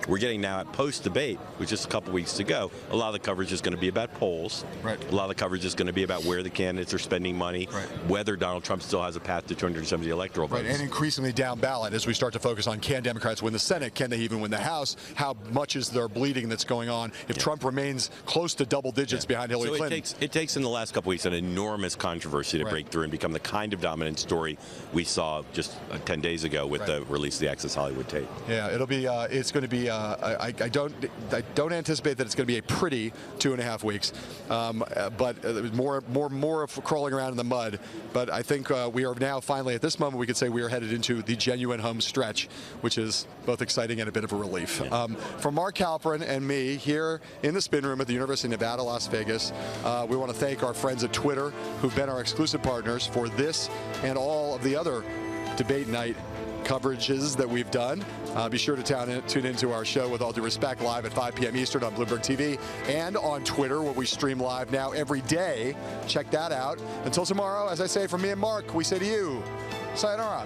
We're getting now at post-debate, which is a couple weeks to go, a lot of the coverage is going to be about polls. A lot of the coverage is going to be about where the candidates are spending money, whether Donald Trump still has a path to 270 electoral votes. And increasingly down ballot as we start to focus on, can Democrats win the Senate? Can they even win the House? How much is there bleeding that's going on if Trump remains close to double digits behind Hillary Clinton? It takes in the last couple weeks an enormous controversy to break through and become the kind of dominant story we saw just 10 days ago with the release of the Access Hollywood tape. Yeah, it's going to be I don't anticipate that it's going to be a pretty 2.5 weeks, but more of crawling around in the mud. But I think we are now finally at this moment we could say we are headed into the genuine home stretch, which is both exciting and a bit of a relief. From Mark Halperin and me here in the spin room at the University of Nevada, Las Vegas, we want to thank our friends at Twitter who've been our exclusive partners for this and all of the other debate night coverages that we've done. Be sure to tune into our show With All Due Respect live at 5 p.m. Eastern on Bloomberg TV and on Twitter, where we stream live now every day. Check that out. Until tomorrow, as I say from me and Mark, we say to you, sayonara.